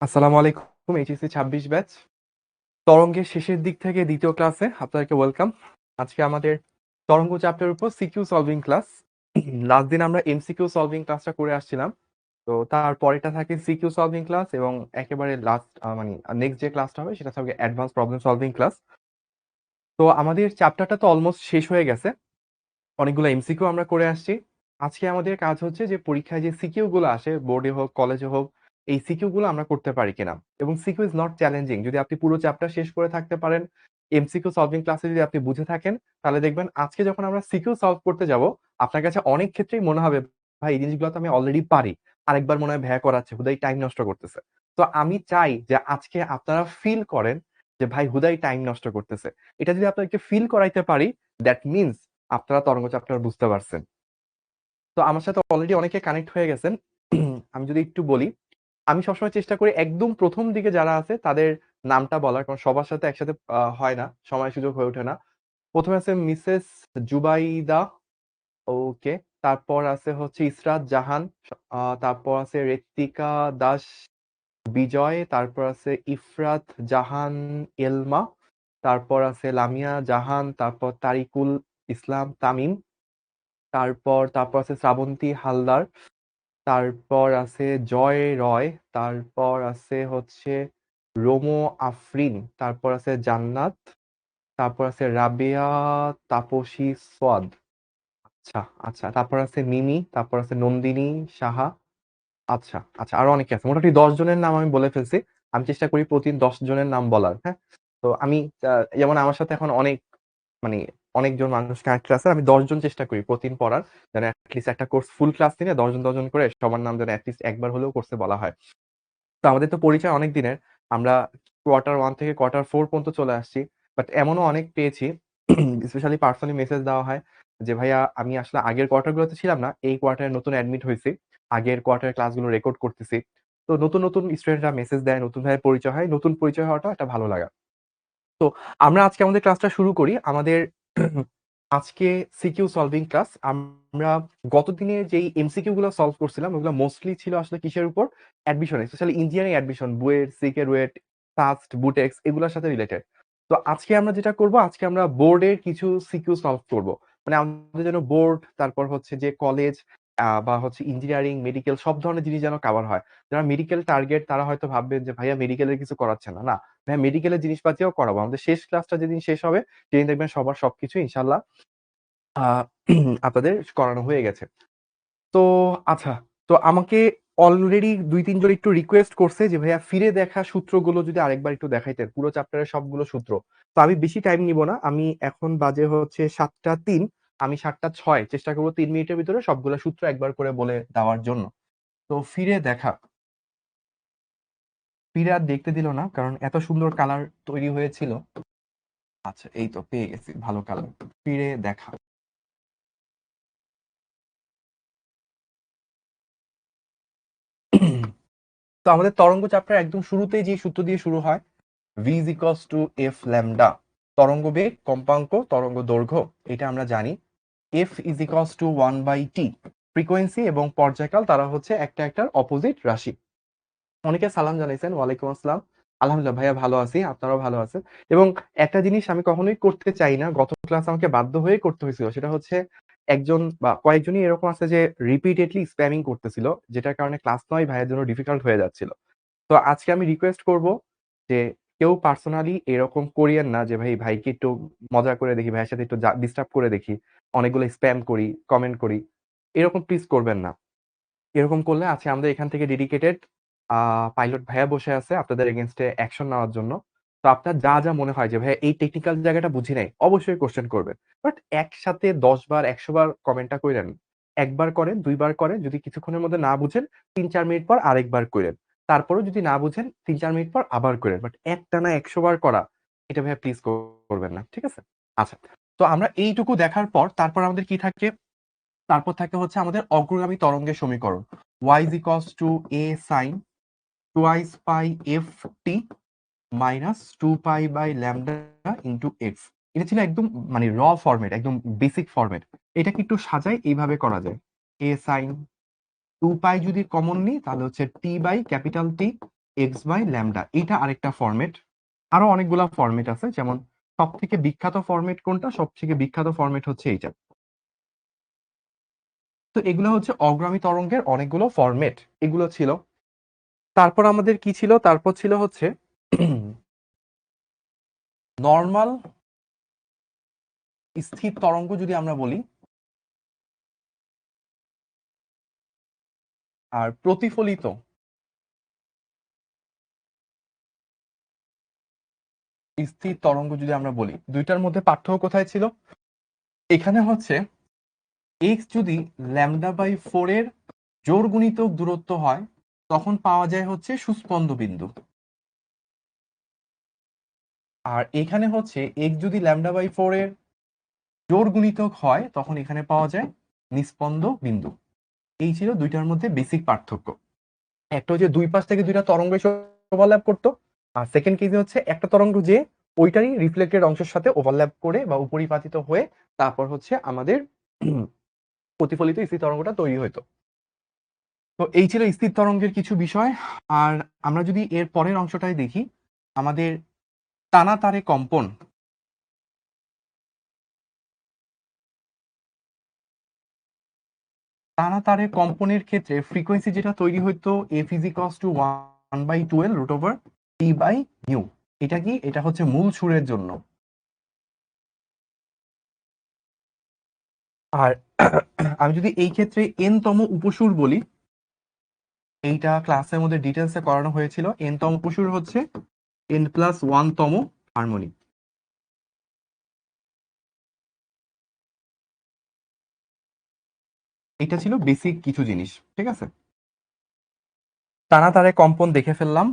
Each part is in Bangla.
আসসালামু আলাইকুম, এইচএসসি 26 ব্যাচ তরঙ্গের শেষের দিক থেকে দ্বিতীয় ক্লাসে আপনাদেরকে ওয়েলকাম। আজকে আমাদের তরঙ্গ চ্যাপ্টারের উপর সিকিউ সলভিং ক্লাস। লাস্ট দিন আমরা এমসিকিউ সলভিং ক্লাসটা করে আসছিলাম, তো তার পরেটা থাকে সিকিউ সলভিং ক্লাস এবং একেবারে লাস্ট মানে নেক্সট যে ক্লাসটা হবে সেটা থাকবে অ্যাডভান্স প্রবলেম সলভিং ক্লাস। তো আমাদের চ্যাপ্টারটা তো অলমোস্ট শেষ হয়ে গেছে, অনেকগুলো এমসিকিউ আমরা করে আসছি। আজকে আমাদের কাজ হচ্ছে যে পরীক্ষায় যে সিকিউ গুলো আসে, বোর্ডে হোক কলেজে হোক, এই সিকিউ গুলো আমরা করতে পারি কিনা। এবং সিকিউ ইজ নট চ্যালেঞ্জিং, যদি আপনি পুরো চ্যাপ্টার শেষ করে থাকতে পারেন, এমসিকিউ সলভিং ক্লাসে যদি আপনি বুঝে থাকেন, তাহলে দেখবেন আজকে যখন আমরা সিকিউ সলভ করতে যাব, আপনার কাছে অনেক ক্ষেত্রেই মনে হবে ভাই এই জিনিসগুলো তো আমি অলরেডি পারি, আরেকবার মনে হয় ভ্যা করাচ্ছে, হুদাই টাইম নষ্ট করতেছে। তো আমি চাই যে আজকে আপনারা ফিল করেন যে ভাই হুদাই টাইম নষ্ট করতেছে। এটা যদি আপনাদেরকে ফিল করাইতে পারি, দ্যাট মিনস আপনারা তরঙ্গ চ্যাপ্টার বুঝতে পারছেন। তো আমার সাথে অলরেডি অনেকে কানেক্ট হয়ে গেছেন। আমি যদি একটু বলি, আমি সবসময় চেষ্টা করি একদম প্রথম দিকে যারা আছে তাদের নামটা বলার, কারণ সবার সাথে একসাথে হয় না, সময় সুযোগ হয়ে ওঠে না। প্রথমে আছে মিসেস জুবাইদা, ওকে। তারপর আছে হচ্ছে ইসরাত জাহান, তারপর আছে ঋত্বিকা দাস বিজয়, তারপর আছে ইফরাত জাহান এলমা, তারপর আছে লামিয়া জাহান, তারপর তারিকুল ইসলাম তামিম, তারপর আছে শ্রাবন্তী হালদার, তারপর আছে জয় রয়, তারপর আছে হচ্ছে রোমো আফরিন, তারপর আছে জান্নাত, তারপর আছে রাবেয়া তাপসী সোয়াদ। আচ্ছা আচ্ছা, তারপর আছে মিমি, তারপর আছে নন্দিনী সাহা। আচ্ছা আচ্ছা, আরো অনেকে আছে, মোটামুটি 10 জনের নাম আমি বলে ফেলছি। আমি চেষ্টা করি প্রতিদিন 10 জনের নাম বলার, হ্যাঁ। তো আমি যেমন আমার সাথে এখন অনেক মানে অনেকজন মানুষ কানেক্টেড আছে, আমি 10 জন চেষ্টা করি প্রতিদিন পড়ার, যেন অ্যাটলিস্ট একটা কোর্স ফুল ক্লাস নিলে 10 জন করে সবার নাম যেন অ্যাটলিস্ট একবার হলেও কোর্সে বলা হয়। তো আমাদের তো পরিচয় অনেক দিনের, আমরা কোয়ার্টার 1 থেকে কোয়ার্টার 4 পর্যন্ত চলে আসছি। বাট এমনও অনেক পেয়েছি, স্পেশালি পার্সোনালি মেসেজ দেওয়া হয় যে ভাইয়া আমি আসলে আগের কোয়ার্টার গুলোতে ছিলাম না, এই কোয়ার্টারে নতুন অ্যাডমিট হয়েছি, আগের কোয়ার্টারের ক্লাসগুলো রেকর্ড করতেছি। তো নতুন নতুন স্টুডেন্টরা মেসেজ দেয়, নতুন ভাবে পরিচয় হয়, নতুন পরিচয় হওয়াটা একটা ভালো লাগা। তো আমরা আজকে আমাদের ক্লাসটা শুরু করি। আমাদের আজকে সিকিউ সলভিং ক্লাস। আমরা গতদিনে যেই এমসিকিউ গুলো সলভ করছিলাম ওগুলো মোস্টলি ছিল আসলে কিসের উপর? Admission, specially engineering admission, BUET, সিকে, রুয়েট, ফাস্ট, বুটেক্স এগুলোর সাথে রিলেটেড। তো আজকে আমরা যেটা করব, আজকে আমরা বোর্ডের কিছু সিকিউ সলভ করব। মানে আমাদের যেন বোর্ড, তারপর হচ্ছে যে কলেজ বা হচ্ছে ইঞ্জিনিয়ারিং, মেডিকেল সব ধরনের জিনিস যেন কভার হয়। যারা মেডিকেল টার্গেট তারা হয়তো ভাববেন যে ভাইয়া মেডিকেলের কিছু করাচ্ছে না। না, হ্যাঁ মেডিকেলের জিনিসপাতিও করাবো। আমাদের শেষ ক্লাসটা যেদিন শেষ হবে সেদিন দেখবেন সবার সবকিছু ইনশাল্লাহ আহ আপনাদের করানো হয়ে গেছে। তো আচ্ছা, তো আমাকে অলরেডি 2-3 জন একটু রিকোয়েস্ট করছে যে ভাইয়া ফিরে দেখা সূত্রগুলো যদি আরেকবার একটু দেখাইতেন, পুরো চ্যাপ্টারের সবগুলো সূত্র। তো আমি বেশি টাইম নিব না, আমি এখন বাজে হচ্ছে 7টা 3, আমি 7টা 6 চেষ্টা করবো 3 মিনিটের ভিতরে সবগুলো সূত্র একবার করে বলে দেওয়ার জন্য। তো ফিরে দেখা, ফিরে আর দেখতে দিল না কারণ এত সুন্দর কালার তৈরি হয়েছিল। আচ্ছা এই তো পেয়ে গেছি ভালো কালার। ফিরে দেখা, তো আমাদের তরঙ্গ চ্যাপ্টার একদম শুরুতেই যে সূত্র দিয়ে শুরু হয়, v is equals to f lambda, তরঙ্গ বেগ, কম্পাঙ্ক, তরঙ্গ দৈর্ঘ্য, এটা আমরা জানি। f is equals to 1/t, frequency এবং পর্যায়কাল তারা হচ্ছে একটা একটার অপোজিট রাশি। অনেকে সালাম জানাইছেন, ওয়ালাইকুম আসসালাম। আলহামদুলিল্লাহ ভাইয়া ভালো আছি, আপনারাও ভালো আছেন। এবং একটা জিনিস আমি কখনোই করতে চাই না, গত ক্লাস আমাকে বাধ্য হয়ে করতে হয়েছিল, সেটা হচ্ছে একজন বা কয়েকজনই এরকম আছে যে রিপিটেডলি স্প্যামিং করতেছিল, যেটার কারণে ক্লাস নয় ভাইয়ের জন্য ডিফিকাল্ট হয়ে যাচ্ছিল। তো আজকে আমি রিকোয়েস্ট করব যে কেউ পার্সোনালি এরকম করিয়েন না যে ভাই ভাইকে একটু মজা করে দেখি, ভাইয়ের সাথে একটু ডিস্টার্ব করে দেখি, অনেকগুলো স্প্যাম করি, কমেন্ট করি, এরকম প্লিজ করবেন না। এরকম করলে আজকে আমাদের এখান থেকে ডেডিকেটেড পাইলট ভাইয়া বসে আছে আপনাদের এগেইনস্টে অ্যাকশন নেওয়ার জন্য। তো আপনার যা যা মনে হয় যে ভাইয়া এই টেকনিক্যাল জায়গাটা বুঝি নাই, অবশ্যই কোশ্চেন করবেন। বাট একসাথে 10 বার 100 বার কমেন্টটা কইরেন না। একবার করেন, 2 বার করেন, যদি কিছুক্ষণের মধ্যে না বুঝেন 3-4 মিনিট পর আরেকবার কইরেন। তারপরেও যদি না বুঝেন 3-4 মিনিট পর আবার কইরেন। বাট একটানা 100 বার করা, এটা ভাইয়া প্লিজ করবেন না। ঠিক আছে? আচ্ছা। তো আমরা এইটুকু দেখার পর তারপর আমাদের কি থাকে? তারপর থাকে হচ্ছে আমাদের অগ্রগামী তরঙ্গের সমীকরণ। y is equals to a sin twice pi ft minus 2 pi by lambda into x. এটা ছিল একদম মানে র ফরম্যাট, একদম বেসিক ফরম্যাট। এটাকে একটু সাজাই, এইভাবে করা যায়। এ সাইন 2 পাই যদি কমন নিই তাহলে হচ্ছে T by capital T X by lambda. এটা আরেকটা ফরম্যাট। আরো অনেকগুলা ফরম্যাট আছে, যেমন সব থেকে বিখ্যাত ফরম্যাট কোনটা? সব থেকে বিখ্যাত ফরম্যাট হচ্ছে এইটা। তো এগুলো হচ্ছে অগ্রামী তরঙ্গের অনেকগুলো ফরম্যাট এগুলো ছিল। তারপর আমাদের কি ছিল? তারপর ছিল হচ্ছে নর্মাল স্থির তরঙ্গ যদি আমরা বলি, আর প্রতিফলিত স্থির তরঙ্গ যদি আমরা বলি, দুইটার মধ্যে পার্থক্য কোথায় ছিল? এখানে হচ্ছে এক্স যদি λ/4 এর জোড় গুণিতক দূরত্ব হয় তখন পাওয়া যায় হচ্ছে সুস্পন্দ বিন্দু, আর এখানে হচ্ছে এক্স যদি λ/4 এর জোড় গুণিতক হয় তখন এখানে পাওয়া যায় নিস্পন্দ বিন্দু। এই ছিল দুইটার মধ্যে বেসিক পার্থক্য। একটা হচ্ছে দুই পাশ থেকে দুইটা তরঙ্গ এসে ওভারল্যাপ করতো, আর সেকেন্ড কেসে হচ্ছে একটা তরঙ্গ যে ওইটারই রিফ্লেক্টেড অংশের সাথে ওভারল্যাপ করে বা উপরিপাতিত হয়ে তারপর হচ্ছে আমাদের প্রতিফলিত স্থির তরঙ্গটা তৈরি হতো। তো এই ছিল স্থির তরঙ্গের কিছু বিষয়। আর আমরা যদি এর পরের অংশটাই দেখি, আমাদের টানা তারে কম্পন। টানা তারে কম্পনের ক্ষেত্রে ফ্রিকোয়েন্সি যেটা তৈরি হতো f is equals to 1/12 root over T by nu. এটা কি? এটা হচ্ছে মূল সুরের জন্য। আর আমি যদি এই ক্ষেত্রে এন তম উপসুর বলি, এইটা ক্লাসের মধ্যে ডিটেলসে করানো হয়েছিল। এন তম উপসুর হচ্ছে n+1 তম হারমোনিক। এটা ছিল বেসিক কিছু জিনিস, ঠিক আছে। টানা তারে কম্পন দেখে ফেললাম।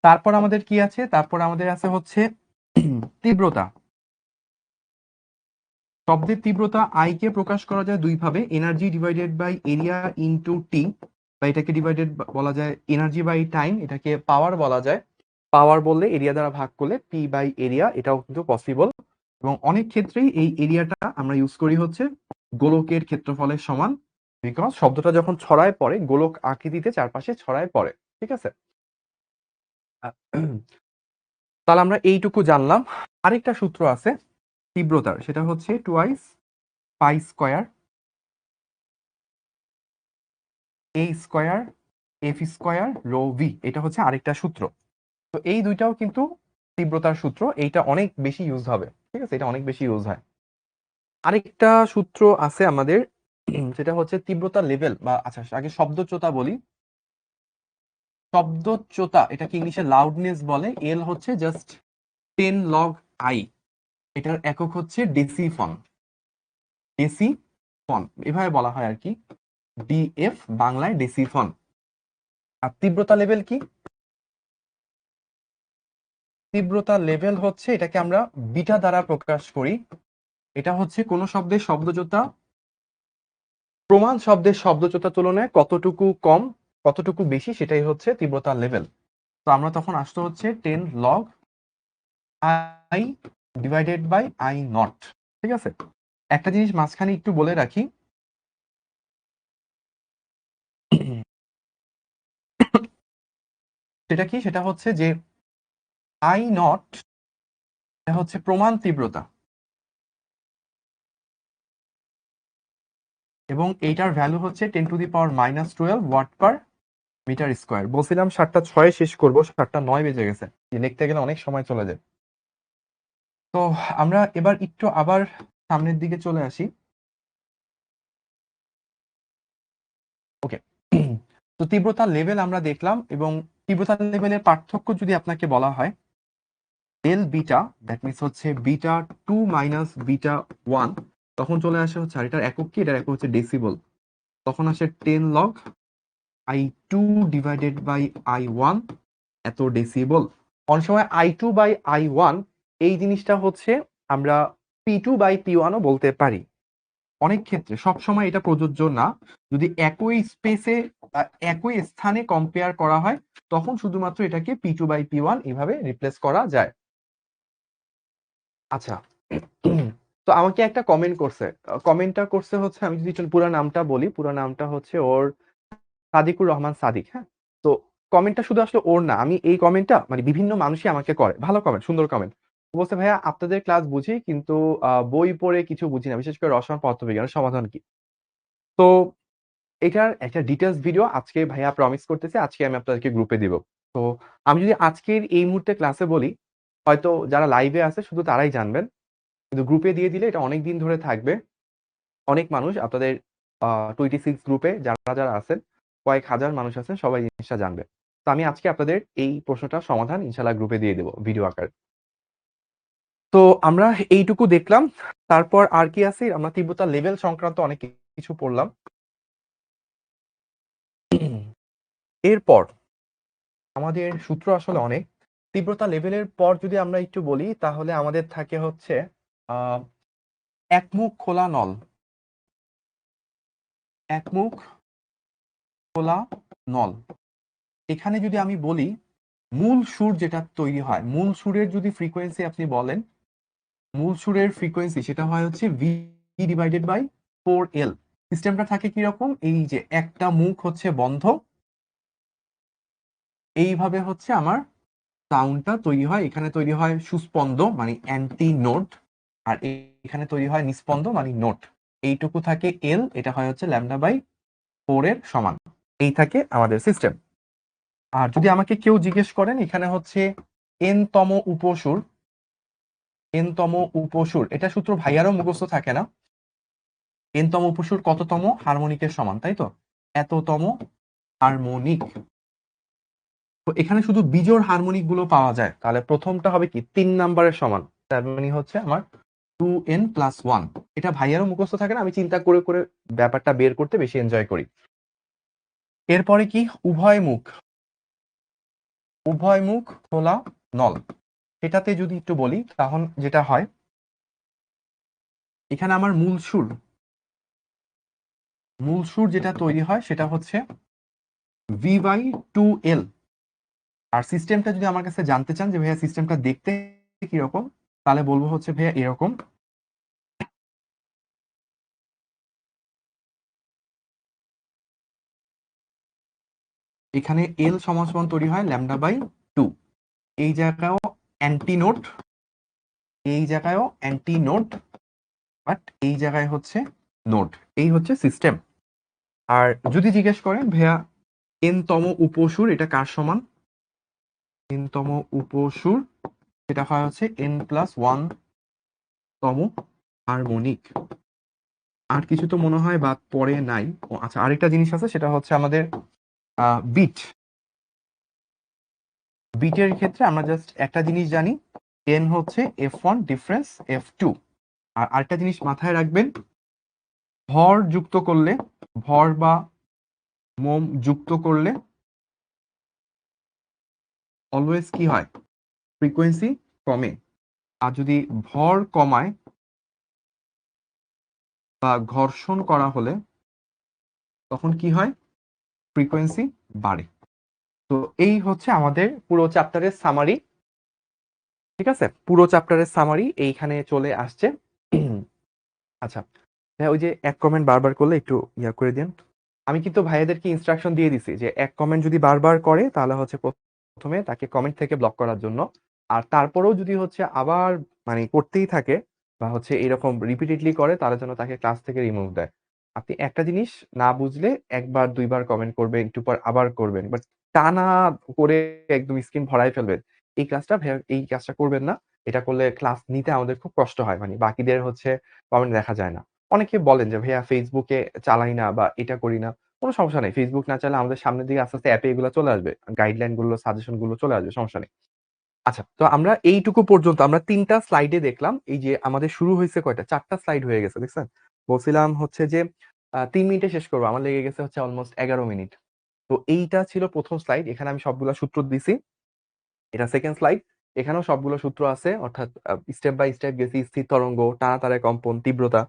তারপর আমাদের কি আছে? তারপর আমাদের আছে হচ্ছে তীব্রতা। শব্দের তীব্রতা আই কে প্রকাশ করা যায় দুই ভাবে, energy divided by area into T, বা এটাকে ডিভাইডেড বলা যায় এনার্জি বাই টাইম, এটাকে পাওয়ার বলা যায়। পাওয়ার বললে এরিয়া দ্বারা ভাগ করলে পি বাই এরিয়া, এটাও কিন্তু পসিবল। এবং অনেক ক্ষেত্রেই এই এরিয়াটা আমরা ইউজ করি হচ্ছে গোলকের ক্ষেত্রফলের সমান, বিকজ শব্দটা যখন ছড়ায় পড়ে গোলক আকৃতিতে চারপাশে ছড়ায় পড়ে, ঠিক আছে। তাহলে আমরা এইটুকু জানলাম। আরেকটা সূত্র আছে তীব্রতার, সেটা হচ্ছে twice pi square A square F square rho V. এটা হচ্ছে আরেকটা সূত্র। তো এই দুইটাও কিন্তু তীব্রতার সূত্র, এইটা অনেক বেশি ইউজ হবে, ঠিক আছে, এটা অনেক বেশি ইউজ হয়। আরেকটা সূত্র আছে আমাদের, যেটা হচ্ছে তীব্রতা লেভেল বা আচ্ছা আগে শব্দচ্যুতা বলি। শব্দচ্যুতা এটাকে ইংলিশে লাউডনেস বলে। এল হচ্ছে জাস্ট 10 লগ আই, এটার একক হচ্ছে ডেসিফন। ডেসিফন এভাবে বলা হয় আর কি, ডিএফ বাংলায় ডেসিফন। আর তীব্রতা লেভেল কি? তীব্রতা লেভেল হচ্ছে এটাকে আমরা বিটা দ্বারা প্রকাশ করি। এটা হচ্ছে কোন শব্দের শব্দজোতা প্রমাণ শব্দের শব্দজোতা তুলনায় কতটুকু কম কতটুকু বেশি, সেটাই হচ্ছে তীব্রতা লেভেল। তো আমরা তখন আসতে হচ্ছে 10 log I divided by I naught, ঠিক আছে। একটা জিনিস মাঝখানে একটু বলে রাখি, সেটা কি? সেটা হচ্ছে যে আই নট এটা হচ্ছে প্রমাণ তীব্রতা, এবং এইটার ভ্যালু হচ্ছে 10⁻⁻12 ওয়াট পার মিটার স্কোয়ার। বলছিলাম 7:06 শেষ করবো, 7:09 বেজে গেছে, লিখতে গেলে অনেক সময় চলে যায়। তো আমরা এবার একটু আবার সামনের দিকে চলে আসি। ওকে, তো তীব্রতা লেভেল আমরা দেখলাম, এবং তীব্রতা লেভেলের পার্থক্য যদি আপনাকে বলা হয় ডেল বিটা, দ্যাট মিনস হচ্ছে বিটা 2 মাইনাস বিটা 1, তখন চলে আসে হচ্ছে, আর এটার একক কি? এটার একক হচ্ছে ডেসিবল। তখন আসে 10 log I2 divided by I1 এত ডেসিবল। অনেক সময় I2 বাই I1 এই জিনিসটা হচ্ছে আমরা P2 বাই P1 ও বলতে পারি। অনেক ক্ষেত্রে, সব সময় এটা প্রযোজ্য না। যদি একই স্পেসে একই স্থানে কম্পেয়ার করা হয় তখন শুধুমাত্র এটাকে P2 বাই P1 এভাবে রিপ্লেস করা যায়। আচ্ছা, তো তো আমাকে একটা কমেন্ট করছে। কমেন্টটা করছে হচ্ছে, আমি যদি পুরা নামটা বলি, পুরা নামটা হচ্ছে ওর সাদিকুর রহমান সাদিক, হ্যাঁ? তো কমেন্টটা শুধু আসলে ওর না, আমি এই কমেন্টটা মানে বিভিন্ন মানুষই আমাকে করে। ভালো কমেন্ট, সুন্দর কমেন্ট। ও বলছে, "ভাইয়া আপনাদের ক্লাস বুঝি কিন্তু বই পড়ে কিছু বুঝি না। বিশেষ করে রসায়ন পদার্থবিজ্ঞানের সমাধান কি?" তো এটার একটা ডিটেইলস ভিডিও আজকে ভাইয়া প্রমিস করতেছে, আজকে আমি আপনাদেরকে গ্রুপে দিব। তো আমি যদি আজকের এই মুহূর্তে ক্লাসে বলি, হয়তো যারা লাইভে আছে শুধু তারাই জানবেন। কিন্তু গ্রুপে দিয়ে দিলে এটা অনেকদিন ধরে থাকবে। অনেক মানুষ আপনাদের 26 গ্রুপে যারা আছেন, কয়েক হাজার মানুষ আছেন, সবাই জিনিসটা জানবে। তো আমি আজকে আপনাদের এই প্রশ্নটার সমাধান ইনশাআল্লাহ গ্রুপে দিয়ে দেব ভিডিও আকারে। তো আমরা এইটুকু দেখলাম। তারপর আর কি আছে? আমরা তীব্রতা লেভেল সংক্রান্ত অনেক কিছু পড়লাম। এরপর আমাদের সূত্র আসলে অনেক। তীব্রতা লেভেলের পর যদি আমরা একটু বলি, তাহলে আমাদের থাকে হচ্ছে আহ একমুখ খোলা নল। একমুখ খোলা নল। এখানে যদি আমি বলি, মূল সুর যেটা তৈরি হয়, মূল সুরের যদি ফ্রিকোয়েন্সি আপনি বলেন, মূল সুরের ফ্রিকোয়েন্সি সেটা হয় হচ্ছে ভি ডিভাইডেড বাই 4L। সিস্টেমটা থাকে কিরকম? এই যে একটা মুখ হচ্ছে বন্ধ, এইভাবে হচ্ছে আমার সাউন্ডটা তৈরি হয়। এখানে তৈরি হয় সুস্পন্দ মানে অ্যান্টি নোট, আর এখানে তৈরি হয় নিস্পন্দ মানে নোট। এইটুকু থাকে এল, এটা হয় হচ্ছে ল্যামডা বাই 4 এর সমান। এই থাকে আমাদের সিস্টেম। আর যদি আমাকে কেউ জিজ্ঞেস করেন, এখানে হচ্ছে এন তম উপসুর, এন তম উপসুর, এটা সূত্র ভাইয়ারও মুখস্থ থাকে না। এন তম উপসুর কততম হারমোনিকের সমান, তাই তো? এততম হারমোনিক। তো এখানে শুধু বিজোড় হারমোনিক গুলো পাওয়া যায়, তাহলে প্রথমটা হবে কি 3 নাম্বারের সমান, তার মানে হচ্ছে আমার 2n+1। এটা ভাইয়ারও মুখস্থ থাকে না, আমি চিন্তা করে করে ব্যাপারটা বের করতে বেশি এনজয় করি। এরপরে কি? উভয় মুখ, উভয় মুখ খোলা নল। সেটাতে যদি একটু বলি, তখন যেটা হয়, এখানে আমার মূল সুর যেটা তৈরি হয় সেটা হচ্ছে V/2L। আর সিস্টেমটা যদি আমার কাছে জানতে চান যে ভাইয়া সিস্টেমটা দেখতে কিরকম, তাহলে বলবো হচ্ছে ভাইয়া এরকম। এখানে এল সমান তৈরি হয় ল্যামডা বাই 2। এই জায়গায়ও অ্যান্টি নোট, এই জায়গায়ও অ্যান্টি নোট, বাট এই জায়গায় হচ্ছে নোট। এই হচ্ছে সিস্টেম। আর যদি জিজ্ঞেস করেন ভাইয়া এন তম উপসুর এটা কার সমান, এন তম উপসুর সেটা হয় হচ্ছে n+1 তম হারমোনিক। আর কিছু তো মনে হয় বাদ পড়ে নাই। ও আচ্ছা, আরেকটা জিনিস আছে, সেটা হচ্ছে আমাদের বিট। বিটের ক্ষেত্রে আমরা জাস্ট একটা জিনিস জানি, n হচ্ছে f1 ডিফারেন্স f2। আর আরেকটা জিনিস মাথায় রাখবেন, ভর যুক্ত করলে, ভর বা মোম যুক্ত করলে অলওয়েজ কি হয়? ফ্রিকোয়েন্সি কমে। আর যদি ভর কমায় বা ঘর্ষণ করা হলে তখন কি হয়? ফ্রিকোয়েন্সি বাড়ে। তো এই হচ্ছে আমাদের পুরো চ্যাপ্টারের সামারি। ঠিক আছে, পুরো চ্যাপ্টারের সামারি এইখানে চলে আসছে। আচ্ছা, হ্যাঁ, ওই যে এক কমেন্ট বারবার করলে একটু ইয়া করে দিন। আমি কিন্তু ভাইয়াদেরকে ইনস্ট্রাকশন দিয়ে দিছি যে এক কমেন্ট যদি বারবার করে তাহলে হচ্ছে প্রথমে তাকে কমেন্ট থেকে ব্লক করার জন্য। আর তারপরেও যদি হচ্ছে আবার মানে করতেই থাকে বা হচ্ছে এরকম রিপিটেডলি করে, তাহলে যেন তাকে ক্লাস থেকে রিমুভ দেয়। আপনি একটা জিনিস না বুঝলে একবার দুইবার কমেন্ট করবেন, একটু পর আবার করবেন, বাট টানা করে একদম স্ক্রিন ভরাই ফেলবেন, এই ক্লাসটা ভাইয়া এই কাজটা করবেন না। এটা করলে ক্লাস নিতে আমাদের খুব কষ্ট হয়, মানে বাকিদের হচ্ছে কমেন্ট দেখা যায় না। অনেকে বলেন যে ভাইয়া ফেসবুকে চালাই না বা এটা করি না। কোনো সমস্যা নেই। ফেসবুক না চাইলে আমাদের সামনের দিকে আস্তে, আস্তে অ্যাপে এগুলো চলে আসবে। গাইডলাইন গুলো, সাজেশন গুলো চলে আসবে, সমস্যা নেই। আচ্ছা, তো আমরা এইটুকু পর্যন্ত আমরা ৩ টা স্লাইডে দেখলাম। এই যে আমাদের শুরু হইছে কয়টা? ৪ টা স্লাইড হয়ে গেছে, দেখছেন? বলছিলাম হচ্ছে যে ৩ মিনিটে শেষ করব। আমার লেগে গেছে হচ্ছে অলমোস্ট ১১ মিনিট। তো এইটা ছিল ১ম স্লাইড। এখানে আমি সবগুলা সূত্র দিছি। এটা 2nd স্লাইড। এখানেও সবগুলো সূত্র আছে। অর্থাৎ স্টেপ বাই স্টেপ গেছি, স্থির তরঙ্গ, টানা তারের কম্পন, তীব্রতা।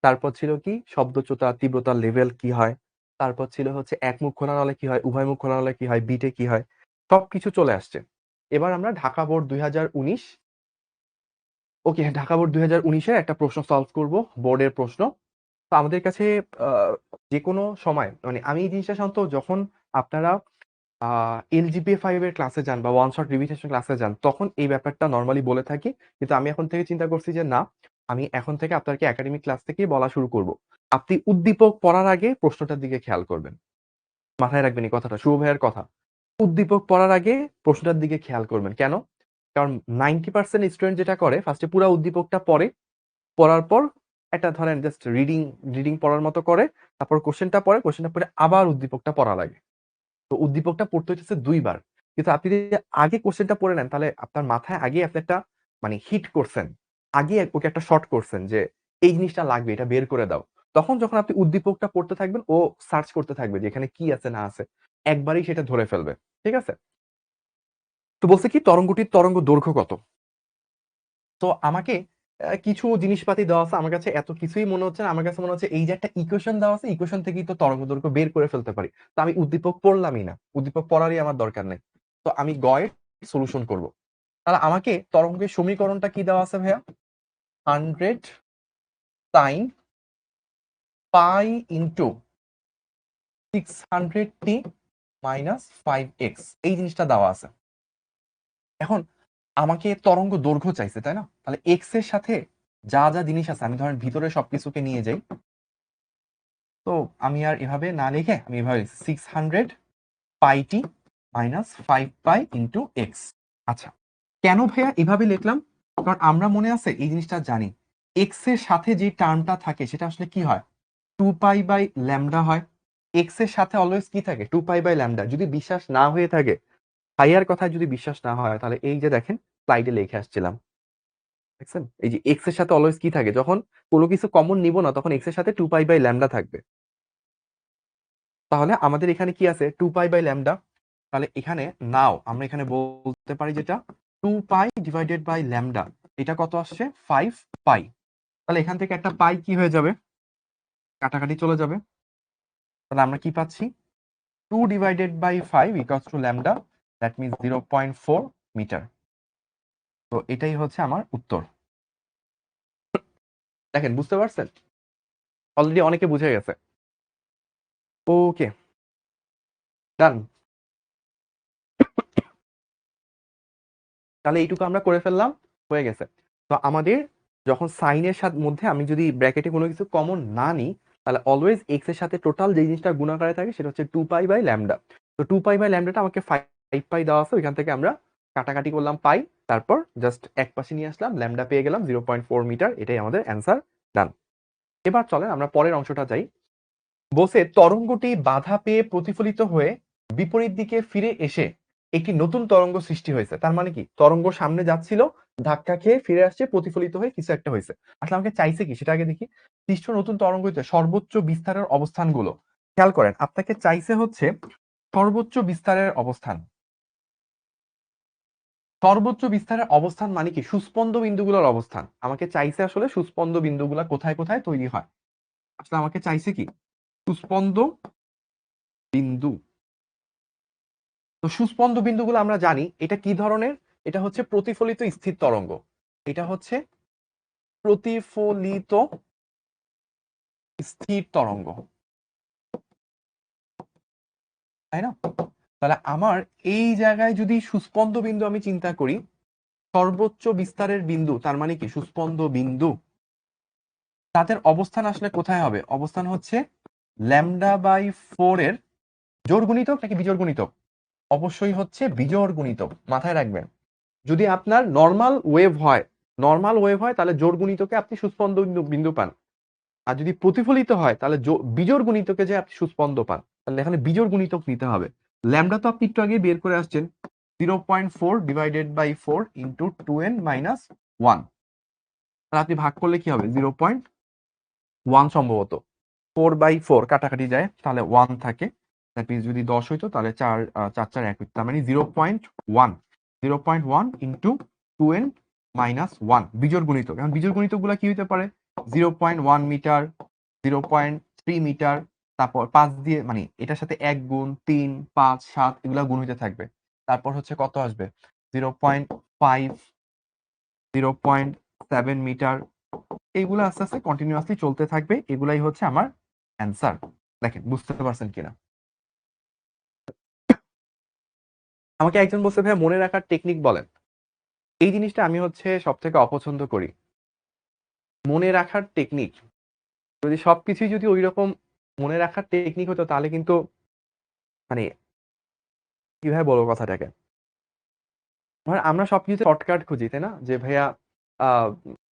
তারপর ছিল কি শব্দচ্যুতা, তীব্রতার লেভেল কি হয়। তারপর ছিল হচ্ছে একমুখ ঘোরানো হলে কি হয়, উভয় মুখ ঘোরানো হলে কি হয়, বিটে কি হয়। সবকিছু চলে আসছে। এবার আমরা ঢাকা বোর্ড ২০১৯ ওকে, ঢাকা বোর্ড 2019-এর একটা প্রশ্ন সলভ করব, বোর্ডের প্রশ্ন। তো আমাদের কাছে যে কোনো সময়, মানে আমি এই জিনিসটা সাধারণত যখন আপনারা LGPA 5 এর ক্লাসে যান বা ওয়ান শট রিভিশন ক্লাসে যান, তখন এই ব্যাপারটা নরমালি বলে থাকি। কিন্তু আমি এখন থেকে চিন্তা করছি যে না, আমি এখন থেকে আপনাকে একাডেমিক ক্লাস থেকেই বলা শুরু করব। আপনি উদ্দীপক পড়ার আগে প্রশ্নটার দিকে খেয়াল করবেন। মাথায় রাখবেন এই কথাটা, শুভ ভাইয়ের কথা। উদ্দীপক পড়ার আগে প্রশ্নটার দিকে খেয়াল করবেন। কেন? কারণ 90% স্টুডেন্ট যেটা করে, ফার্স্টে পুরা উদ্দীপকটা পড়ে, পড়ার পর একটা ধরেন জাস্ট রিডিং রিডিং পড়ার মতো করে, তারপর কোশ্চেনটা পড়ে আবার উদ্দীপকটা পড়া লাগে। তো উদ্দীপকটা পড়তে হইতেছে 2 বার। কিন্তু আপনি যদি আগে কোশ্চেনটা পড়ে নেন, তাহলে আপনার মাথায় আগে আপনি একটা মানে হিট করছেন। আগে ওকে একটা শর্ট করছেন যে এই জিনিসটা লাগবে, এটা বের করে দাও। তখন যখন আপনি উদ্দীপকটা পড়তে থাকবেন, ও সার্চ করতে থাকবে যে এখানে কি আছে না আছে। একবারেই সেটা ধরে ফেলবে। ঠিক আছে? তো বলছে কি তরঙ্গটির তরঙ্গ দৈর্ঘ্য কত? তো আমাকে কিছু জিনিসপাতি দেওয়া আছে। আমার কাছে এত কিছুই মনে হচ্ছে না। আমার কাছে মনে হচ্ছে এই যে একটা ইকুয়েশন দেওয়া আছে, ইকুয়েশন থেকেই তো তরঙ্গ দৈর্ঘ্য বের করে ফেলতে পারি। তো আমি উদ্দীপক পড়লামই না। উদ্দীপক পড়ারই আমার দরকার নেই। তো আমি গয়ের সলিউশন করব। তাহলে আমাকে তরঙ্গের সমীকরণটা কি দেওয়া আছে ভাইয়া? 100 sin pi into 600t minus 5x, এই জিনিসটা দেওয়া আছে। এখন আমাকে তরঙ্গ দৈর্ঘ্য চাইছে, তাই না? তাহলে এক্স এর সাথে যা যা জিনিস আছে, আমি ধরেন ভিতরে সবকিছুকে নিয়ে যাই। তো আমি আর এভাবে না লিখে আমি এভাবে 600 পাই টি মাইনাস 5 পাই ইন্টু এক্স। আচ্ছা, কেন ভাইয়া এভাবে লিখলাম? কারণ আমরা মনে আছে এই জিনিসটা জানি, এক্স এর সাথে যে টার্মটা থাকে সেটা আসলে কি হয়? 2 পাই বাই ল্যামডা হয়। এক্স এর সাথে অলওয়েজ কি থাকে? 2 পাই বাই ল্যামডা। যদি বিশ্বাস না হয়ে থাকে, ভাইয়ার কথায় যদি বিশ্বাস না হয়, তাহলে এই যে দেখেন স্লাইডে লিখে আসছিলাম, দেখছেন? এই যে এক্স এর সাথে অলওয়েজ কি থাকে? যখন কোনো কিছু কমন নিব না, তখন এক্স এর সাথে 2 পাই বাই ল্যামডা থাকবে। তাহলে আমাদের এখানে কি আছে? 2 পাই বাই ল্যামডা। তাহলে এখানে নাও আমরা এখানে বলতে পারি যেটা 2 পাই ডিভাইডেড বাই ল্যামডা, এটা কত আসছে? 5 পাই। তাহলে এখান থেকে একটা পাই কি হয়ে যাবে? কাটাকাটি চলে যাবে। তাহলে আমরা কি পাচ্ছি? 2 divided by 5 equals to lambda, that means 0.4 metre. তো এটাই হচ্ছে আমার উত্তর। দেখেন, বুঝতে পারছেন? অলরেডি অনেকে বুঝে গেছে। ওকে, ডান। তাহলে এইটুকু আমরা করে ফেললাম, হয়ে গেছে। তো আমাদের যখন সাইনের সাথে মধ্যে আমি যদি ব্র্যাকেটে কোনো কিছু কমন না নিই, তাহলে অলওয়েজ এক্স এর সাথে টোটাল যে জিনিসটা গুণাকারে থাকে সেটা হচ্ছে 2 পাই বাই ল্যামডা। তো 2 পাই বাই ল্যামডাটা আমাকে 5 পাই দেওয়া আছে, ওইখান থেকে আমরা কাটাকাটি করলাম পাই, তারপর জাস্ট এক পাশে নিয়ে আসলাম, ল্যামডা পেয়ে গেলাম 0.4 মিটার। এটাই আমাদের অ্যান্সার, ডান। এবার চলেন আমরা পরের অংশটা যাই। বসে তরঙ্গটি বাধা পেয়ে প্রতিফলিত হয়ে বিপরীত দিকে ফিরে এসে একটি নতুন তরঙ্গ সৃষ্টি হয়েছে। তার মানে কি? তরঙ্গ সামনে যাচ্ছিল, ধাক্কা খেয়ে ফিরে আসছে, প্রতিফলিত হয়ে কিছু একটা হয়েছে। আসলে আমাকে চাইছে কি সেটা আগে দেখি। সৃষ্ট নতুন তরঙ্গ হইতে সর্বোচ্চ বিস্তারের অবস্থানগুলো খেয়াল করেন। আপনাকে চাইছে হচ্ছে সর্বোচ্চ বিস্তারের অবস্থান। সর্বোচ্চ বিস্তারের অবস্থান মানে কি? সুস্পন্দ বিন্দুগুলোর অবস্থান। আমাকে চাইছে আসলে সুস্পন্দ বিন্দুগুলা কোথায় কোথায় তৈরি হয়। আসলে আমাকে চাইছে কি? সুস্পন্দ বিন্দু। তো সুস্পন্দ বিন্দুগুলো আমরা জানি এটা কি ধরনের? এটা হচ্ছে প্রতিফলিত স্থির তরঙ্গ। এটা হচ্ছে প্রতিফলিত স্থির তরঙ্গ, তাই না? তাহলে আমার এই জায়গায় যদি সুস্পন্দ বিন্দু আমি চিন্তা করি, সর্বোচ্চ বিস্তারের বিন্দু, তার মানে কি? সুস্পন্দ বিন্দু, তাদের অবস্থান আসলে কোথায় হবে? অবস্থান হচ্ছে λ/4 এর জোড় গুণিতক নাকি বিজোড় গুণিতক? অবশ্যই হচ্ছে বিজোড় গুণিতক, মাথায় রাখবেন। যদি আপনার নর্মাল ওয়েভ হয় তাহলে জোড় গুণিতকে আপনি সুস্পন্দ বিন্দু পান। আর যদি প্রতিফলিত হয় তাহলে বিজোড় গুণিতকে যে আপনি সুস্পন্দ পান। তাহলে এখানে বিজোড় গুণিতক নিতে হবে। ল্যামডা তো আপনি একটু আগে বের করে আসছেন, 0.4 divided by 4 into 2n minus 1। তাহলে আপনি ভাগ করলে কি হবে? 0.1 সম্ভবত। 4/4 কাটাকাটি যায়, তাহলে 1 থাকে। দ্যাট মিনস যদি 10 হইতো তাহলে 4 4 1 হইতো। তার মানে 0.1 ইন্টু 2n মাইনাস 1 বিজোড় গুণিতক। এখন বিজোড় গুণিতকগুলো কি হইতে পারে? 0.1 মিটার, 0.3 মিটার, তারপর 5 দিয়ে, মানে এটার সাথে 1 গুণ, 3, 5, 7 এগুলা গুণ হইতে থাকবে। তারপর হচ্ছে কত আসবে? 0.5, 0.7, 7 মিটার, এইগুলো আস্তে আস্তে কন্টিনিউয়াসলি চলতে থাকবে। এগুলাই হচ্ছে আমার অ্যান্সার। দেখেন বুঝতে পারছেন কিনা। আমাকে একজন বলছে ভাই মনে রাখার টেকনিক বলেন। এই জিনিসটা আমি হচ্ছে সব থেকে অপছন্দ করি। মনে রাখার টেকনিক যদি সবকিছুই যদি ওই রকম মনে রাখার টেকনিক হতো তাহলে কিন্তু মানে কিভাবে বলবো কথাটাকে, মানে আমরা সবকিছু শর্টকাট খুঁজি তাই না, যে ভাইয়া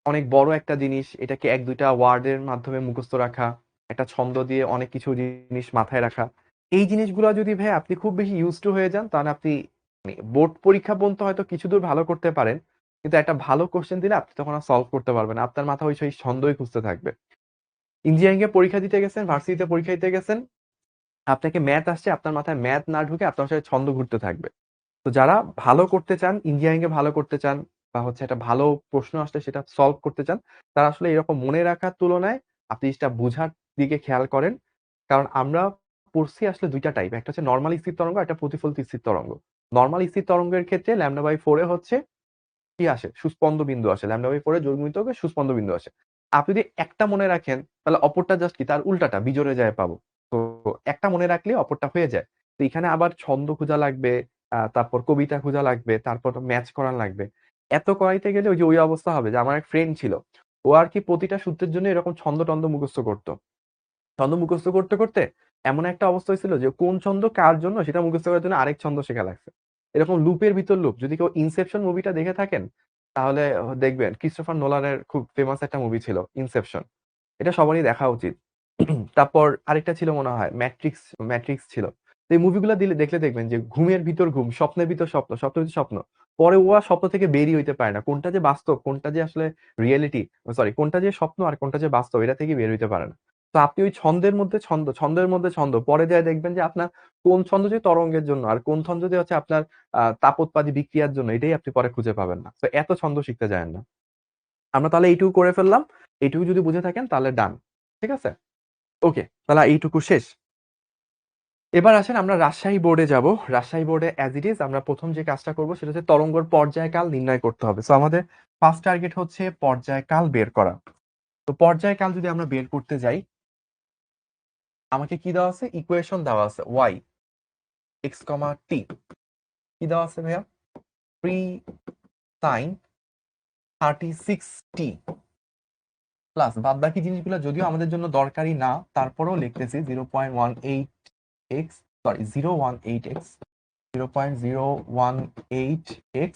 অনেক বড় একটা জিনিস এটাকে এক দুইটা ওয়ার্ডের মাধ্যমে মুখস্থ রাখা, একটা ছন্দ দিয়ে অনেক কিছু জিনিস মাথায় রাখা। এই জিনিসগুলো যদি ভাই আপনি খুব বেশি ইউজ টু হয়ে যান তাহলে আপনি বোর্ড পরীক্ষা পর্যন্ত হয়তো কিছু দূর ভালো করতে পারেন, কিন্তু একটা ভালো কোশ্চেন দিলে আপনি তখন আর সলভ করতে পারবেন না। আপনার মাথা ওই সেই ছন্দই খুঁজতে থাকবে। ইঞ্জিনিয়ারিং এ পরীক্ষা দিতে গেছেন, ভার্সিটিতে পরীক্ষা দিতে গেছেন, আপনাকে ম্যাথ আসছে, আপনার মাথায় ম্যাথ না ঢুকে আপনার সাথে ছন্দ ঘুরতে থাকবে। তো যারা ভালো করতে চান, ইঞ্জিনিয়ারিং এ ভালো করতে চান, বা হচ্ছে একটা ভালো প্রশ্ন আসলে সেটা সলভ করতে চান, তারা আসলে এরকম মনে রাখার তুলনায় আপনি জিনিসটা বুঝার দিকে খেয়াল করেন। কারণ আমরা পড়ছি আসলে দুইটা টাইপ, একটা হচ্ছে নরমাল স্থির তরঙ্গ, একটা প্রতিফলিত স্থির তরঙ্গ। নরমাল স্থির তরঙ্গের ক্ষেত্রে λ/4 এ হচ্ছে কি আসে, সুস্পন্দ বিন্দু আসে। λ/4 এ যোগ গুণিতকে সুস্পন্দ বিন্দু আসে। আপনি যদি একটা মনে রাখেন তাহলে অপরটা জাস্ট কি তার উল্টাটা বিজোড়ে যায় পাবো। তো একটা মনে রাখলে অপরটা হয়ে যায়। তো এখানে আবার ছন্দ খোঁজা লাগবে, তারপর কবিতা খোঁজা লাগবে, তারপর ম্যাচ করা লাগবে। এত করাইতে গেলে ওই যে ওই অবস্থা হবে যে আমার এক ফ্রেন্ড ছিল, ও আর কি প্রতিটা সূত্রের জন্য এরকম ছন্দ টন্দ মুখস্থ করতো। ছন্দ মুখস্থ করতে করতে এমন একটা অবস্থা হয়েছিল যে কোন ছন্দ কার জন্য সেটা মুখস্থ করার জন্য আরেক ছন্দ শেখা লাগছে। এরকম লুপের ভিতর লুপ। যদি কেউ ইনসেপশন মুভিটা দেখে থাকেন তাহলে দেখবেন ক্রিস্টোফার নোলানের খুব ফেমাস একটা মুভি ছিল ইনসেপশন। এটা সবারই দেখা উচিত। তারপর আরেকটা ছিল মনে হয় ম্যাট্রিক্স, ম্যাট্রিক্স ছিল। তো এই মুভিগুলো দিলে দেখলে দেখবেন যে ঘুমের ভিতর ঘুম, স্বপ্নের ভিতর স্বপ্ন, স্বপ্নের ভিতর স্বপ্ন। পরে ও আর স্বপ্ন থেকে বেরিয়ে হইতে পারে না, কোনটা যে বাস্তব কোনটা যে আসলে রিয়েলিটি, সরি কোনটা যে স্বপ্ন আর কোনটা যে বাস্তব এটা থেকে বের হইতে পারে না। তো আপনি ওই ছন্দের মধ্যে ছন্দ, ছন্দের মধ্যে ছন্দ, পরে যায় দেখবেন যে আপনার কোন ছন্দ যে তরঙ্গের জন্য আর কোন ছন্দ যে হচ্ছে আপনার তাপোৎপাদী বিক্রিয়ার জন্য, এটাই আপনি পরে খুঁজে পাবেন না। তো এত ছন্দ শিখতে যায় না। আমরা তাহলে এইটুকু করে ফেললাম। এইটুকু যদি বুঝে থাকেন তাহলে ডান। ঠিক আছে, ওকে, তাহলে এইটুকু শেষ। এবার আসেন আমরা রাজশাহী বোর্ডে যাব। রাজশাহী বোর্ডে অ্যাজ ইট ইজ আমরা প্রথম যে কাজটা করব সেটা হচ্ছে তরঙ্গর পর্যায়কাল নির্ণয় করতে হবে। সো আমাদের ফার্স্ট টার্গেট হচ্ছে পর্যায়কাল বের করা। তো পর্যায়কাল যদি আমরা বের করতে যাই, আমাকে কি দেওয়া আছে, ইকুয়েশন দেওয়া আছে ওয়াই এক্স কমা টি। কি দেওয়া আছে ভাইয়া, 3 sin 36t প্লাস বাদ বাকি জিনিসগুলো যদিও আমাদের জন্য দরকারি না, তারপরেও লিখতেছি 0.18x, sorry 018x, 0.018x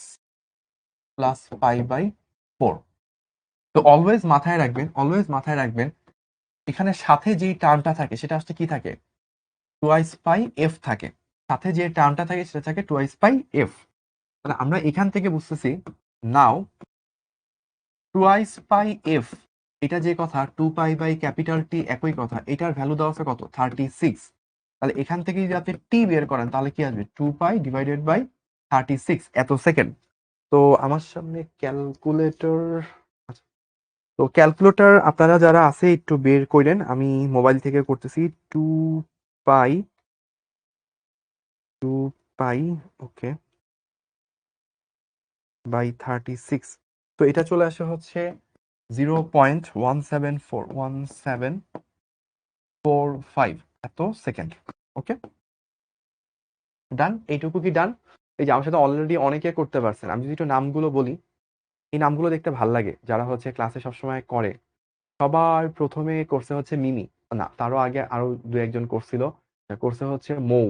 plus π/4। তো অলওয়েজ মাথায় রাখবেন, অলওয়েজ মাথায় রাখবেন এখানে সাথে যেই টার্মটা থাকে সেটা আসলে কি থাকে, টুয়াইস পাই এফ থাকে। সাথে যে টার্মটা থাকে সেটা থাকে টুয়াইস পাই এফ। তাহলে আমরা এখান থেকে বুঝতেছি নাও টুয়াইস পাই এফ, এটা যে কথা 2π/T একই কথা, এটার ভ্যালু দেওয়া আছে কত, 36। তাহলে এখান থেকে যদি আপনি টি বের করেন তাহলে কি আসবে, 2π/36 এত সেকেন্ড। তো আমার সামনে ক্যালকুলেটর, তো ক্যালকুলেটর আপনারা যারা আছে একটু বের করেন, আমি মোবাইল থেকে করতেছি। টু পাই, টু পাই, ওকে, /36। তো এটা চলে আসে হচ্ছে 0.174145 এত সেকেন্ড। ওকে, ডান। এইটুকু কি ডান? এই যে আমার সাথে অলরেডি অনেকে করতে পারছেন। আমি যদি একটু নামগুলো বলি, এই নামগুলো দেখতে ভাল লাগে যারা হচ্ছে ক্লাসে সবসময় করে। সবার প্রথমে করছে হচ্ছে মিমি, না তারও আগে আরো দু একজন করছিল, করছে হচ্ছে মৌ।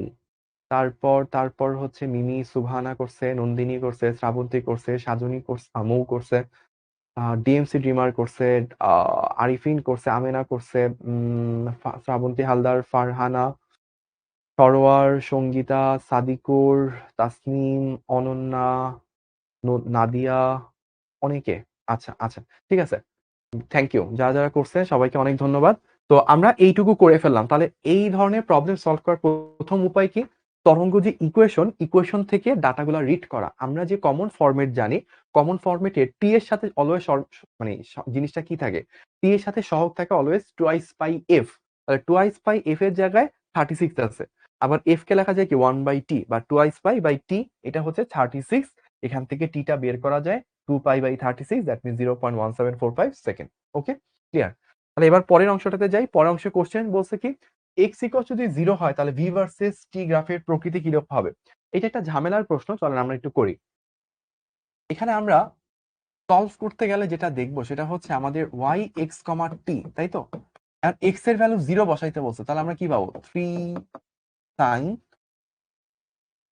তারপর তারপর হচ্ছে মিমি, সুবহানা করছে, নন্দিনী করছে, শ্রাবন্তী করছে, সাজনী করছে, মৌ করছে, ডিএমসি ড্রিমার করছে, আরিফিন করছে, আমেনা করছে, শ্রাবন্তী হালদার, ফারহানা, সরোয়ার, সঙ্গীতা, সাদিকুর, তাসনিম, অনন্যা, নাদিয়া, অনেকে। আচ্ছা আচ্ছা, ঠিক আছে, থ্যাংক ইউ যারা যারা করছে সবাইকে অনেক ধন্যবাদ। তো আমরা এইটুকু করে ফেললাম। তাহলে এই ধরনের প্রবলেম সলভ করার প্রথম উপায় কি, তরঙ্গ যে ইকুয়েশন, ইকুয়েশন থেকে ডাটাগুলো রিড করা। আমরা যে কমন ফরম্যাট জানি, কমন ফরম্যাটে টি এর সাথে অলওয়েজ মানে জিনিসটা কি থাকে, টি এর সাথে সহগ থাকে অলওয়েজ টুয়াইস পাই এফ। তাহলে টুয়াইস পাই এফ এর জায়গায় 36 আছে। আবার এফ কে লেখা যায় কি 1/t বা টুয়াইস পাই বাই টি, এটা হচ্ছে 36। এখান থেকে টিটা বের করা যায় 2π/36, that means 0.1745 second. Okay, clear? তাহলে এবার পরের অংশটাতে যাই। পরের অংশে কোশ্চেন বলছে কি, এক্স ইকুয়াল যদি 0 হয় তাহলে ভি ভার্সেস টি গ্রাফের প্রকৃতি কিরকম হবে। এটা একটা ঝামেলার প্রশ্ন, চলেন আমরা একটু করি। এখানে আমরা সলভ করতে গেলে যেটা দেখবো সেটা হচ্ছে আমাদের y x, t, তাই তো? আর x এর ভ্যালু 0 বসাইতে বলছে, তাহলে আমরা কি পাবো? 3 sin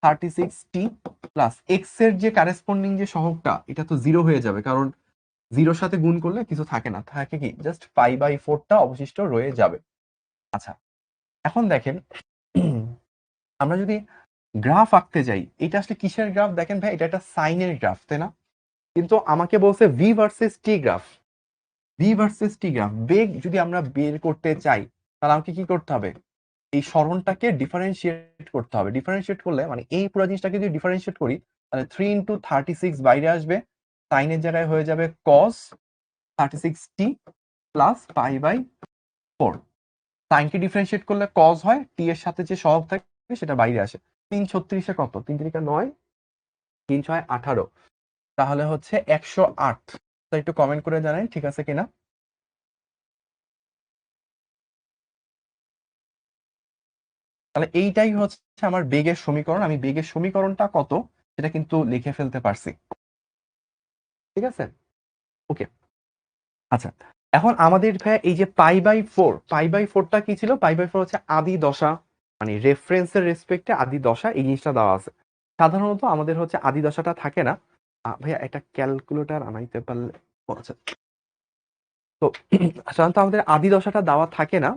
36t প্লাস x এর যে কারেসপন্ডিং যে সহগটা, এটা তো 0 হয়ে যাবে, কারণ 0-র সাথে গুণ করলে কিছু থাকে না, থাকে কি জাস্ট 5/4টা অবশিষ্ট রয়ে যাবে। আচ্ছা, এখন দেখেন আমরা যদি গ্রাফ আঁকতে যাই, এটা আসলে কিসের গ্রাফ দেখেন ভাই, এটা একটা সাইনের গ্রাফ, তাই না? কিন্তু আমাকে বলছে V versus T graph. V versus T graph, বেগ যদি আমরা বের করতে চাই তাহলে আমাকে কি করতে হবে? এই সরণটাকে ডিফারেন্সিয়েট করতে হবে। ডিফারেন্সিয়েট করলে মানে এই পুরো জিনিসটাকে যদি ডিফারেন্সিয়েট করি তাহলে 3 × 36 বাইরে আসবে, সাইনের জায়গায় হয়ে যাবে cos 36t প্লাস π/4। সাইনকে ডিফারেন্সিয়েট করলে cos হয়, টি এর সাথে যে সহগ থাকে সেটা বাইরে আসে। 3 36 কত? 3 3 9, 3 6 18, তাহলে হচ্ছে 108। তো একটু কমেন্ট করে জানাই ঠিক আছে কিনা। তাহলে এইটাই হচ্ছে আমার বেগের সমীকরণ। আমি বেগের সমীকরণটা কত সেটা কিন্তু লিখে ফেলতে পারছি, ঠিক আছে? ওকে, আচ্ছা, এখন আমাদের ভাই এই যে পাই বাই ফোরটা কি ছিল? পাই/4 হচ্ছে আদি দশা, মানে রেফারেন্সের রেসপেক্টে আদি দশা, এই জিনিসটা দেওয়া আছে। সাধারণত আমাদের হচ্ছে আদি দশাটা থাকে না। ভাইয়া একটা ক্যালকুলেটর আনাইতে পারলে। ও আচ্ছা, তো সাধারণত আমাদের আদি দশাটা দেওয়া থাকে না,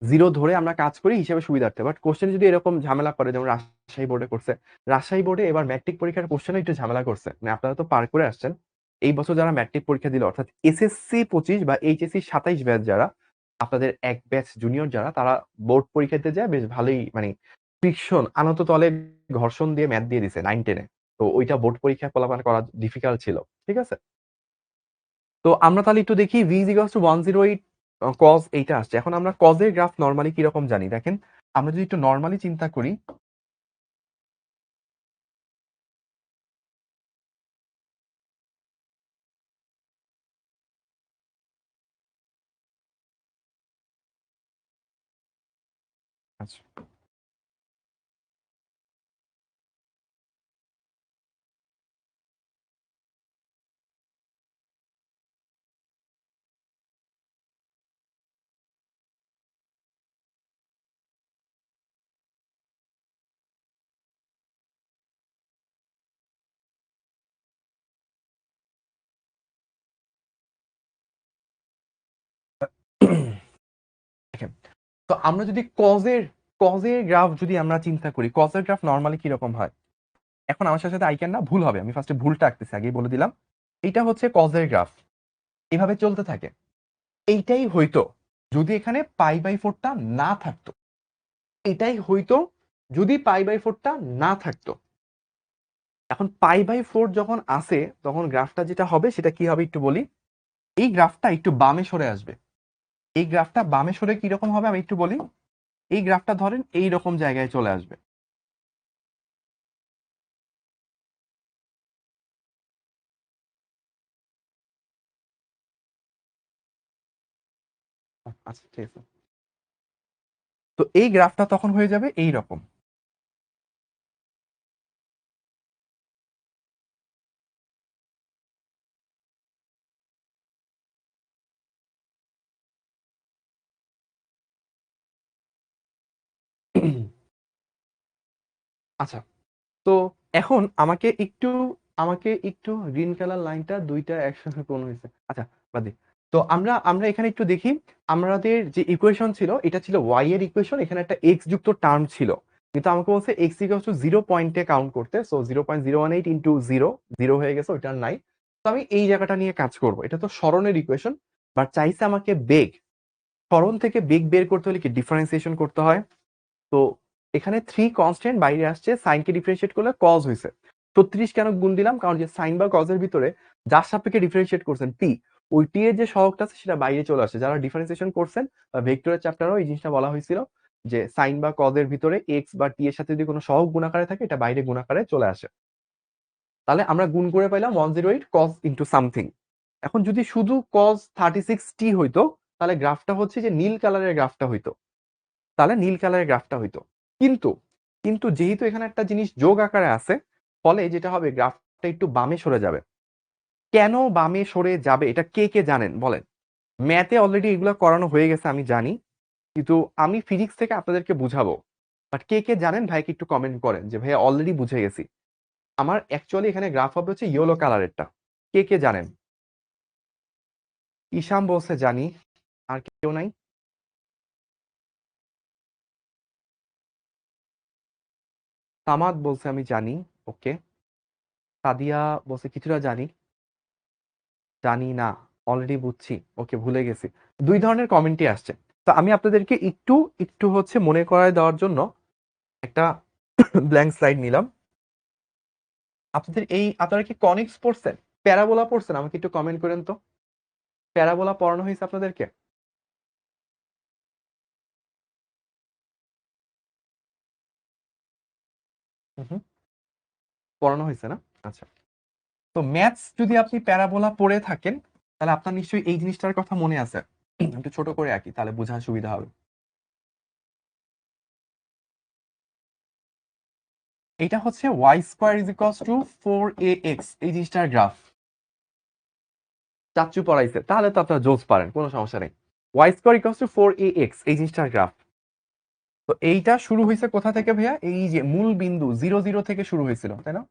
0 ধরে আমরা কাজ করি হিসেবে সুবিধার্থে। বাট কোশ্চেন যদি এরকম ঝামেলা করে, যেমন রাজশাহী বোর্ডে করছে, রাজশাহী বোর্ডে এবার ম্যাট্রিক পরীক্ষার কোশ্চেনও একটু ঝামেলা করছে। মানে আপনারা তো পার করে আসছেন, এই বছর যারা ম্যাট্রিক পরীক্ষা দিল, অর্থাৎ এসএসসি 25 বা এইচএসসি 27 ব্যাচ যারা, আপনাদের এক ব্যাচ জুনিয়র যারা, তারা বোর্ড পরীক্ষা দিতে যায় বেশ ভালোই, মানে ফ্রিকশন, আনত তলে ঘর্ষণ দিয়ে ম্যাথ দিয়ে দিছে 9-10-এ। তো ওইটা বোর্ড পরীক্ষা ফলাফল করা ডিফিকাল্ট ছিল, ঠিক আছে? তো আমরা তাহলে একটু দেখি v = 108 cos, এইটা আসছে। এখন আমরা cos এর গ্রাফ নরমালি কিরকম জানি দেখেন, আমরা যদি একটু নরমালি চিন্তা করি, আচ্ছা দেখেন, তো আমরা যদি cos এর গ্রাফ যদি আমরা চিন্তা করি, cos এর গ্রাফ নরমালি কিরকম হয়। এখন আমার সাথে সাথে আইকেন না, ভুল হবে, আমি ফার্স্টে ভুলটা আঁকতেছি, আগেই বলে দিলাম। এইটা হচ্ছে cos এর গ্রাফ, এভাবে চলতে থাকে। এইটাই হইতো যদি এখানে পাই/4টা না থাকতো। এটাই হইতো যদি পাই/4টা না থাকতো। এখন পাই/4 যখন আসে, তখন গ্রাফটা যেটা হবে সেটা কি হবে একটু বলি। এই গ্রাফটা একটু বামে সরে আসবে। এই গ্রাফটা বামে সরে কিরকম হবে আমি একটু বলি। এই গ্রাফটা ধরেন এই রকম জায়গায় চলে আসবে। আচ্ছা ঠিক আছে, তো এই গ্রাফটা তখন হয়ে যাবে এই রকম। আচ্ছা, তো এখন আমাকে একটু গ্রিন কালার লাইনটা দুইটা একসঙ্গে কোন হয়েছে, আচ্ছা বাদ দিই। তো আমরা আমরা এখানে একটু দেখি, আমাদের যে ইকুয়েশন ছিল এটা ছিল y এর ইকুয়েশন, এখানে একটা x যুক্ত টার্ম ছিল, কিন্তু আমাকে বলছে x = 0 পয়েন্টে কাউন্ট করতে, সো 0.018 ইন্টু 0, 0 হয়ে গেছে, ওইটা নাই। তো আমি এই জায়গাটা নিয়ে কাজ করব, এটা তো সরণের ইকুয়েশন, বাট চাইছে আমাকে বেগ। সরণ থেকে বেগ বের করতে হলে কি ডিফারেন্সিয়েশন করতে হয়। তো এখানে 3 কনস্ট্যান্ট বাইরে আসছে, সাইনকে ডিফারেন্সিয়েট করলে কজ হয়েছে। 36 কেন গুণ দিলাম, কারণ যে সাইন বা কজের ভিতরে যার সাপেক্ষে ডিফারেন্সিয়েট করছেন টি, ওই টি এর যে সহগটা আছে সেটা বাইরে চলে আসে। যারা ডিফারেন্সিয়েশন করছেন বা ভেক্টরের চ্যাপ্টারও এই জিনিসটা বলা হয়েছিল, যে সাইন বা কজের ভিতরে এক্স বা টি এর সাথে যদি কোনো সহগ গুণাকারে থাকে, এটা বাইরে গুণাকারে চলে আসে। তাহলে আমরা গুণ করে পাইলাম 108 cos ইন্টু সামথিং। এখন যদি শুধু cos 36t হইতো তাহলে গ্রাফটা হচ্ছে যে নীল কালারের গ্রাফটা হইতো, তাহলে নীল কালারের গ্রাফটা হইতো। কিন্তু কিন্তু যেহেতু এখানে একটা জিনিস যোগ আকারে আছে, ফলে যেটা হবে গ্রাফটা একটু বামে সরে যাবে। কেন বামে সরে যাবে এটা কে কে জানেন বলেন? ম্যাথে অলরেডি এগুলো করানো হয়ে গেছে আমি জানি, কিন্তু আমি ফিজিক্স থেকে আপনাদেরকে বুঝাবো। বাট কে কে জানেন ভাইকে একটু কমেন্ট করেন যে ভাইয়া অলরেডি বুঝে গেছি। আমার অ্যাকচুয়ালি এখানে গ্রাফ হবে হচ্ছে ইয়েলো কালারেরটা। কে কে জানেন? ইশাম বলছে জানি। আর কেউ নাই? সামাদ বলছে আমি জানি। ওকে। সাদিয়া বলছে কিছুটা জানি। জানি না, অলরেডি বুঝছি, ওকে ভুলে গেছি। দুই ধরনের কমেন্টই আসছে। তো আমি আপনাদেরকে একটু একটু হচ্ছে মনে করায় দেওয়ার জন্য একটা ব্ল্যাঙ্ক স্লাইড নিলাম। আপনাদের আপনারা কি কনিক্স পড়ছেন, প্যারাবোলা পড়ছেন? আমাকে একটু কমেন্ট করেন তো, প্যারাবোলা পড়ানো হয়েছে আপনাদেরকে? হুম, পড়ানো হয়েছে না? আচ্ছা। তো ম্যাথস যদি আপনি প্যারাবোলা পড়ে থাকেন তাহলে আপনার নিশ্চয়ই এই জিনিসটার কথা মনে আছে। একটু ছোট করে আঁকি তাহলে বোঝার সুবিধা হবে। এটা হচ্ছে y square is equals to 4ax, এই জিনিসটার গ্রাফ চাচ্চু পড়াইছে, তাহলে তো আপনারা জোস পারেন, কোনো সমস্যা নেই। Y square equals to 4ax, এই জিনিসটার গ্রাফ। তো এইটা শুরু হয়েছে কোথা থেকে ভাইয়া? এই যে মূল বিন্দু 0 0 থেকে শুরু হয়েছিল, তাই না?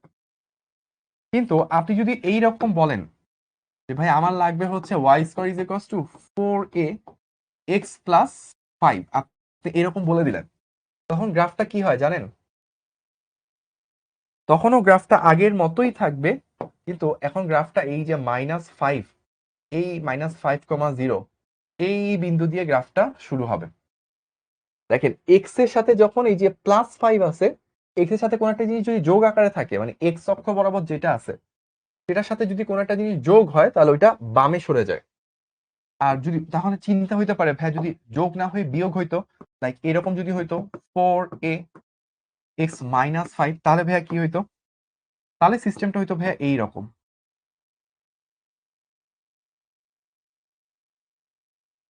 কিন্তু আপনি যদি এই রকম বলেন যে ভাই আমার লাগবে হচ্ছে y square is equals to 4ax+5, আপনি এরকম বলে দিলেন, তখন গ্রাফটা কি হয় জানেন? তখনও গ্রাফটা আগের মতোই থাকবে, কিন্তু এখন গ্রাফটা এই যে -5, এই -5,0 এই বিন্দু দিয়ে গ্রাফটা শুরু হবে। দেখেন এক্স এর সাথে যখন এই যে +5 আছে, এক্স এর সাথে কোন একটা জিনিস যদি যোগ আকারে থাকে, মানে এক্স অক্ষ বরাবর যেটা আছে সেটার সাথে যদি কোন একটা জিনিস যোগ হয় তাহলে ওইটা বামে সরে যায়। আর যদি তাহলে চিন্তা হইতে পারে ভাই যদি যোগ না হয়ে বিয়োগ হইতো, লাইক এরকম যদি হইতো 4ax-5, তাহলে ভাইয়া কি হইতো? তাহলে সিস্টেমটা হইতো ভাইয়া এইরকম।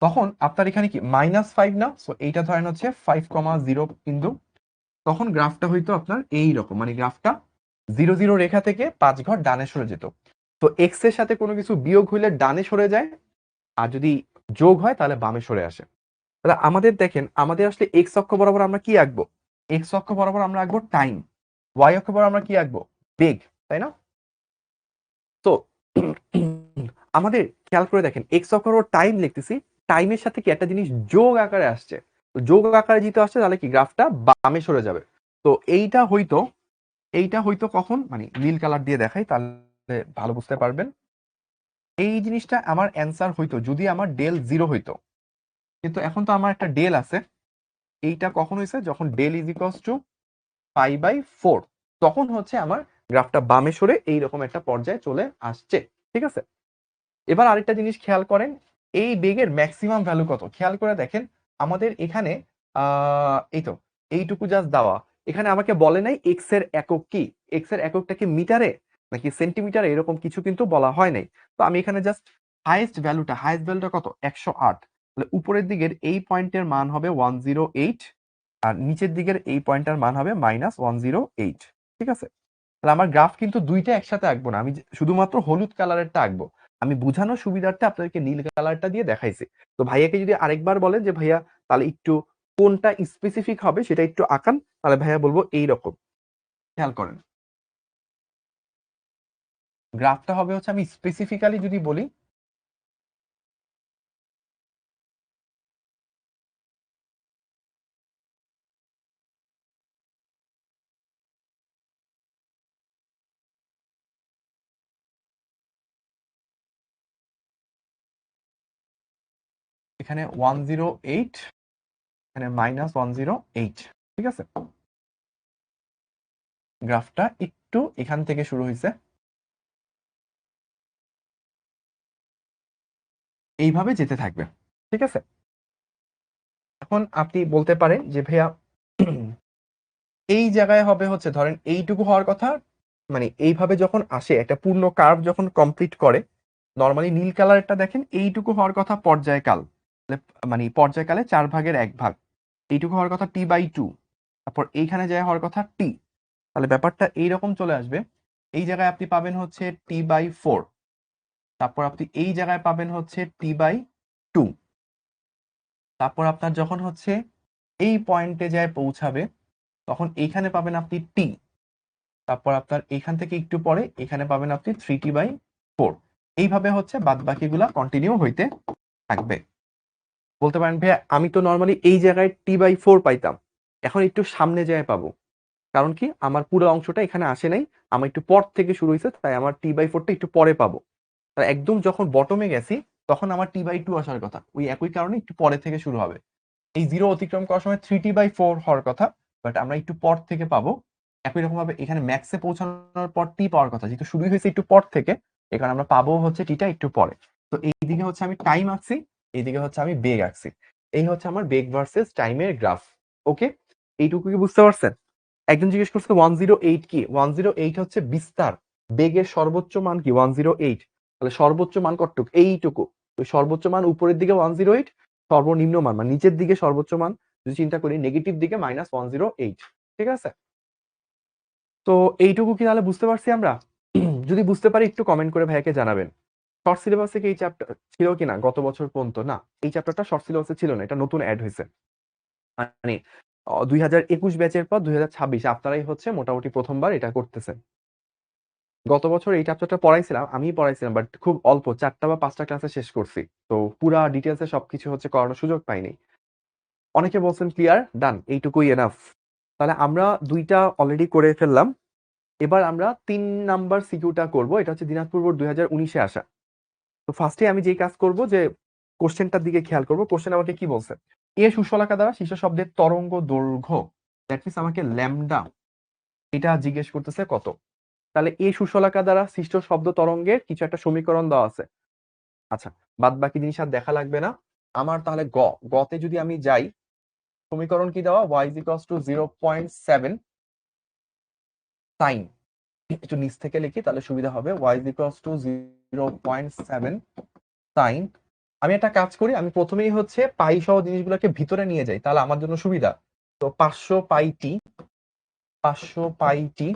তখন আপনার এখানে কি -5 না, সো এইটা ধরেন হচ্ছে 5,0 বিন্দু। তখন গ্রাফটা হইতো আপনার এই রকম, মানে গ্রাফটা 0 0 রেখা থেকে 5 ঘর ডানে সরে যেত। তো এক্স এর সাথে কোনো কিছু বিয়োগ হইলে ডানে সরে যায়, আর যদি যোগ হয় তাহলে বামে সরে আসে। তাহলে আমাদের দেখেন, আমাদের আসলে এক্স অক্ষ বরাবর আমরা কি আঁকবো? এক্স অক্ষ বরাবর আমরা আঁকবো টাইম, ওয়াই অক্ষ বরাবর আমরা কি আঁকবো? বেগ, তাই না? তো আমাদের খেয়াল করে দেখেন এক্স অক্ষ বরাবর টাইম লিখতেছি, টাইমের সাথে কি একটা জিনিস যোগ আকারে আসছে। তো যোগ আকারে যেহেতু আসছে তাহলে কি গ্রাফটা বামে সরে যাবে। তো এইটা হইতো কখন, মানে নীল কালার দিয়ে দেখাই তাহলে ভালো বুঝতে পারবেন। এই জিনিসটা আমার অ্যান্সার হইতো যদি আমার ডেল 0 হইতো, কিন্তু এখন তো আমার একটা ডেল আছে। এইটা কখন হয়েছে? যখন ডেল ইজ ইকুয়ালস টু π/4, তখন হচ্ছে আমার গ্রাফটা বামে সরে এইরকম একটা পর্যায়ে চলে আসছে। ঠিক আছে, এবার আরেকটা জিনিস খেয়াল করেন, এই বেগের ম্যাক্সিমাম ভ্যালু কত খেয়াল করে দেখেন। আমাদের এখানে এই তো এইটুকু জাস্ট দেওয়া, এখানে আমাকে বলে নাই এক্স এর একক কি, এক্স এর এককটা কি মিটারে নাকি সেন্টিমিটারে, এরকম কিছু কিন্তু বলা হয় নাই। তো আমি এখানে জাস্ট হাইয়েস্ট ভ্যালুটা কত? 108। তাহলে উপরের দিকের এই পয়েন্টের মান হবে 108, আর নিচের দিকের এই পয়েন্টটার মান হবে -108। ঠিক আছে, তাহলে আমার গ্রাফ কিন্তু দুইটা একসাথে আঁকবো না, আমি শুধুমাত্র হলুদ কালারেরটা আঁকবো। আমি বুঝানোর সুবিধার্থে আপনাদেরকে নীল কালারটা দিয়ে দেখাইছি। তো ভাইয়াকে যদি আরেকবার বলেন যে ভাইয়া তাহলে একটু কোনটা স্পেসিফিক হবে সেটা একটু আঁকান, তাহলে ভাইয়া বলবো এই রকম। খেয়াল করেন, গ্রাফটা হবে হচ্ছে, আমি স্পেসিফিক্যালি যদি বলি, এখানে 108, এখানে -108। ঠিক আছে, গ্রাফটা একটু এখান থেকে শুরু হয়েছে, এইভাবে যেতে থাকবে। ঠিক আছে, এখন আপনি বলতে পারেন যে ভাইয়া এই জায়গায় হবে হচ্ছে ধরেন এইটুকু হওয়ার কথা, মানে এইভাবে যখন আসে একটা পূর্ণ কার্ভ যখন কমপ্লিট করে, নর্মালি নীল কালারটা দেখেন এইটুকু হওয়ার কথা পর্যায়কাল, মানে পর্যায়কালে 4/1 এইটুকু হওয়ার কথা t/2, তারপর এইখানে যায় হওয়ার কথা t, তাহলে ব্যাপারটা এইরকম চলে আসবে। এই জায়গায় আপনি পাবেন হচ্ছে t/4, তারপর আপনি এই জায়গায় পাবেন হচ্ছে t/2, তারপর আপনার যখন হচ্ছে এই পয়েন্টে যায় পৌঁছাবে তখন এইখানে পাবেন আপনি t, তারপর আপনার এখান থেকে একটু পরে এখানে পাবেন আপনি 3t/4। এইভাবে হচ্ছে বাদ বাকিগুলা কন্টিনিউ হইতে থাকবে। বলতে পারেন ভাইয়া আমি তো নর্মালি এই জায়গায় t/4 পাইতাম, এখন একটু সামনে যায় পাবো, কারণ কি আমার পুরো অংশটা এখানে আসে নাই, আমার একটু পর থেকে শুরু হয়েছে, তাই আমার t/4টা একটু পরে পাবো। আর একদম যখন বটমে গেছি তখন আমার t/2 আসার কথা, ওই একই কারণে একটু পরে থেকে শুরু হবে। এই জিরো অতিক্রম করার সময় 3t/4 হওয়ার কথা, বাট আমরা একটু পর থেকে পাবো। একই রকম ভাবে এখানে ম্যাক্সে পৌঁছানোর পর টি পাওয়ার কথা, যেহেতু শুরু হয়েছে একটু পর থেকে, এখানে আমরা পাবো হচ্ছে টিটা একটু পরে। তো এইদিকে হচ্ছে আমি টাইম আঁকছি, এইদিকে হচ্ছে আমি বেগ আঁকছি, এই হচ্ছে আমার বেগ ভার্সেস টাইমের গ্রাফ। ওকে, এইটুকু কি বুঝতে পারছেন? একজন জিজ্ঞেস করছে 108 কি? 108 হচ্ছে বিস্তার, বেগের সর্বোচ্চ মান কি 108, তাহলে সর্বোচ্চ মান কতটুকু? এইটুকু। ওই সর্বোচ্চ মান উপরের দিকে 108, সর্বনিম্ন মান মানে নিচের দিকে সর্বোচ্চ মান যদি চিন্তা করি নেগেটিভ দিকে -108। ঠিক আছে, তো এইটুকু কি তাহলে বুঝতে পারছি আমরা? যদি বুঝতে পারি একটু কমেন্ট করে ভাইয়াকে জানাবেন। শর্ট সিলেবাসে কি এই চ্যাপ্টার ছিল কিনা গত বছর পর্যন্ত? না, এই চ্যাপ্টারটা শর্ট সিলেবাসে ছিল না, এটা নতুন অ্যাড হয়েছে। মানে 2021 ব্যাচের পর 2026 আপনারাই হচ্ছে মোটামুটি প্রথমবার এটা করতেছেন। গত বছর এই চ্যাপ্টারটা পড়াইছিলাম, আমি পড়াইছিলাম, বাট খুব অল্প 4টা বা 5টা ক্লাসে শেষ করছি, তো পুরা ডিটেলসে সবকিছু হচ্ছে করানোর সুযোগ পাইনি। অনেকে বলছেন ক্লিয়ার, ডান, এইটুকুই এনাফ। তাহলে আমরা 2টা অলরেডি করে ফেললাম, এবার আমরা 3 নাম্বার সিকিউটা করব। এটা হচ্ছে দিনাজপুর বোর্ড 2019-এ আসা। তো ফার্স্টে আমি যেই কাজ করব যে কোশ্চেনটার দিকে খেয়াল করব। কোশ্চেন আমাকে কি বলছে? এ সুশলাকা দ্বারা শীর্ষ শব্দের তরঙ্গ দৈর্ঘ্য, দ্যাট মিন্স আমাকে ল্যামডা এটা জিজ্ঞেস করতেছে কত। তাহলে এই সুশলাকা দ্বারা সৃষ্ট শব্দ তরঙ্গের কিছু একটা সমীকরণ দেওয়া আছে। আচ্ছা, বাদ বাকি জিনিস আর দেখা লাগবে না আমার। তাহলে গতে যদি আমি যাই, সমীকরণ কি দেওয়া? y = 0.7 sine. একটু নিচ থেকে লিখি তাহলে সুবিধা হবে। y = 0.7 sine. আমি একটা কাজ করি, আমি প্রথমেই হচ্ছে পাই সহ জিনিসগুলোকে ভিতরে নিয়ে যাই, তাহলে আমার জন্য সুবিধা। তো 500 পাই টি, 500 পাই টি,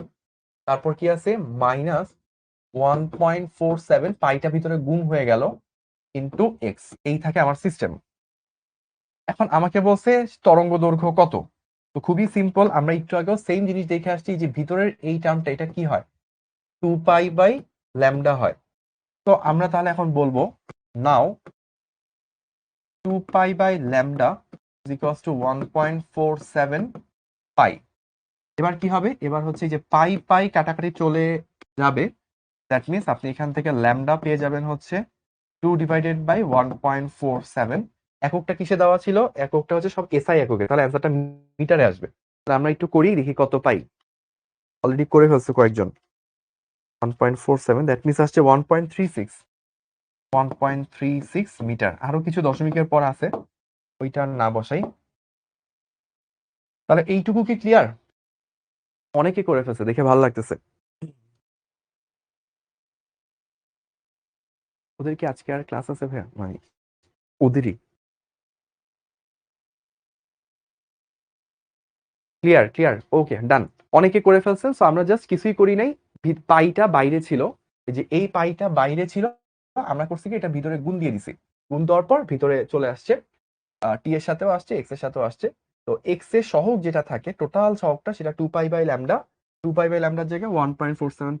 তারপর কি আছে -1.47, পাইটা ভিতরে গুণ হয়ে গেল, ইন্টু এক্স, এই থাকে আমার সিস্টেম। এখন আমাকে বলছে তরঙ্গ দৈর্ঘ্য কত। তো খুবই সিম্পল, আমরা একটু আগেও সেম জিনিস দেখে আসছি যে ভিতরের এই টার্মটা এটা কি হয়? 2π/λ হয়। তো আমরা তাহলে এখন বলবো নাও 2π/λ = 1.47 পাই। এবার কি হবে? এবার হচ্ছে যে পাই পাই কাটাকাটি চলে যাবে, দ্যাট মিন্স আপনি এখান থেকে ল্যামডা পেয়ে যাবেন হচ্ছে 2/1.47। এককটা কিসে দেওয়া ছিল? এককটা হচ্ছে সব এসআই এককে, তাহলে অ্যান্সারটা মিটারে আসবে। তাহলে আমরা একটু করি, দেখি কত পাই। অলরেডি করে ফেলছে কয়েকজন। 1.47, দ্যাট মিন্স আসছে 1.36 মিটার। আরো কিছু দশমিকের পর আছে, ওইটা না বসাই। তাহলে এইটুকু কি ক্লিয়ার? অনেকে করে ফেলছে, দেখে ভালো লাগতেছে। ওদের কি আজকে আর ক্লাস আছে ভাইয়া? মানে ওদেরই ক্লিয়ার ক্লিয়ার, ওকে ডান। অনেকে করে ফেলছেন, সো আমরা জাস্ট কিছুই করি নাই। পাইটা বাইরে ছিল, এই যে এই পাইটা বাইরে ছিল, আমরা করছি কি এটা ভিতরে গুণ দিয়ে দিছি। গুণ দেওয়ার পর ভিতরে চলে আসছে, টি এর সাথেও আসছে, এক্স এর সাথেও আসছে। তো এক্স এর সহগ যেটা থাকে টোটাল সহগটা, সেটা 2π/λ। 2π/λ জায়গায় 1.47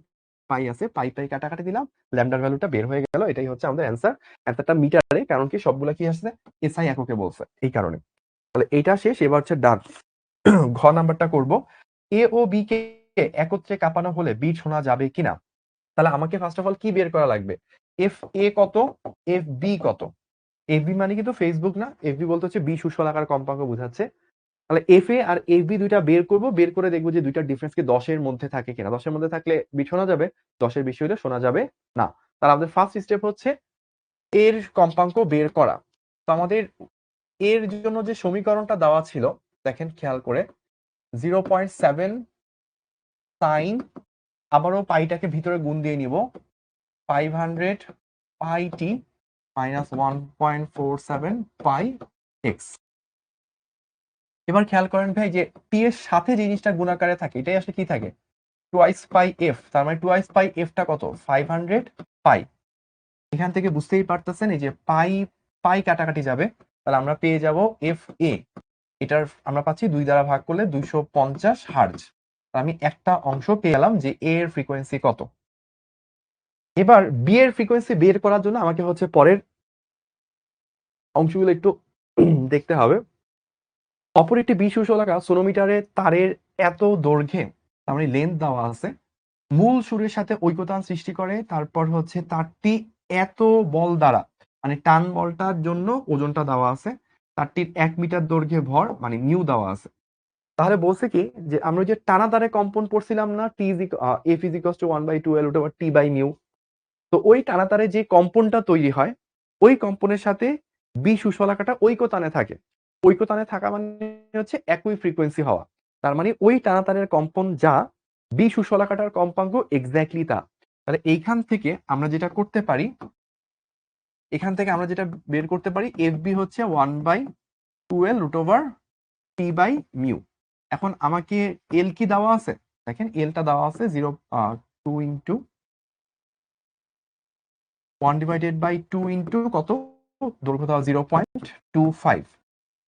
পাই আছে, পাই পাই কাটাকাটি দিলাম, ল্যামডার ভ্যালুটা বের হয়ে গেল। এটাই হচ্ছে আমাদের অ্যান্সার। অ্যান্সারটা মিটারে, কারণ কি সবগুলা কি আসছে এসআই এককে বলছে, এই কারণে। তাহলে এইটা শেষ, এবার হচ্ছে ডান। ঘ নাম্বারটা করব। এ ও বি কে একত্রে কাঁপানো হলে বিট শোনা যাবে কিনা। তাহলে আমাকে ফার্স্ট অফ অল কি বের করা লাগবে? এফ এ কত, এফ বি কত। এফ বি মানে কিন্তু ফেসবুক না, এফ বি বলতে হচ্ছে বি সুষমাকার কম্পাঙ্ক বোঝাচ্ছে। তাহলে এফ এ আর এফ বি দুইটা বের করব, বের করে দেখবো যে দুইটার ডিফারেন্স কি 10-এর মধ্যে থাকে কিনা। 10-এর মধ্যে থাকলে বিট শোনা যাবে, 10-এর বেশি হলে শোনা যাবে না। তাহলে আমাদের ফার্স্ট স্টেপ হচ্ছে এর কম্পাঙ্ক বের করা। তো আমাদের এর জন্য যে সমীকরণটা দেওয়া ছিল, দেখেন খেয়াল করে, 0.7 সাইন আবারও পাইটাকে ভিতরে গুণ দিয়ে নিব 500 পাই টি মাইনাস 1.47 পাই এক্স। এবার খেয়াল করেন ভাই যে টি এর সাথে জিনিসটা গুণাকারে থাকে, এটাই আসলে কি থাকে, টুয়াইস পাই এফ। তার মানে টুয়াইস পাই এফটা কত, 500 পাই। এখান থেকে বুঝতেই পারতেছেন এই যে পাই পাই কাটাকাটি যাবে, তাহলে আমরা পেয়ে যাব এফ এ, এটার আমরা পাচ্ছি 2 দ্বারা ভাগ করলে 250 হার্জ। আমি একটা অংশ পেয়ে গেলাম যে এ এর ফ্রিকোয়েন্সি কত। এবার বি এর ফ্রিকোয়েন্সি বের করার জন্য আমাকে হচ্ছে পরের অংশগুলো একটু দেখতে হবে। অপর একটি বিশ্বশলাকা সোনোমিটারে তারের এত দৈর্ঘ্যে, তার মানে লেন্থ দেওয়া আছে, মূল সুরের সাথে ঐকতান সৃষ্টি করে। তারপর হচ্ছে তারটি এত বল দ্বারা, মানে টান বলটার জন্য ওজনটা দেওয়া আছে, তারটির 1 মিটার দৈর্ঘ্যে ভর মানে নিউ দেওয়া আছে। তাহলে বলছে কি যে আমরা যে টানা তারে কম্পন পড়ছিলাম না, T f is equals to 1/12 T by mu. তো ওই টানা তারে যে কম্পনটা তৈরি হয়, ওই কম্পনের সাথে বি সুশলাকাটা ঐকতানে থাকে। ঐকতানে থাকা মানে হচ্ছে একই ফ্রিকোয়েন্সি হওয়া। তার মানে ওই টানা তারের কম্পন যা, বি সুশলাকাটার কম্পাঙ্ক এক্স্যাক্টলি তা। তাহলে এইখান থেকে আমরা যেটা করতে পারি, এখান থেকে আমরা যেটা বের করতে পারি, এফ বি হচ্ছে 1/12 টি বাই মিউ। এখন আমাকে এল কি দেওয়া আছে, দেখেন এলটা দেওয়া আছে 2 ইন্টু 1/2 ইন্টু কত, দৈর্ঘ্য দেওয়া 0.25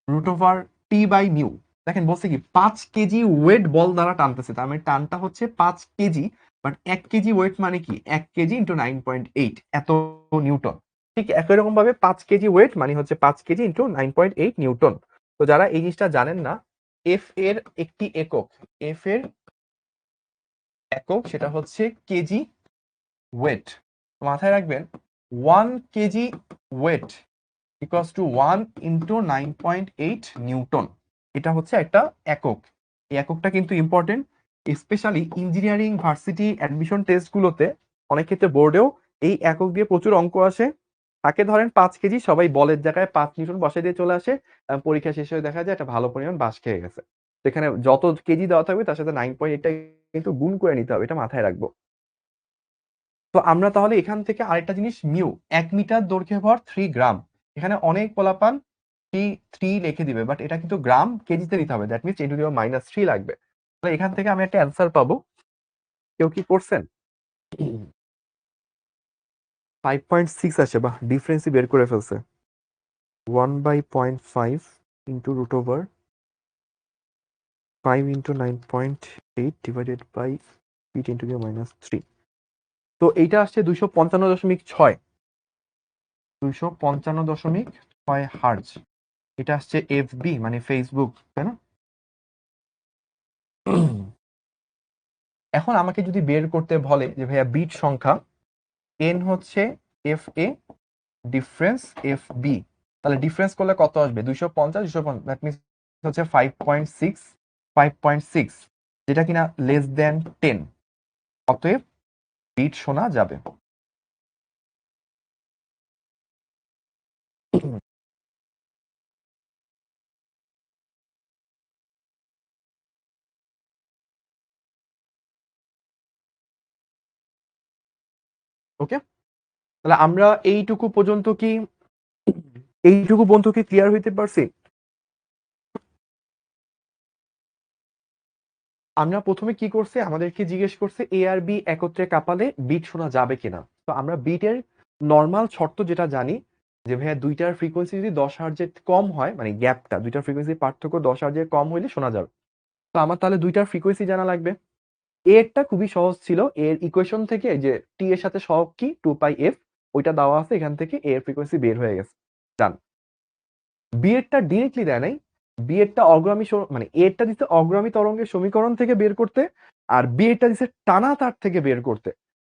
root over T by mu. দেখেন বলছে কি 5 কেজি ওয়েট বল দ্বারা টানতেছে, তার মানে টানটা হচ্ছে 5 কেজি, বাট 1 কেজি ওয়েট মানে কি 1 কেজি ইন্টু 9.8 এত নিউটন। ঠিক একই রকম ভাবে 5 কেজি ওয়েট মানে হচ্ছে 5 কেজি ইন্টু 9.8 নিউটন। তো যারা এই জিনিসটা জানেন না, এফ এর একটি একক, এফ এর একক সেটা হচ্ছে কেজি ওয়েট। মাথায় রাখবেন 1 kg weight equals to 1 into 9.8 newton. এটা হচ্ছে একটা একক। এই এককটা কিন্তু important, specially engineering varsity admission test গুলোতে অনেক ক্ষেত্রে বোর্ডেও এই একক দিয়ে প্রচুর অঙ্ক আসে। তাকে ধরেন 5 কেজি, সবাই বলের জায়গায় 5 নিউটন বসাই দিয়ে চলে আসে, পরীক্ষা শেষে দেখা যায় একটা ভালো পরিমাণ বাস খেয়ে গেছে। সেখানে যত কেজি দেওয়া থাকবে তার সাথে 9.8টা কিন্তু গুণ করে নিতে হবে, এটা মাথায় রাখবো। তো আমরা তাহলে এখান থেকে আরেকটা জিনিস, মিউ 1 মিটার দৈর্ঘ্যে ভর 3 গ্রাম। এখানে অনেক পোলাপান 3 লিখে দিবে, বাট এটা কিন্তু গ্রাম কেজিতে নিতে হবে, দ্যাট মিনস 10⁻³ লাগবে। তাহলে এখান থেকে আমি একটা অ্যান্সার পাবো। কেউ কি করছেন? 5.6 আসে, বা ডিফারেন্সই বের করে ফেলছে। 1/0.5 into root over 5 into 9.8 divided by 10⁻³ তো এইটা আসছে 255.6, 255.6 হার্জ। এটা আসছে এফ বি মানে ফেসবুক, তাই না? এখন আমাকে যদি বের করতে বলে যে ভাইয়া বিট সংখ্যা, এন হচ্ছে f a difference f b, তাহলে ডিফারেন্স করলে কত আসবে, 250 দ্যাট মিনস হচ্ছে 5.6 যেটা কিনা লেস দেন 10, অতএব বিট শোনা যাবে। ওকে, তাহলে আমরা এইটুকু পর্যন্ত কি ক্লিয়ার হইতে পারছি? আমরা প্রথমে কি করছে, আমাদেরকে জিজ্ঞেস করছে এ আর বি একত্রে কাঁপালে বিট শোনা যাবে কিনা। তো আমরা বিটের নর্মাল শর্ত যেটা জানি যে ভাইয়া দুইটার ফ্রিকোয়েন্সি যদি 10 হার্জের কম হয়, মানে গ্যাপটা দুইটার ফ্রিকোয়েন্সির পার্থক্য 10 হার্জের কম হইলে শোনা যাবে। তো আমার তাহলে দুইটার ফ্রিকোয়েন্সি জানা লাগবে। এরটা খুবই সহজ ছিল, এর ইকুয়েশন থেকে যে টি এর সাথে সহগ কি 2πf, ওইটা দেওয়া আছে, এখান থেকে এর ফ্রিকোয়েন্সি বের হয়ে গেছে, জান। বি এরটা ডিরেক্টলি দেয় নাই, বি এরটা অগ্রামী মানে এরটা দিচ্ছে অগ্রামী তরঙ্গের সমীকরণ থেকে বের করতে, আর বি এরটা দিচ্ছে টানা তার থেকে বের করতে।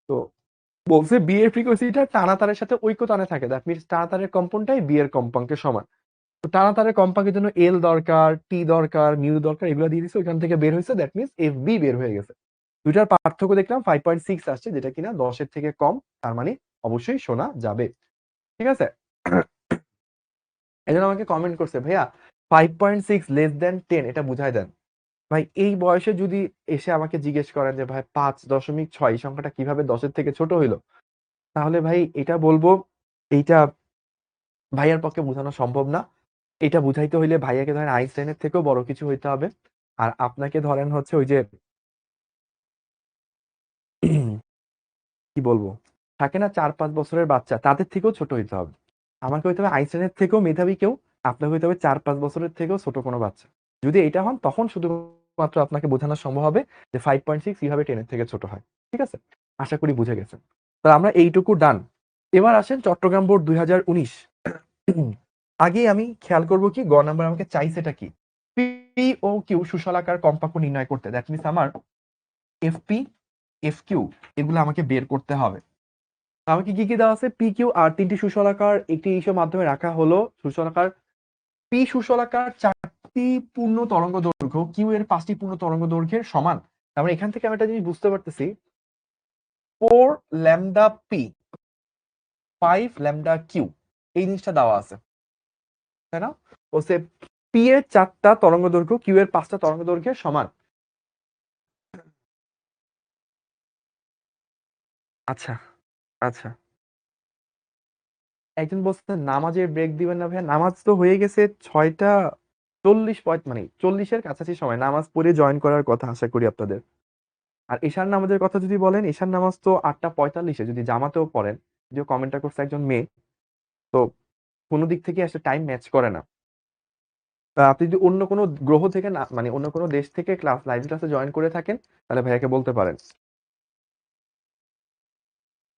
তো বলছে বি এর ফ্রিকোয়েন্সিটা টানা তারের সাথে ঐকতানে থাকে, দ্যাট মিনস টানা তারের কম্পনটাই বি এর কম্পাঙ্কের সমান। তো টানা তারের কম্পাঙ্কের জন্য এল দরকার, টি দরকার, মিউ দরকার, এগুলো দিয়ে দিচ্ছে, ওইখান থেকে বের হয়েছে, দ্যাট মিনস এফ বি বের হয়ে গেছে। দুইটার পার্থক্য দেখলাম 5.6 আসছে, যেটা কিনা 10-এর থেকে কম, তার মানে অবশ্যই শোনা যাবে। ঠিক আছে, এই জন্য আমাকে কমেন্ট করছে ভাইয়া 5.6 লেস দেন 10 এটা বুঝাই দেন। ভাই এই বয়সে যদি এসে আমাকে জিজ্ঞেস করেন যে ভাই 5.6 এই সংখ্যাটা কিভাবে 10-এর থেকে ছোট হইলো, তাহলে ভাই এটা বলবো এইটা ভাইয়ার পক্ষে বোঝানো সম্ভব না। এটা বুঝাইতে হইলে ভাইয়াকে ধরেন আইনস্টাইনের থেকেও বড় কিছু হইতে হবে। আর আপনাকে ধরেন হচ্ছে ওই যে কি বলবো, থাকে না 4-5 বছরের বাচ্চা, তাদের থেকেও ছোট হইতে হবে। আমাকে হইতে হবে আইনস্টাইনের থেকেও মেধাবী কেউ, আপনাকে হইতে হবে 4-5 বছরের থেকেও ছোট কোনো বাচ্চা। যদি এটা হন তখন শুধুমাত্র আপনাকে বোঝানো সম্ভব হবে যে 5.6 কিভাবে 10-এর থেকে ছোট হয়। ঠিক আছে, আশা করি বুঝে গেছেন। তাহলে আমরা এইটুকু ডান। এবার আসেন চট্টগ্রাম বোর্ড 2019। আগে আমি খেয়াল করব কি গ নাম্বার আমাকে চাইছেটা কি, পি ও কিউ সুশলাকার কম্পাঙ্ক নির্ণয় করতে। দ্যাট মিনস আমার এফপি এফকিউ এগুলো আমাকে বের করতে হবে। আমাকে কি কি দেওয়া আছে, পি কিউ আর তিনটি সুশলাকার একটি ইস্যুর মাধ্যমে রাখা হলো। সুশলাকার পি সুশলাকার 4টি পূর্ণ তরঙ্গ দৈর্ঘ্য, কিউ এর 5টি পূর্ণ তরঙ্গ দৈর্ঘ্যের সমান। তারপরে এখান থেকে আমি একটা জিনিস বুঝতে পারতেছি, 4 ল্যামডা পি 5 ল্যামডা কিউ এই জিনিসটা দেওয়া আছে, তাই না? বলছে পি এর 4টা তরঙ্গ দৈর্ঘ্য কিউ এর 5টা তরঙ্গ দৈর্ঘ্যের সমান। আচ্ছা আচ্ছা, একজন বলছে নামাজের ব্রেক দিবেন না ভাইয়া, নামাজ তো হয়ে গেছে 6টা 40 মানে 40-এর কাছাকাছি সময় নামাজ পড়ে জয়েন করার কথা আশা করি আপনাদের। আর ঈশার নামাজের কথা যদি বলেন, ঈশার নামাজ তো 8টা 45-এ যদি জামাতেও পড়েন, যদিও কমেন্টটা করছে একজন মেয়ে, তো কোনো দিক থেকে আসলে টাইম ম্যাচ করে না। তা আপনি যদি অন্য কোনো গ্রহ থেকে না মানে অন্য কোনো দেশ থেকে ক্লাস লাইভ ক্লাসে জয়েন করে থাকেন, তাহলে ভাইয়াকে বলতে পারেন।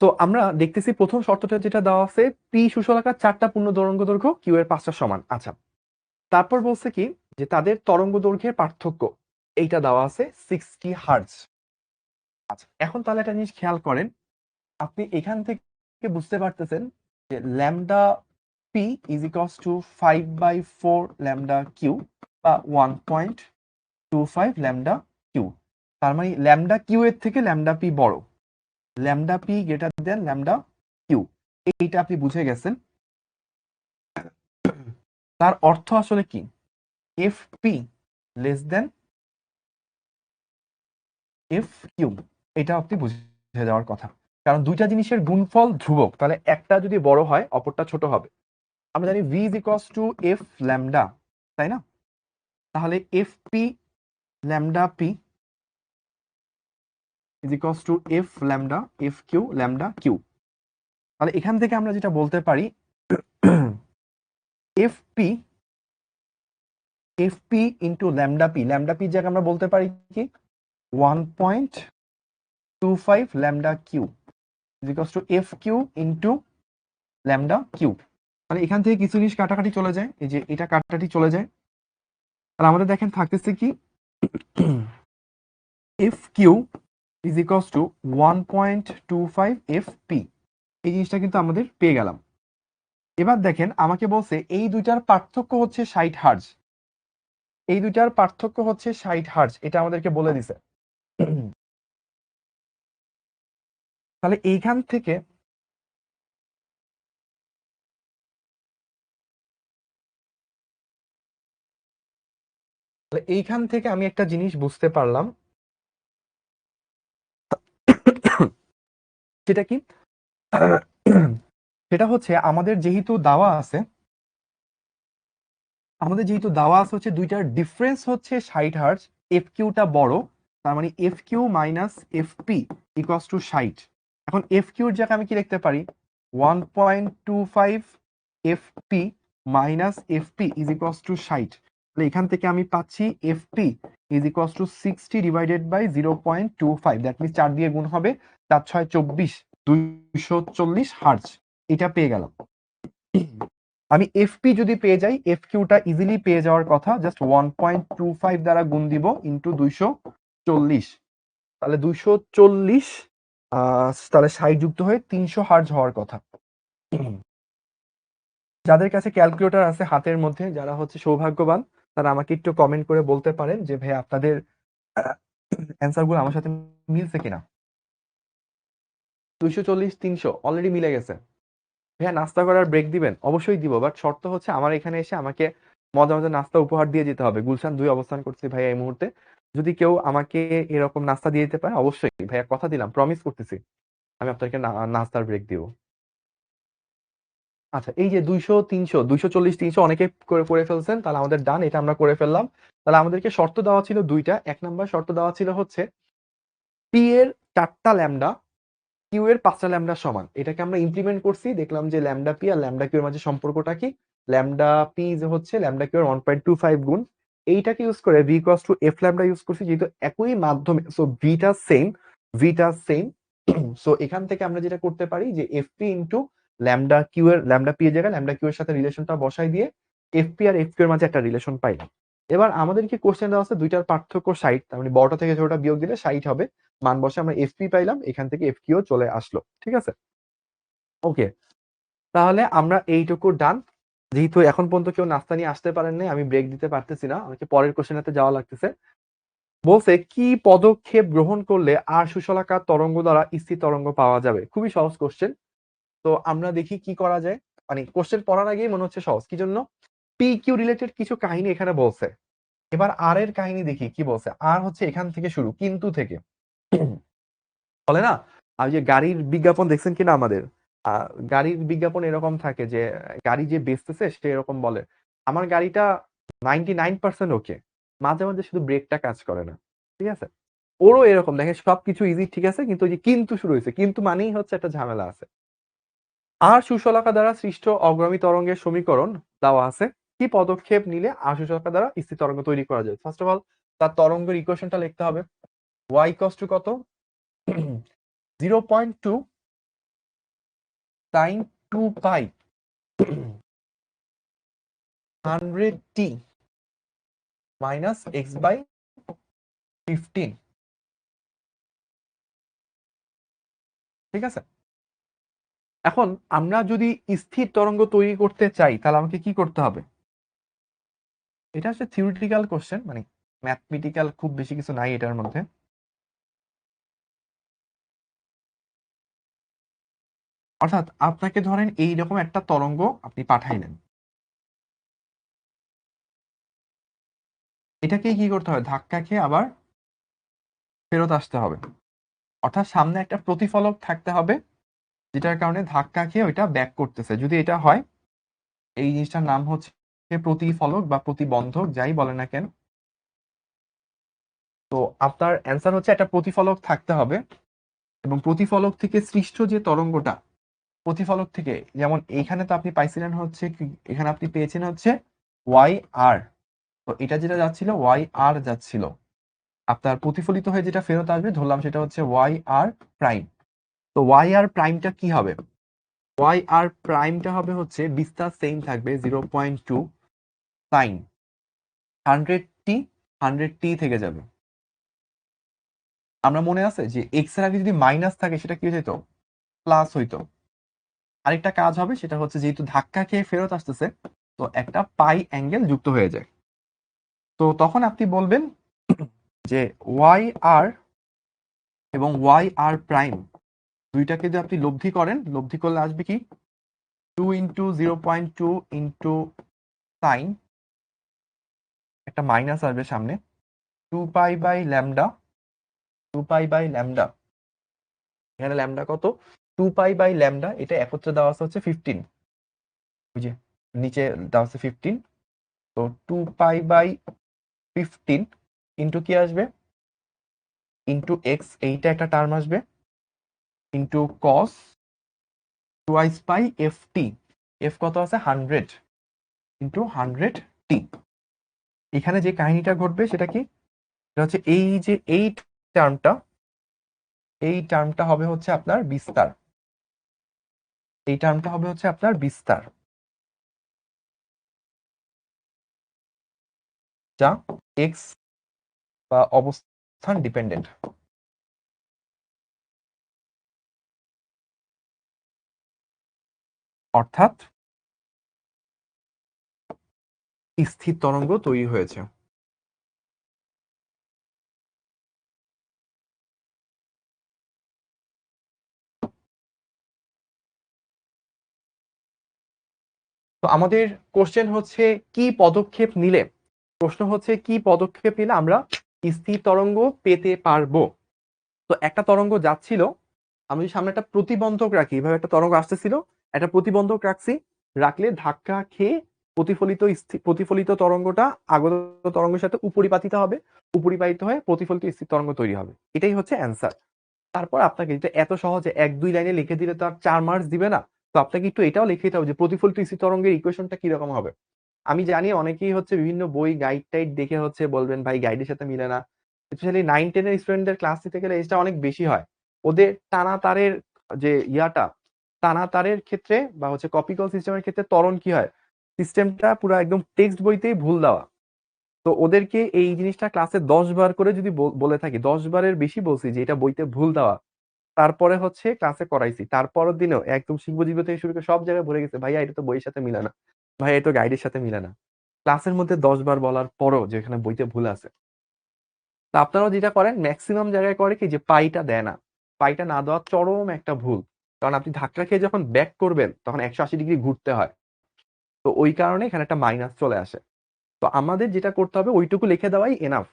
তো আমরা দেখতেছি প্রথম শর্তটা যেটা দেওয়া আছে, পি সুশলাকার 4টা পূর্ণ তরঙ্গ দৈর্ঘ্য কিউ এর 5টা সমান। আচ্ছা, তারপর বলছে কি যে তাদের তরঙ্গ দৈর্ঘ্যের পার্থক্য এইটা দেওয়া আছে 60 হার্টজ। আচ্ছা, এখন তাহলে একটা জিনিস খেয়াল করেন, আপনি এখান থেকে বুঝতে পারতেছেন যে lambda p is equals to 5/4 lambda q বা 1.25 ল্যামডা কিউ। তার মানে ল্যামডা কিউ এর থেকে ল্যামডা পি বড়, lambda p greater than lambda q. এইটা আপনি বুঝে গেছেন। তার অর্থ আসলে কি, f p less than f q, এটা আপনি বুঝে যাওয়ার কথা। কারণ দুইটা জিনিসের গুণফল ধ্রুবক, তাহলে একটা যদি বড় হয় অপরটা ছোট হবে। আমরা জানি v is equals to f lambda, তাই না? তাহলে f p lambda p is equals to f lambda f q lambda q. তাহলে এখান থেকে আমরা যেটা বলতে পারি, f p f p into lambda p জায়গায় আমরা বলতে পারি কি 1.25 lambda q is equals to f q into lambda q. তাহলে এখান থেকে কিছু জিনিস কাটাকাটি চলে যায়, এই যে এটা কাটাকাটি চলে যায়। তাহলে আমাদের দেখেন থাকতেছে কি f q is equals to 1.25 f p, এই জিনিসটা কিন্তু আমাদের পেয়ে গেলাম। এবার দেখেন আমাকে বলছে এই দুইটার পার্থক্য হচ্ছে 60 হার্জ, এই দুইটার পার্থক্য হচ্ছে 60 হার্জ, এটা আমাদেরকে বলে দিছে। তাহলে এইখান থেকে আমি একটা জিনিস বুঝতে পারলাম, সেটা কি সেটা হচ্ছে আমাদের যেহেতু দাওয়া আছে হচ্ছে দুইটার ডিফারেন্স হচ্ছে 60 হার্জ, এফ কিউটা বড়, তার মানে f q minus f p equals to 60। এখন এফ কিউর জায়গায় আমি কি লিখতে পারি, 1.25 f p minus f p is equals to 60। তাহলে এখান থেকে আমি পাচ্ছি f p is equals to 60 divided by 0.25, that means 4 দিয়ে গুণ হবে, 4 6 24, 240 হার্জ। এটা পেয়ে গেলাম। আমি এফপি যদি পেয়ে যাই, এফ কিউটা ইজিলি পেয়ে যাওয়ার কথা, জাস্ট 1.25 দ্বারা গুণ দিব ইন্টু 240। তাহলে 240 তাহলে 60 যুক্ত হয়ে 300 হার্জ হওয়ার কথা। যাদের কাছে ক্যালকুলেটর আছে হাতের মধ্যে, যারা হচ্ছে সৌভাগ্যবান, তারা আমাকে একটু কমেন্ট করে বলতে পারেন যে ভাই আপনাদের অ্যান্সার গুলো আমার সাথে মিলছে কিনা। 240 300 অলরেডি মিলে গেছে। ভাইয়া নাস্তা করার ব্রেক দিবেন? অবশ্যই দিব, বাট শর্ত হচ্ছে আমার এখানে এসে আমাকে মজা মজা নাস্তা উপহার দিয়ে যেতে হবে। গুলশান 2 অবস্থান করছি ভাইয়া এই মুহূর্তে। যদি কেউ আমাকে এরকম নাস্তা দিয়ে দিতে পারে অবশ্যই ভাইয়া, কথা দিলাম, প্রমিস করতেছি আমি আপনাকে নাস্তার ব্রেক দিব। আচ্ছা, এই যে 200 300 240 300 অনেকে করে করে ফেলছেন, তাহলে আমাদের ডান, এটা আমরা করে ফেললাম। তাহলে আমাদেরকে শর্ত দেওয়া ছিল দুইটা। এক নাম্বার শর্ত দেওয়া ছিল হচ্ছে পি এর 4টা ল্যামডা কিউ এর 5টা ল্যামডা সমান। এটাকে আমরা ইমপ্লিমেন্ট করছি, দেখলাম যে lambda P R lambda q এর মাঝে সম্পর্কটা কি, ল্যামডা পি হচ্ছে ল্যামডা কিউ এর 1.25 গুণ। এইটাকে ইউজ করে V equals to f lambda use করছি, যেহেতু একই মাধ্যমে, সো ভিটা সেম। সো এখান থেকে আমরা যেটা করতে পারি যে F p into lambda P এর জায়গায় ল্যামডা কিউ এর সাথে রিলেশনটা বসাই দিয়ে F P R F Q এর মাঝে একটা রিলেশন পাইলাম। এবার আমাদেরকে কোশ্চেন দেওয়া আছে দুইটার পার্থক্য 60, তার মানে বড়টা থেকে ছোটটা বিয়োগ দিলে 60 হবে। মান বসে আমরা এফপি পাইলাম, এখান থেকে এফ কিউ চলে আসলো। ঠিক আছে, ওকে। তাহলে আমরা এইটুকু ডান। যেহেতু এখন পর্যন্ত কেউ নাস্তা নিয়ে আসতে পারেন নাই, আমি ব্রেক দিতে পারতেছি না, আমাকে পরের কোশ্চেনেতে যাওয়া লাগতেছে। বলছে কি পদক্ষেপ গ্রহণ করলে আর সুশলাকার তরঙ্গ দ্বারা স্থির তরঙ্গ পাওয়া যাবে? খুবই সহজ কোশ্চেন। তো আমরা দেখি কি করা যায়। মানে কোশ্চেন পড়ার আগেই মনে হচ্ছে সহজ, কি জন্য? পি কিউ রিলেটেড কিছু কাহিনী এখানে বলছে। এবার আর এর কাহিনী দেখি কি বলছে। আর হচ্ছে এখান থেকে শুরু, কিন্তু থেকে বলে না, আর যে গাড়ির বিজ্ঞাপন দেখছেন কিনা আমাদের, গাড়ির বিজ্ঞাপন এরকম থাকে যে গাড়ি যে বেচতেছে সে এরকম বলে আমার গাড়িটা 99% ওকে, মাঝে মাঝে শুধু ব্রেকটা কাজ করে না। ঠিক আছে, ওরও এরকম দেখে সবকিছু ইজি ঠিক আছে, কিন্তু ওই যে কিন্তু শুরু হয়েছে, কিন্তু মানেই হচ্ছে একটা ঝামেলা আছে। আর সুশলাকা দ্বারা সৃষ্ট অগ্রমী তরঙ্গের সমীকরণ দেওয়া আছে, কি পদক্ষেপ নিলে আর সুশলাকা দ্বারা স্থির তরঙ্গ তৈরি করা যায়? ফার্স্ট অফ অল তার তরঙ্গের ইকুয়েশনটা লিখতে হবে। ওয়াই ইকুয়ালস টু কত? 0.2 sin 2 pi 100t minus x by 15। ঠিক আছে, এখন আমরা যদি স্থির তরঙ্গ তৈরি করতে চাই তাহলে আমাকে কি করতে হবে? এটা হচ্ছে থিওরিটিক্যাল কোশ্চেন, মানে ম্যাথমেটিক্যাল খুব বেশি কিছু নাই এটার মধ্যে। অর্থাৎ আপনাকে ধরেন এইরকম একটা তরঙ্গ আপনি পাঠাইলেন, এটাকে কি করতে হবে? ধাক্কা খেয়ে আবার ফেরত আসতে হবে। অর্থাৎ সামনে একটা প্রতিফলক থাকতে হবে, যেটার কারণে ধাক্কা খেয়ে ওইটা ব্যাক করতেছে। যদি এটা হয়, এই জিনিসটার নাম হচ্ছে প্রতিফলক বা প্রতিবন্ধক, যাই বলে না কেন। তো আপনার অ্যান্সার হচ্ছে একটা প্রতিফলক থাকতে হবে, এবং প্রতিফলক থেকে সৃষ্ট যে তরঙ্গটা, প্রতিফলক থেকে, যেমন এইখানে তো আপনি পাইছিলেন হচ্ছে এখানে আপনি পেয়েছেন হচ্ছে ওয়াই আর, তো এটা যেটা যাচ্ছিল ওয়াই আর যাচ্ছিল, আপনার প্রতিফলিত হয়ে যেটা ফেরত আসবে ধরলাম সেটা হচ্ছে ওয়াই আর প্রাইম। তো ওয়াই আর প্রাইমটা কি হবে? ওয়াই আর প্রাইমটা হবে হচ্ছে বিস্তার সেম থাকবে 0.2 সাইন 100t, 100t থেকে যাবে। আমরা মনে আছে যে এক্স এর আগে যদি মাইনাস থাকে সেটা কি হয়ে যেত? প্লাস হইতো। আরেকটা কাজ হবে, সেটা হচ্ছে যেহেতু ধাক্কা খেয়ে ফেরত আসতেছে, তো একটা পাই অ্যাঙ্গেল যুক্ত হয়ে যায়। তো তখন আপনি বলবেন যে ওয়াই আর এবং ওয়াই আর প্রাইম দুইটাকে যদি আপনি লব্ধি করেন, লব্ধি করলে আসবে কি 2 ইন্টু 0.2 ইন্টু সাইন, একটা মাইনাস আসবে সামনে, 2 pi by lambda, 2 pi by lambda. এখানে ল্যামডা কত? 2 পাই বাই ল্যামডা, এটা একত্রে দেওয়া আছে হচ্ছে 15, ওই যে নিচে দেওয়া আছে 15। তো 2 পাই বাই 15 ইন্টু কি আসবে? ইন্টু এক্স, এইটা একটা টার্ম আসবে, ইন্টু কস টুয়াইস পাই এফ টি, এফ কত আছে? 100 ইন্টু 100t। এখানে যে কাহিনীটা ঘটবে সেটা কি? এটা হচ্ছে এই যে টার্মটা, এই টার্মটা হবে হচ্ছে আপনার বিস্তার, এই টার্মটা হবে হচ্ছে আপনার বিস্তার, যা এক্স বা অবস্থান ডিপেন্ডেন্ট। অর্থাৎ স্থির তরঙ্গ তৈরি হয়েছে। তো আমাদের কোশ্চেন হচ্ছে কি পদক্ষেপ নিলে, প্রশ্ন হচ্ছে কি পদক্ষেপ নিলে আমরা স্থির তরঙ্গ পেতে পারবো। তো একটা তরঙ্গ যাচ্ছিল, আমি যদি সামনে একটা প্রতিবন্ধক রাখি, এভাবে একটা তরঙ্গ আসতেছিল, একটা প্রতিবন্ধক রাখছি, রাখলে ধাক্কা খেয়ে প্রতিফলিত তরঙ্গটা আগত তরঙ্গের সাথে উপরিপাতিত হবে, উপরিপাতিত হয়ে প্রতিফলিত স্থির তরঙ্গ তৈরি হবে। এটাই হচ্ছে অ্যান্সার। তারপর আপনাকে যেটা এত সহজে 1-2 লাইনে লিখে দিলে তো আর 4 মার্কস দিবে না। তো আপনাকে একটু এটাও লিখে দিতে হবে যে প্রতিফলিত স্থির তরঙ্গের ইকুয়েশনটা কিরকম হবে। আমি জানি অনেকেই হচ্ছে বিভিন্ন বই গাইড টাইড দেখে হচ্ছে বলবেন ভাই গাইডের সাথে মিলে না। স্পেশালি 9-10 এর স্টুডেন্টদের ক্লাস নিতে গেলে এজটা অনেক বেশি হয়। ওদের টানা তারের যে টানা তারের ক্ষেত্রে বা হচ্ছে কপি কল সিস্টেমের ক্ষেত্রে ত্বরণ কি হয়, সিস্টেমটা পুরো একদম টেক্সট বইতেই ভুল দেওয়া। তো ওদেরকে এই জিনিসটা ক্লাসে 10 বার করে যদি বলে থাকি, 10 বারের বেশি বলছি যে এটা বইতে ভুল দেওয়া, তারপরে হচ্ছে ক্লাসে করাইছি, তারপরের দিনও একদম শিখবো জিবো থেকে শুরু করে সব জায়গায় ভরে গেছে, ভাইয়া এটা তো বইয়ের সাথে মিলে না, ভাইয়া এটা গাইডের সাথে মিলে না। ক্লাসের মধ্যে 10 বার বলার পরও যেখানে বইতে ভুল আছে। তা আপনারাও যেটা করেন ম্যাক্সিমাম জায়গায় করে কি যে পাইটা দেয় না, পাইটা না দেওয়া চরম একটা ভুল। কারণ আপনি ধাক্কা খেয়ে যখন ব্যাক করবেন তখন 180 ডিগ্রি ঘুরতে হয়। তো ওই কারণে এখানে একটা মাইনাস চলে আসে। তো আমাদের যেটা করতে হবে ওইটুকু লিখে দেওয়াই এনাফ।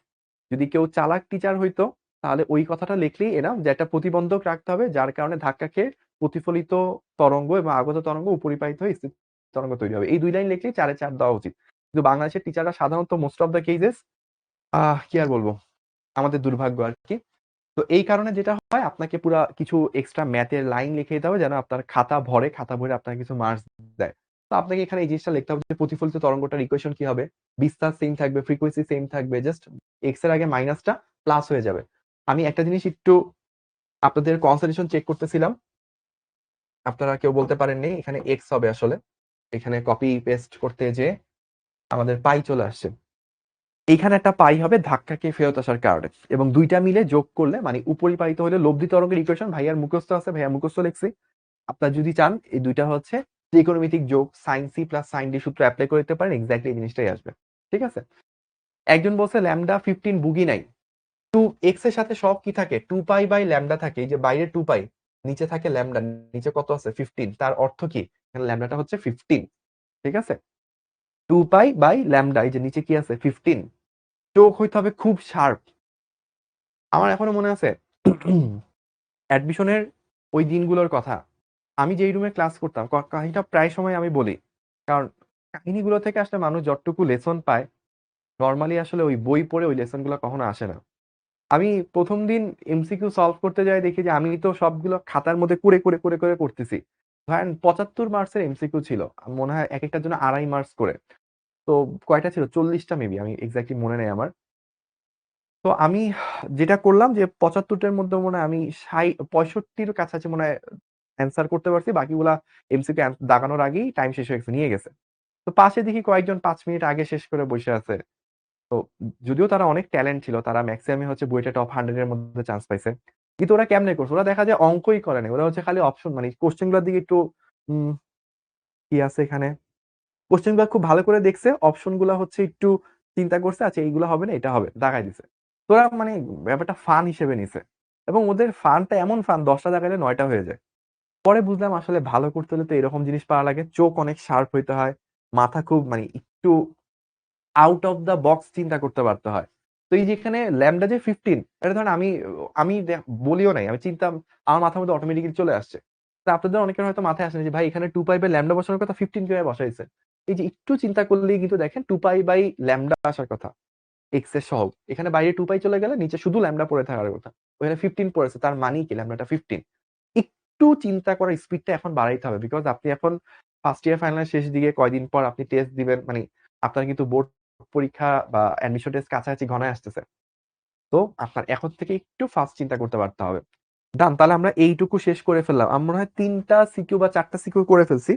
যদি কেউ চালাক টিচার হইতো তাহলে ওই কথাটা লিখলেই এনাফ যে একটা প্রতিবন্ধক রাখতে হবে যার কারণে ধাক্কা খেয়ে প্রতিফলিত তরঙ্গ এবং আগত তরঙ্গ উপরিপাতিত হয়ে স্থির তরঙ্গ তৈরি হবে। এই 2 লাইন লিখলেই 4-এ 4 দেওয়া উচিত। কিন্তু বাংলাদেশের টিচাররা সাধারণত মোস্ট অফ দ্য কেসেস কি আর বলবো, আমাদের দুর্ভাগ্য আর কি। তো এই কারণে যেটা হয় আপনাকে পুরা কিছু এক্সট্রা ম্যাথের লাইন লিখে দিতে হবে যেন আপনার খাতা ভরে আপনার কিছু মার্কস দেয়। তো আপনাকে এখানে এই জিনিসটা লিখতে হবে যে প্রতিফলিত তরঙ্গটার ইকুয়েশন কি হবে, বিস্তার সেম থাকবে, ফ্রিকোয়েন্সি সেম থাকবে, জাস্ট এক্স এর আগে মাইনাসটা প্লাস হয়ে যাবে। আমি একটা জিনিস একটু আপনাদের কনসেন্ট্রেশন চেক করতেছিলাম, আপনারা কেউ বলতে পারেননি এখানে এক্স হবে আসলে, এখানে কপি পেস্ট করতে যে আমাদের পাই চলে আসছে। এইখানে একটা পাই হবে ধাক্কাকে ফেরত আসার কারণে, এবং দুইটা মিলে যোগ করলে মানে উপরিপাতিত হলে লব্ধি তরঙ্গের ইকুয়েশন ভাইয়ার মুখস্থ আছে, ভাইয়া মুখস্থ লিখছি। আপনার যদি চান এই দুইটা হচ্ছে ত্রিকোণমিতিক যোগ sine c plus sine d সূত্র অ্যাপ্লাই করে দিতে পারেন, এক্স্যাক্টলি এই জিনিসটাই আসবে। ঠিক আছে। একজন বলছে ল্যামডা 15 বুগি নাই। টু এক্স এর সাথে সব কি থাকে, 2 পাই/ল্যামডা থাকে। এই যে বাইরে 2 পাই, নিচে থাকে ল্যামডা, নিচে কত আছে 15, তার অর্থ কি এখানে ল্যামডাটা হচ্ছে 15। ঠিক আছে। 2 পাই/ল্যামডা, এই যে নিচে কি আছে 15। চোখ হইতে হবে খুব শার্প। আমার এখনো মনে আছে অ্যাডমিশনের ওই দিনগুলোর কথা। আমি যেই রুমে ক্লাস করতাম, কাহিনীটা প্রায় সময় আমি বলি, কারণ কাহিনীগুলো থেকে আসলে মানুষ যতটুকু লেসন পায় নর্মালি আসলে ওই বই পড়ে ওই লেসন গুলো কখনো আসে না। আমি প্রথম দিন এমসিকিউ সলভ করতে যাই দেখি যে আমি তো সবগুলো খাতার মধ্যে করে করে করে করে করতেছি। ধরেন 75 মার্কসের এমসিকিউ ছিল, মনে হয় এক একটার জন্য 2.5 মার্কস করে। তো কয়টা ছিল, 40টা মেবি, আমি এক্স্যাক্টলি মনে নেই আমার। তো আমি যেটা করলাম যে 75টার মধ্যে মনে হয় আমি 65-র কাছাকাছি মনে হয় অ্যান্সার করতে পারছি, বাকিগুলা এমসিকিউ দাগানোর আগেই টাইম শেষ হয়ে গেছে, নিয়ে গেছে। তো পাশে দেখি কয়েকজন 5 মিনিট আগে শেষ করে বসে আছে। তো যদিও তারা অনেক ট্যালেন্ট ছিল, তারা ম্যাক্সিমামই হচ্ছে বইটা টপ 100 এর মধ্যে চান্স পাইছে। কিন্তু ওরা কেমনে করছে, ওরা দেখা যায় অঙ্কই করে নাই, ওরা হচ্ছে খালি অপশন মানে কোশ্চেন গুলোর দিকে একটু উম, কি আছে এখানে, কোশ্চেন গুলো খুব ভালো করে দেখছে, অপশন গুলা হচ্ছে একটু চিন্তা করছে, আচ্ছা এইগুলো হবে না এটা হবে, দাগাই দিছে। তোরা মানে ব্যাপারটা ফান হিসেবে নিছে, এবং ওদের ফানটা এমন ফান 10টা দেখাইলে 9টা হয়ে যায়। পরে বুঝলাম আসলে ভালো করতে হলে তো এরকম জিনিস পাওয়া লাগে, চোখ অনেক শার্প হইতে হয়, মাথা খুব মানে একটু আউট অফ দা বক্স চিন্তা করতে পারতে হয়। তো এই যেখানে ল্যামডা যে 15, এটা ধরেন আমি আমি বলিও নাই, আমি চিন্তা আমার মাথার মধ্যে অটোমেটিক্যালি চলে আসছে। তা আপনাদের অনেকের হয়তো মাথায় আসে না যে ভাই এখানে 2 পাই/ল্যামডা বসানোর কথা, 15 কিভাবে বসাইছে। এই যে একটু চিন্তা করলেই কিন্তু দেখেন 2 পাই/ল্যামডা আসার কথা এক্স এর সহগ, এখানে বাইরে 2 পাই চলে গেলে নিচে শুধু ল্যামডা পড়ে থাকার কথা, ওখানে 15 পড়েছে, তার মানে কি ল্যামডাটা 15। একটু চিন্তা করার স্পিডটা এখন বাড়াইতে হবে, বিকজ আপনি এখন ফার্স্ট ইয়ার ফাইনাল শেষ দিকে কয়দিন পর আপনি টেস্ট দিবেন, মানে আপনার কিন্তু বোর্ড পরীক্ষা বা অ্যাডমিশন টেস্ট কাছাকাছি ঘনায় আসতেছে। তো আপনার এখন থেকে একটু ফাস্ট চিন্তা করতে পারতে হবে। ডান, তাহলে আমরা এইটুকু শেষ করে ফেললাম। আমার মনে হয় 3টা সিকিউ বা 4টা সিকিউ করে ফেলছি,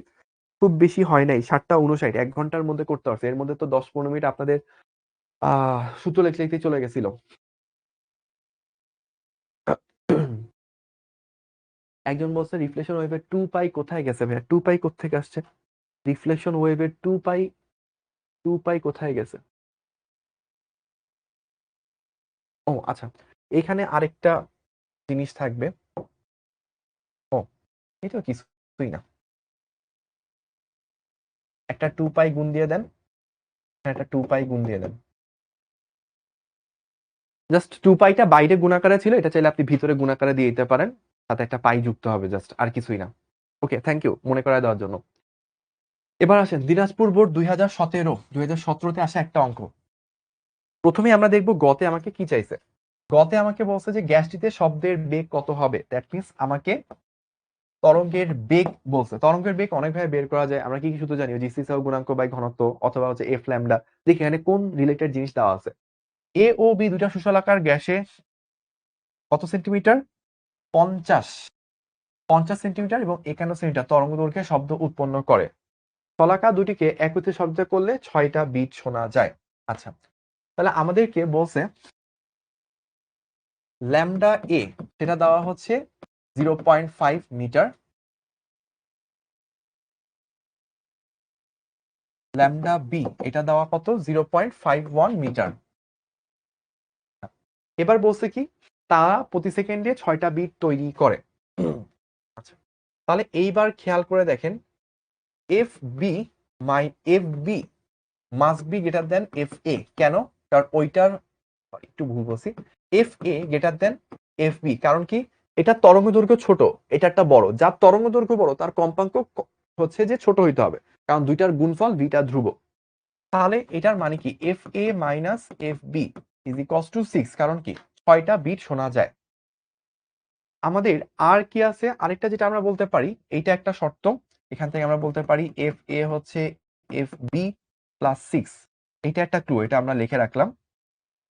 খুব বেশি হয় নাই। 7টা 59, 1 ঘন্টার মধ্যে করতে পারছি, এর মধ্যে তো 10-15 মিনিট আপনাদের সূত্র লিখতে লিখতে চলে গেছিল। একজন বলছে রিফ্লেকশন ওয়েভের 2 পাই কোথায় গেছে, ভাইয়া 2 পাই কোত্থেকে আসছে, রিফ্লেকশন ওয়েভের 2 পাই কোথায় গেছে। ও আচ্ছা, এখানে আরেকটা জিনিস থাকবে। ও, এটা কিছুই না, একটা 2 পাই গুণ দিয়ে দেন, একটা 2 পাই গুণ দিয়ে দেন। জাস্ট 2 পাইটা বাইরে গুণাকারে ছিল, এটা চাইলে আপনি ভিতরে গুণাকারে দিয়ে দিতে পারেন, সাথে একটা পাই যুক্ত হবে, জাস্ট আর কিছুই না। ওকে, থ্যাংক ইউ মনে করায় দেওয়ার জন্য। এবার আসেন দিনাজপুর বোর্ড 2017 তে আসা একটা অঙ্ক। প্রথমে আমরা দেখবো গতে আমাকে কি চাইছে। গতে আমাকে বলছে যে গ্যাসটিতে শব্দের বেগ কত হবে, দ্যাট মিনস আমাকে তরঙ্গের বেগ বলছে। তরঙ্গের বেগ অনেকভাবে বের করা যায়, আমরা কি কি সূত্র জানি, জিসি সহ গুণাঙ্ক বাই ঘনত্ব, অথবা হচ্ছে এফ ল্যামডা। দেখি এখানে কোন রিলেটেড জিনিস দেওয়া আছে। এ ও বি দুইটা সুশলাকার গ্যাসে কত সেন্টিমিটার, 50 সেন্টিমিটার এবং 51 সেন্টিমিটার তরঙ্গ দৈর্ঘ্যে শব্দ উৎপন্ন করে। শলাকা দুটিকে একত্রে শব্দ করলে 6টা বিট শোনা যায়। আচ্ছা, তাহলে আমাদেরকে বলছে ল্যামডা এ সেটা দেওয়া হচ্ছে 0.5 মিটার, ল্যামডা বি এটা দেওয়া কত 0.51 মিটার। এবার বলছে কি তারা প্রতি সেকেন্ডে 6টা বিট তৈরি করে। আচ্ছা, তাহলে এইবার খেয়াল করে দেখেন f b must be greater than f a. কেন? কারণ ওইটার একটু ভুল বলছি, f a greater than f b. কারণ কি এটা তরঙ্গ দৈর্ঘ্য ছোট, এটা একটা বড়, যার তরঙ্গ দৈর্ঘ্য বড় তার কম্পাঙ্ক হচ্ছে যে ছোট হইতে হবে, কারণ দুইটার গুণফল বিটা ধ্রুব। তাহলে এটার মানে কি f a minus f b is equals to 6, কারণ কি 6টা বিট শোনা যায়। আমাদের আর কি আছে, আরেকটা যেটা আমরা বলতে পারি, এইটা একটা শর্ত, এখান থেকে আমরা বলতে পারি এফ এ হচ্ছে এফ বি প্লাস 6। এটা একটা ক্লু, এটা আমরা লিখে রাখলাম,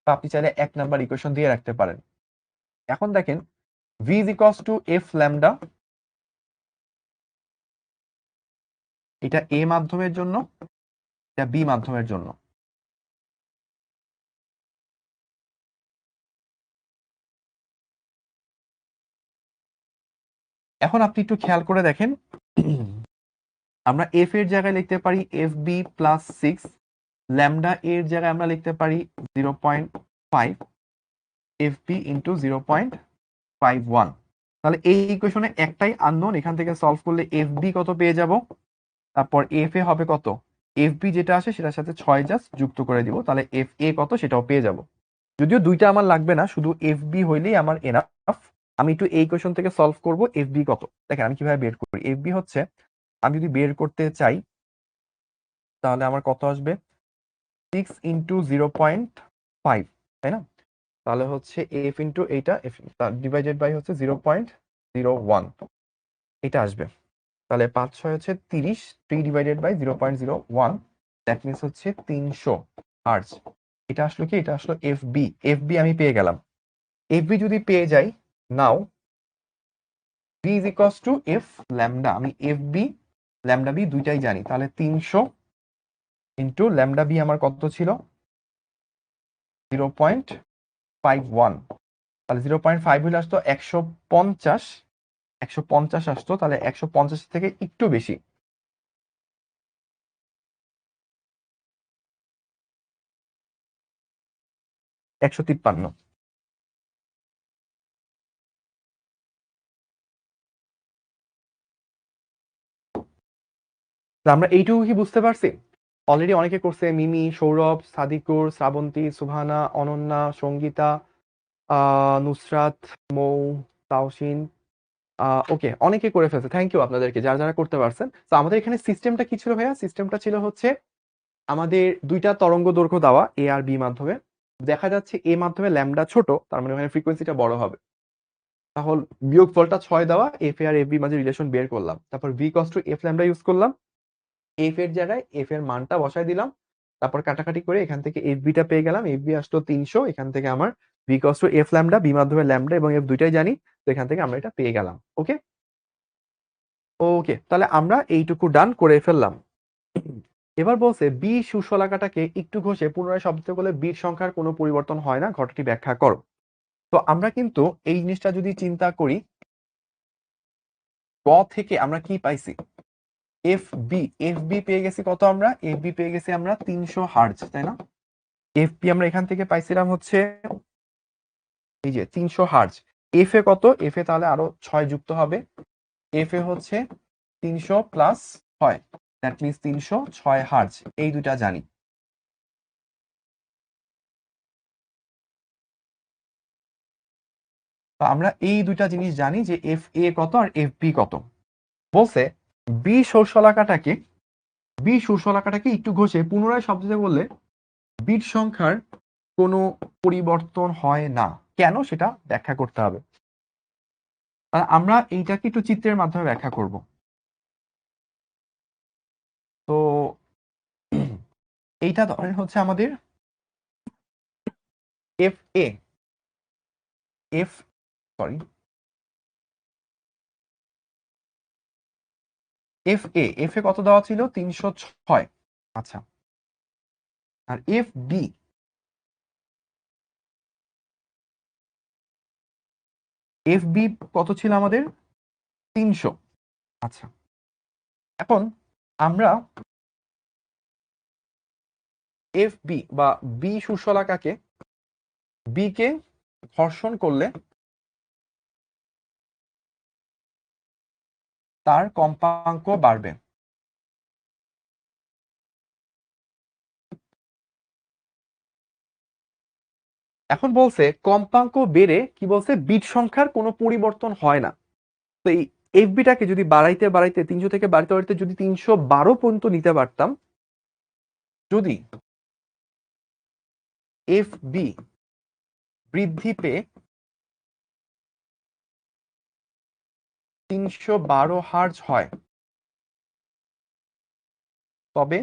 বা আপনি চাইলে 1 নাম্বার ইকুয়েশন দিয়ে রাখতে পারেন। এখন দেখেন v is equals to f lambda, এটা a মাধ্যমের জন্য, এটা b মাধ্যমের জন্য। এখন আপনি একটু খেয়াল করে দেখেন, আমরা f এর জায়গায় লিখতে পারি এফ বি প্লাস 6, ল্যামডা এর জায়গায় আমরা লিখতে পারি 0.5 এফ বি ইন্টু 0.51। তাহলে এই ইকুয়েশনে একটাই আননোন, এখান থেকে সলভ করলে এফ বি কত পেয়ে যাব, তারপর এফ এ হবে কত, এফ বি যেটা আসে সেটার সাথে 6 জাস্ট যুক্ত করে দিব, তাহলে এফ এ কত সেটাও পেয়ে যাব। যদিও দুইটা আমার লাগবে না, শুধু এফ বি হইলেই আমার এনাফ। আমি একটু এই কোয়েশন থেকে সলভ করব এফ বি কত। দেখেন আমি কিভাবে বের করি, এফ বি হচ্ছে আমি যদি বের করতে চাই তাহলে আমার কত আসবে 6 ইন্টু 0.5, তাই না? তাহলে হচ্ছে এফ ইন্টু এইটা এফ ডিভাইডেড বাই হচ্ছে 0.01 এটা আসবে। তাহলে 5 6 হচ্ছে 30, 3 ডিভাইডেড বাই 0.01, দ্যাট মিনস হচ্ছে 300 হার্টজ। এটা আসলো কি, এটা আসলো এফ বি। এফ বি আমি পেয়ে গেলাম। এফ বি যদি পেয়ে যাই, নাও v is equals to f lambda, আমি এফ বি ল্যামডা বি দুইটাই জানি, তাহলে 300 ইন্টু ল্যামডা বি আমার কত ছিল 0.51, তাহলে 0.5 হলে আসতো 150, 150 আসতো, তাহলে 150 থেকে একটু বেশি, 153। আমরা এইটুকু কি বুঝতে পারছি? অলরেডি অনেকে করছে, মিমি, সৌরভ, সাদিকুর, শ্রাবন্তী, সুভানা, অনন্যা, সঙ্গীতা, নুসরাত, মৌ, তাওসিন, ওকে অনেকে করে ফেলছে, থ্যাংক ইউ আপনাদেরকে যারা যারা করতে পারছেন। তো আমাদের এখানে সিস্টেমটা কি ছিল ভাইয়া, সিস্টেমটা ছিল হচ্ছে আমাদের দুইটা তরঙ্গ দৈর্ঘ্য দেওয়া এ আর বি মাধ্যমে, দেখা যাচ্ছে এ মাধ্যমে ল্যামডা ছোট, তার মানে ওখানে ফ্রিকোয়েন্সিটা বড় হবে, তাহলে বিয়োগফলটা 6 দেওয়া এফ এ আর এফ বি মাঝে রিলেশন বের করলাম, তারপর ভি কস টু এফ ল্যামডা ইউজ করলাম, এফ এর জায়গায় এফ এর মানটা বসাই দিলাম, তারপর কাটাকাটি করে এখান থেকে এফ বিটা পেয়ে গেলাম, এফ বি আসলো 300, এখান থেকে আমার ভি কস টু এফ ল্যামডা, বি মাধ্যমে ল্যামডা এবং এফ দুইটাই জানি, তো এখান থেকে আমরা এটা পেয়ে গেলাম। ওকে ওকে, তাহলে আমরা এইটুকু ডান করে ফেললাম। এবার বলছে বি সুশলাকাটাকে একটু ঘষে পুনরায় শব্দ করলে বিট সংখ্যার কোনো পরিবর্তন হয় না, ঘটনাটি ব্যাখ্যা করো। তো আমরা কিন্তু এই জিনিসটা যদি চিন্তা করি, ক থেকে আমরা কি পাইছি, এফ বি পেয়ে গেছি কত, আমরা এফ বি পেয়ে গেছি আমরা 300 হার্জ, তাই না? এফ বি আমরা এখান থেকে পাইছিলাম হচ্ছে এই যে 300 হার্জ। এফ এ কত, এফ এ তাহলে আরো 6 যুক্ত হবে, এফ এ হচ্ছে 300 প্লাস 6, দ্যাট মিনস 306 হার্জ, এই দুটা জানি। তো আমরা এই দুইটা জিনিস জানি যে এফ এ কত আর এফ বি কত। বলছে বি শস্যলাকাটাকে একটু ঘষে পুনরায় শব্দতে বললে বিট সংখ্যার কোনো পরিবর্তন হয় না, কেন সেটা ব্যাখ্যা করতে হবে। আমরা এইটাকে একটু চিত্রের মাধ্যমে ব্যাখ্যা করব। তো এইটা ধরেন হচ্ছে আমাদের F A F sorry F এ কত দেওয়া ছিল 306। আচ্ছা, আর এফ বি কত ছিল আমাদের 300। আচ্ছা, এখন আমরা এফ বি বা বি শূন্যলাকাকে বি কে ঘর্ষণ করলে তার কম্পাঙ্ক বাড়বে। এখন বলছে কম্পাঙ্ক বেড়ে কি বলছে বিট সংখ্যার কোনো পরিবর্তন হয় না। তো এই এফ বিটাকে যদি বাড়াইতে বাড়াইতে 300 থেকে বাড়াইতে বাড়াইতে যদি 312 পর্যন্ত নিতে পারতাম, যদি এফ বি বৃদ্ধি পেয়ে 312 হার্জ হয়, তবে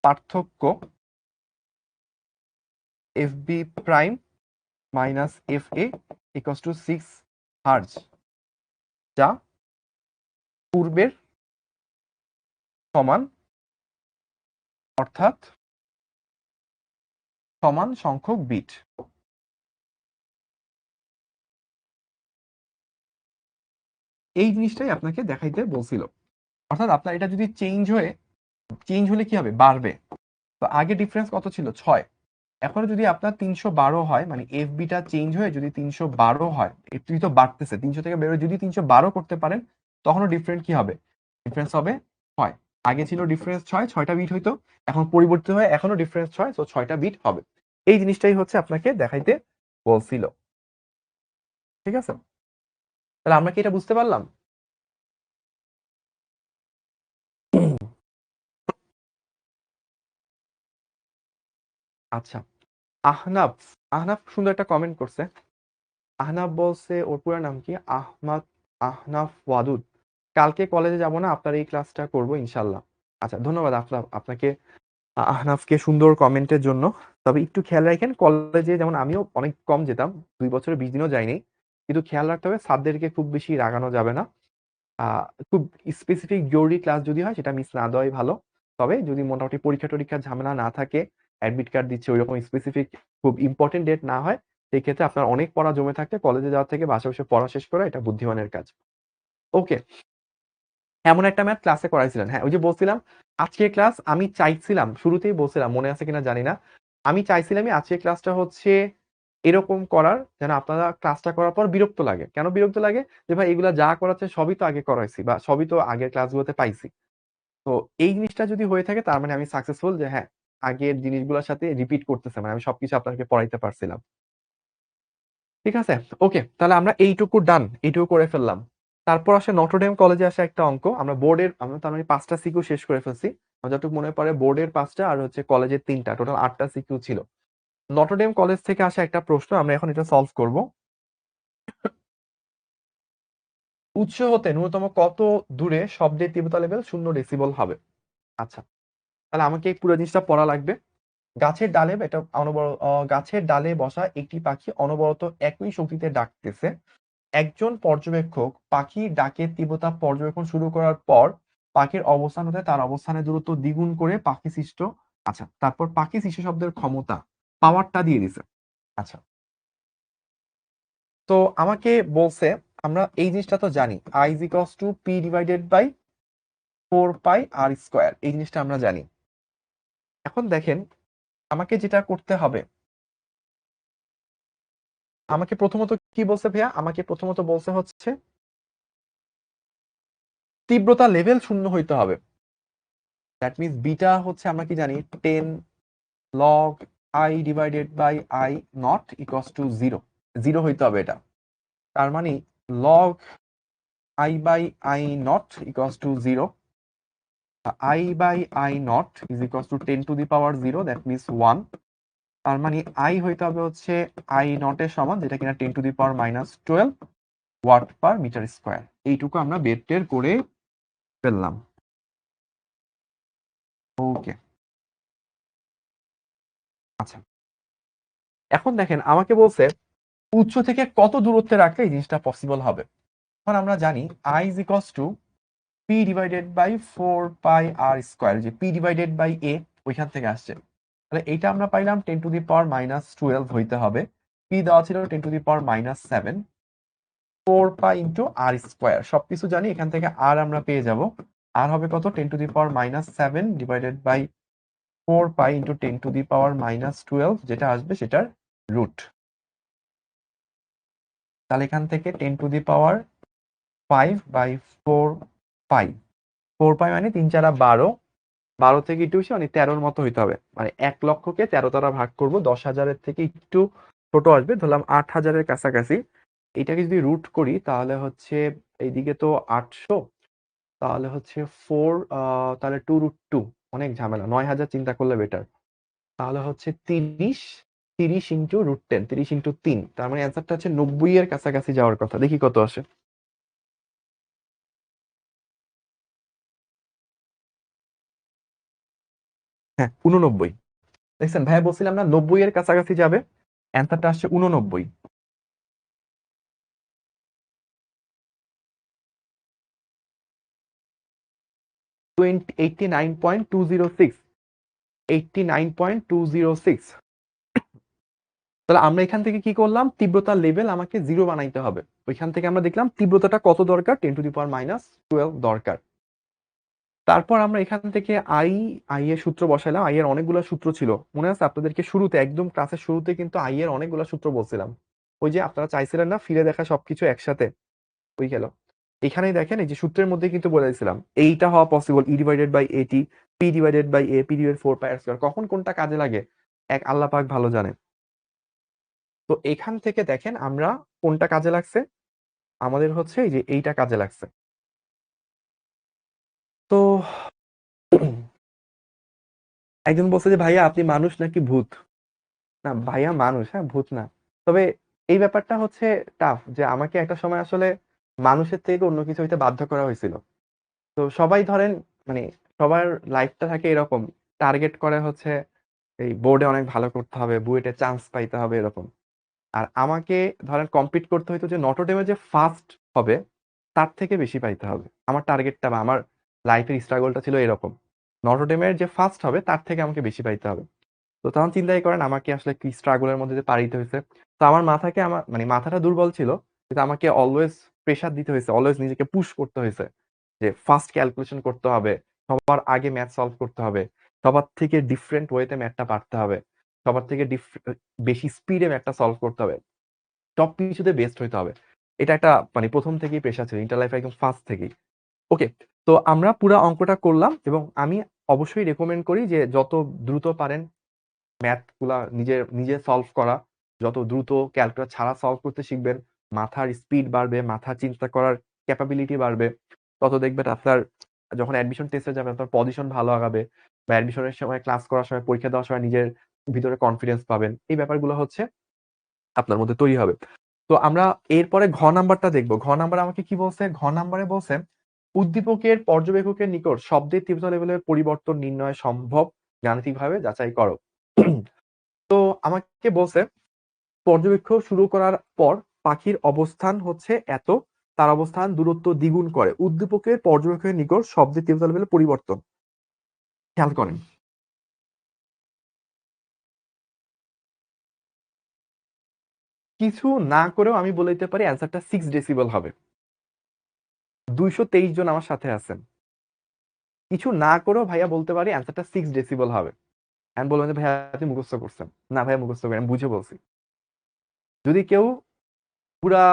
পার্থক্য f b prime minus f a equals to 6 hertz, যা পূর্বের সমান, অর্থাৎ সমান সংখ্যক বিট। এই জিনিসটাই আপনাকে দেখাইতে বলছিল, অর্থাৎ আপনার এটা যদি চেঞ্জ হলে কি হবে, বাড়বে। তো আগে ডিফারেন্স কত ছিল 6, এখন যদি আপনার 312 হয়, মানে এফ বিটা চেঞ্জ হয়ে যদি 312 হয়, এফ তো বাড়তেছে 300 থেকে বেরোয়, যদি 312 করতে পারেন তখনও ডিফারেন্ট কি হবে, ডিফারেন্স হবে 6। আগে ছিল ডিফারেন্স 6টা বিট হইতো, এখন পরিবর্তিত হয়ে এখনো ডিফারেন্স 6, তো 6টা বিট হবে। এই জিনিসটাই হচ্ছে আপনাকে দেখাইতে বলছিল। ঠিক আছে, তাহলে আমরা কি এটা বুঝতে পারলাম? আচ্ছা, আহনাফ আহনাফ সুন্দর একটা কমেন্ট করছে। আহনাফ বলছে, ওর পুরো নাম কি, আহনাফ ওয়াদুদ। কালকে কলেজে যাব না, আপনার এই ক্লাসটা করব ইনশাল্লাহ। আচ্ছা, ধন্যবাদ আপনাকে আহনাফকে সুন্দর কমেন্টের জন্য। তবে একটু খেয়াল রাখেন, কলেজে যেমন আমিও অনেক কম যেতাম, 2 বছরে 20 দিনও যাইনি, কিন্তু খেয়াল রাখতে হবে স্যারদেরকে খুব বেশি রাগানো যাবে না। খুব স্পেসিফিক জরুরি ক্লাস যদি হয় সেটা মিস না দেওয়াই ভালো। তবে যদি মোটামুটি পরীক্ষা টরীক্ষার ঝামেলা না থাকে, অ্যাডমিট কার্ড দিচ্ছে ওইরকম স্পেসিফিক খুব ইম্পর্টেন্ট ডেট না হয়, সেই ক্ষেত্রে আপনার অনেক পড়া জমে থাকতে কলেজে যাওয়ার থেকে বাসায় বসে পড়া শেষ করা এটা বুদ্ধিমানের কাজ। ওকে, এমন একটা ম্যাথ ক্লাসে করাইছিলেন, হ্যাঁ ওই যে বলছিলাম আজকের ক্লাস আমি চাইছিলাম, শুরুতেই বলছিলাম, মনে আছে কিনা জানি না, আমি চাইছিলামই আজকের ক্লাসটা হচ্ছে এরকম করার যেন আপনারা ক্লাসটা করার পর বিরক্ত লাগে। কেন বিরক্ত লাগে, যে ভাই এগুলা যা করাচ্ছে সবই তো আগে করাইছি বা সবই তো আগের ক্লাসগুলোতে পাইছি। তো এই জিনিসটা যদি হয়ে থাকে তার মানে আমি সাকসেসফুল, যে হ্যাঁ আগের জিনিসগুলোর সাথে রিপিট করতেছে, মানে আমি সবকিছু আপনাকে পড়াইতে পারছিলাম। ঠিক আছে, ওকে, তাহলে আমরা এইটুকু করে ফেললাম। তারপর আসে নটরডেম কলেজে আসে একটা অঙ্ক, আমরা তার মানে 5টা সিকিউ শেষ করে ফেলছি। আমার যতটুকু মনে পড়ে বোর্ডের 5টা আর হচ্ছে কলেজের 3টা, টোটাল 8টা সিকিউ ছিল। নটরডেম কলেজ থেকে আসা একটা প্রশ্ন, আমরা এখন এটা সলভ করব। উৎস হতে ন্যূনতম কত দূরে শব্দের তীব্রতা লেভেল 0 ডেসিবল হবে? আচ্ছা, তাহলে আমাকে এই পুরো জিনিসটা পড়া লাগবে। গাছের ডালে বসা একটি পাখি অনবরত একই শক্তিতে ডাকতেছে। একজন পর্যবেক্ষক পাখির ডাকের তীব্রতা পর্যবেক্ষণ শুরু করার পর পাখির অবস্থান হতে তার অবস্থানের দূরত্ব দ্বিগুণ করে পাখি সৃষ্ট, আচ্ছা তারপর পাখি সৃষ্ট শব্দের ক্ষমতা, পাওয়ারটা দিয়ে দিছে। আচ্ছা, তো আমাকে বলছে, আমরা এই জিনিসটা তো জানি, I is equals to p divided by 4 pi r square, এই জিনিসটা আমরা জানি। এখন দেখেন আমাকে যেটা করতে হবে, আমাকে প্রথমত কি বলছে ভাইয়া, আমাকে প্রথমত বলছে হচ্ছে তীব্রতা লেভেল 0 হইতে হবে। দ্যাট মিনস বিটা হচ্ছে আমরা কি জানি 10 log I divided by I nought equals to 0। 0 হইতে হবে এটা। তার মানে log I by I naught equals to 0. I by I naught is equals to 10 to the power 0, that means 1. তার মানে I হইতে হবে হচ্ছে I naught এর সমান, যেটা কিনা 10 to the power minus 12 watt per metre square. এইটুকু আমরা বের টের করে ফেললাম। ওকে, আচ্ছা এখন দেখেন আমাকে বলছে উৎস থেকে কত দূরত্বে রাখলে এই জিনিসটা পসিবল হবে। এখন আমরা জানি I is equals to P divided by 4 pi r square, যে P divided by A ওইখান থেকে আসছে। তাহলে এইটা আমরা পাইলাম 10 to the power minus 12 হইতে হবে। P দেওয়া ছিল 10 to the power minus 7, 4 pi into r square, সবকিছু জানি, এখান থেকে r আমরা পেয়ে যাব। r হবে কত, 10 to the power minus 7 divided by 4 pi into 10 to the power minus 12, যেটা আসবে সেটার রুট। তাহলে এখান থেকে 10 to the power 5 by 4 pi, 4 pi মানে 3 4 12, 12 থেকে একটু বেশি মানে 13-র মতো হইতে হবে। মানে 1 লক্ষকে 13 দ্বারা ভাগ করব, 10,000-এর থেকে একটু ছোট আসবে, ধরলাম 8,000-এর কাছাকাছি। এটাকে যদি রুট করি তাহলে হচ্ছে এইদিকে তো 800, তাহলে হচ্ছে 4, তাহলে 2 root 2, অনেক ঝামেলা, 9,000 চিন্তা করলে বেটার। তাহলে হচ্ছে 30, 30 ইন্টু রুট 10, 30 ইন্টু 3, তার মানে অ্যান্সারটা হচ্ছে 90 এর কাছাকাছি যাওয়ার কথা। দেখি কত আসে। হ্যাঁ 89। দেখছেন ভাইয়া, বলছিলাম না 90 এর কাছাকাছি যাবে, অ্যান্সারটা আসছে 89। 89.206, 89.206। তাহলে আমরা এখান থেকে কি করলাম, তীব্রতার লেভেল আমাকে 0 বানাইতে হবে। ওইখান থেকে আমরা দেখলাম তীব্রতাটা কত দরকার, 10 টু দি পাওয়ার মাইনাস 12 দরকার। তারপর আমরা এখান থেকে আই এর সূত্র বসাইলাম। আই এর অনেকগুলো সূত্র ছিল, মনে আছে আপনাদেরকে শুরুতে, একদম ক্লাসের শুরুতে কিন্তু আই এর অনেকগুলো সূত্র বলছিলাম। ওই যে আপনারা চাইছিলেন না ফিরে দেখা সবকিছু একসাথে, ওই গেল। এখানেই দেখেন এই যে সূত্রের মধ্যে কিন্তু বলে দিয়েছিলাম এইটা হওয়া পসিবল, ই ডিভাইডেড বাই এটি, p divided by a, p divided 4 pi r square. কখন কোনটা কাজে লাগে এক আল্লাহ পাক ভালো জানে। তো এখান থেকে দেখেন আমরা কোনটা কাজে লাগছে, আমাদের হচ্ছে এই যে এইটা কাজে লাগছে। তো একজন বলছে যে ভাইয়া আপনি মানুষ নাকি ভূত। না ভাইয়া মানুষ, হ্যাঁ ভূত না। তবে এই ব্যাপারটা হচ্ছে টাফ, যে আমাকে একটা সময় আসলে মানুষের থেকে অন্য কিছু হইতে বাধ্য করা হয়েছিল। তো সবাই ধরেন মানে সবার লাইফটা থাকে এরকম, টার্গেট করে হচ্ছে এই বোর্ডে অনেক ভালো করতে হবে, বুয়েটে চান্স পাইতে হবে এরকম। আর আমাকে ধরেন কম্পিট করতে হইতো যে নটরডেমে যে ফার্স্ট হবে তার থেকে বেশি পাইতে হবে। আমার টার্গেটটা বা আমার লাইফের স্ট্রাগলটা ছিল এরকম, নটরডেমের যে ফার্স্ট হবে তার থেকে আমাকে বেশি পাইতে হবে। তো তখন চিন্তাই করেন আমাকে আসলে কি স্ট্রাগলের মধ্যে দিয়ে পাড়ি দিতে হয়েছে। তো আমার মাথাকে, আমার মানে মাথাটা দুর্বল ছিল, কিন্তু আমাকে অলওয়েজ প্রেসার দিতে হয়েছে, অলওয়েজ নিজেকে পুশ করতে হয়েছে যে ফার্স্ট ক্যালকুলেশন করতে হবে, সবার আগে ম্যাথ সলভ করতে হবে, সবার থেকে ডিফারেন্ট ওয়েতে ম্যাথটা পারতে হবে, সবার থেকে বেশি স্পিডে ম্যাথটা সলভ করতে হবে, সব কিছুতে বেস্ট হইতে হবে। এটা একটা মানে প্রথম থেকেই প্রেশার ছিল, ইন্টার লাইফে একদম ফার্স্ট থেকেই। ওকে, তো আমরা পুরো অঙ্কটা করলাম এবং আমি অবশ্যই রেকমেন্ড করি যে যত দ্রুত পারেন ম্যাথ গুলা নিজে নিজে সলভ করা, যত দ্রুত ক্যালকুলাস ছাড়া সলভ করতে শিখবেন, মাথার স্পিড বাড়বে, মাথা চিন্তা করার ক্যাপাবিলিটি বাড়বে, তত দেখবেন আপনার যখন অ্যাডমিশন টেস্টে যাবেন আপনার পজিশন ভালো আগাবে, বা অ্যাডমিশনের সময় ক্লাস করার সময় পরীক্ষা দেওয়ার সময় নিজের ভিতরে কনফিডেন্স পাবেন। এই ব্যাপারগুলো হচ্ছে আপনার মধ্যে তৈরি হবে। তো আমরা এরপরে ঘ নাম্বারটা দেখবো। ঘ নাম্বার আমাকে কি বলছে, ঘ নাম্বারে বলছে উদ্দীপকের পর্যবেক্ষকের নিকট শব্দের তীব্রতা লেভেলের পরিবর্তন নির্ণয় সম্ভব, গাণিতিকভাবে যাচাই করো। তো আমাকে বলছে পর্যবেক্ষণ শুরু করার পর পাখির অবস্থান হচ্ছে এত, তার অবস্থান দূরত্ব দ্বিগুণ করে উদ্দীপকের পর্যবেক্ষণের নিকট শব্দের তীব্রতা লেভেলের পরিবর্তন। খেয়াল করেন, কিছু না করেও আমি বলে দিতে পারি অ্যান্সারটা 6 ডেসিবেল হবে। 223 জন আমার সাথে আছেন, কিছু না করেও ভাইয়া বলতে পারি অ্যান্সারটা 6 ডেসিবেল হবে। আমি বলবেন যে ভাইয়া আপনি মুখস্থ করছেন, না ভাইয়া মুখস্থ করেন, আমি বুঝে বলছি। যদি কেউ পুরা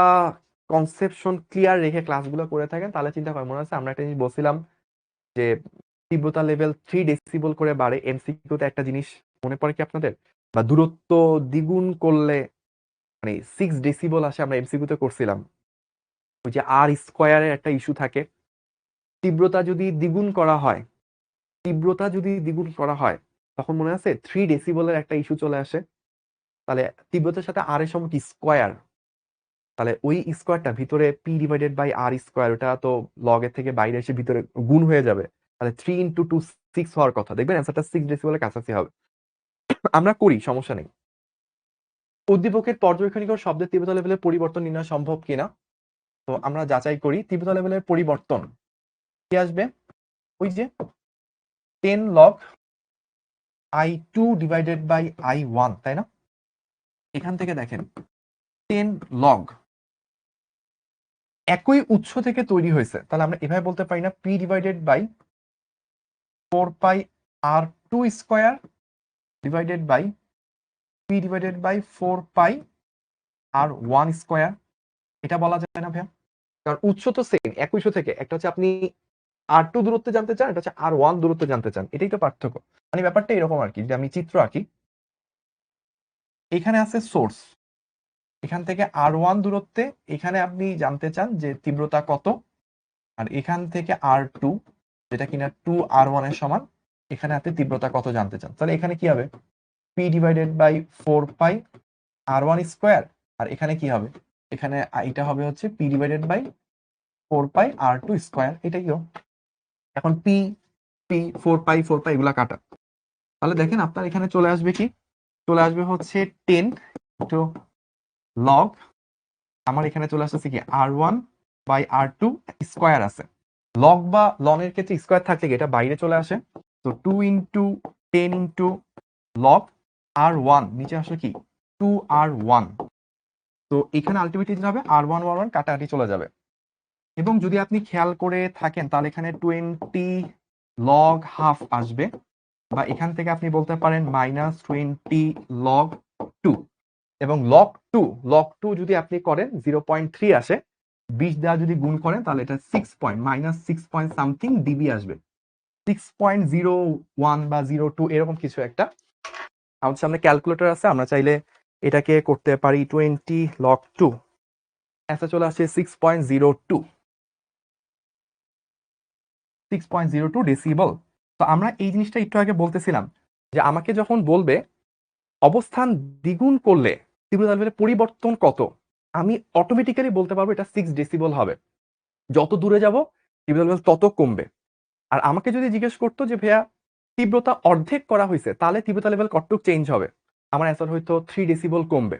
কনসেপশন ক্লিয়ার রেখে ক্লাসগুলো করে থাকেন তাহলে চিন্তা করেন, মনে আছে আমরা একটা জিনিস বলছিলাম যে তীব্রতা লেভেল 3 ডেসিবল করে বাড়ে, এমসিকিউতে একটা জিনিস মনে পড়ে কি আপনাদের, বা দূরত্ব দ্বিগুণ করলে মানে 6 ডেসিবল আসে, আমরা এমসিকিউতে করছিলাম। ওই যে আর স্কোয়ারের একটা ইস্যু থাকে, তীব্রতা যদি দ্বিগুণ করা হয়, তখন মনে আছে 3 ডেসিবলের একটা ইস্যু চলে আসে। তাহলে তীব্রতার সাথে আর এর সমান স্কোয়ার, তাহলে ওই স্কোয়ারটা ভিতরে p divided by r square, ওটা তো লগের থেকে বাইরে এসে ভিতরে গুণ হয়ে যাবে। তাহলে 3 × 2 6 হওয়ার কথা, দেখবেন অ্যান্সারটা 6 ডেসিবলের কাছাকাছি হবে। আমরা করি, সমস্যা নেই। উদ্দীপকের পর্যবেক্ষণিক শব্দের তীব্রতা লেভেলের পরিবর্তন নির্ণয় সম্ভব কিনা, তো আমরা যাচাই করি। তীব্রতা লেভেলের পরিবর্তন কি আসবে, ওই যে 10 log I2 divided by I1, তাই না? এখান থেকে দেখেন 10 log একই উৎস থেকে তৈরি হয়েছে, তাহলে আমরা এভাবে বলতে পারি না p divided by 4 pi R2 square divided by p divided by 4 pi R1 square, এটা বলা যায় না ভাইয়া? কারণ উৎস তো সেম, একই উৎস থেকে। একটা হচ্ছে আপনি R2 দূরত্বে জানতে চান, এটা হচ্ছে R1 দূরত্বে জানতে চান, এটাই তো পার্থক্য। মানে ব্যাপারটা এরকম আর কি, যে আমি চিত্র আঁকি, এখানে আছে সোর্স, এখান থেকে R1 দূরত্বে এখানে আপনি জানতে চান যে তীব্রতা কত, আর এখান থেকে R2 যেটা কিনা 2R1 এর সমান, এখানে আপনি তীব্রতা কত জানতে চান। তাহলে এখানে কি হবে, P divided by 4 pi R1 square, আর এখানে কি হবে, এখানে এটা হবে হচ্ছে P divided by 4 pi R2 square, এটাই তো। এখন পি পি 4 পাই এগুলা কাটা, তাহলে দেখেন আপনার এখানে চলে আসবে কি, চলে আসবে হচ্ছে 10 লগ, আমার এখানে চলে আসছে কি R1 বাই R2 স্কোয়ার আছে। লগ বা লনের ক্ষেত্রে স্কোয়ার থাকলে কি এটা বাইরে চলে আসে, তো 2 × 10 × লগ R1, নিচে আসলে কি 2R1, তো এখানে আলটিমেটলি যাবে R1 R1 কাটাকাটি চলে যাবে। এবং যদি আপনি খেয়াল করে থাকেন তাহলে এখানে 20 লগ হাফ আসবে, বা এখান থেকে আপনি বলতে পারেন -20 লগ 2, এবং লগ টু যদি আপনি করেন 0.3 আসে, 20 দ্বারা যদি গুণ করেন তাহলে এটা 6 পয়েন্ট সামথিং ডিবি আসবে, 6.01 বা 02 এরকম কিছু একটা। আমাদের সামনে ক্যালকুলেটর আছে, আমরা চাইলে এটাকে করতে পারি 20 log 2, অ্যান্সার চলে আসছে 6.02 ডেসিবল। তো আমরা এই জিনিসটা একটু আগে বলতেছিলাম যে আমাকে যখন বলবে অবস্থান দ্বিগুণ করলে তীব্রতা লেভেলের পরিবর্তন কত, আমি অটোমেটিক্যালি বলতে পারবো এটা 6 ডেসিবল হবে। যত দূরে যাব তীব্রতা লেভেল তত কমবে। আর আমাকে যদি জিজ্ঞেস করতো যে ভাইয়া তীব্রতা অর্ধেক করা হয়েছে, তাহলে তীব্রতা লেভেল কতটুকু চেঞ্জ হবে, আমার অ্যান্সার হয়তো 3 ডেসিবল কমবে।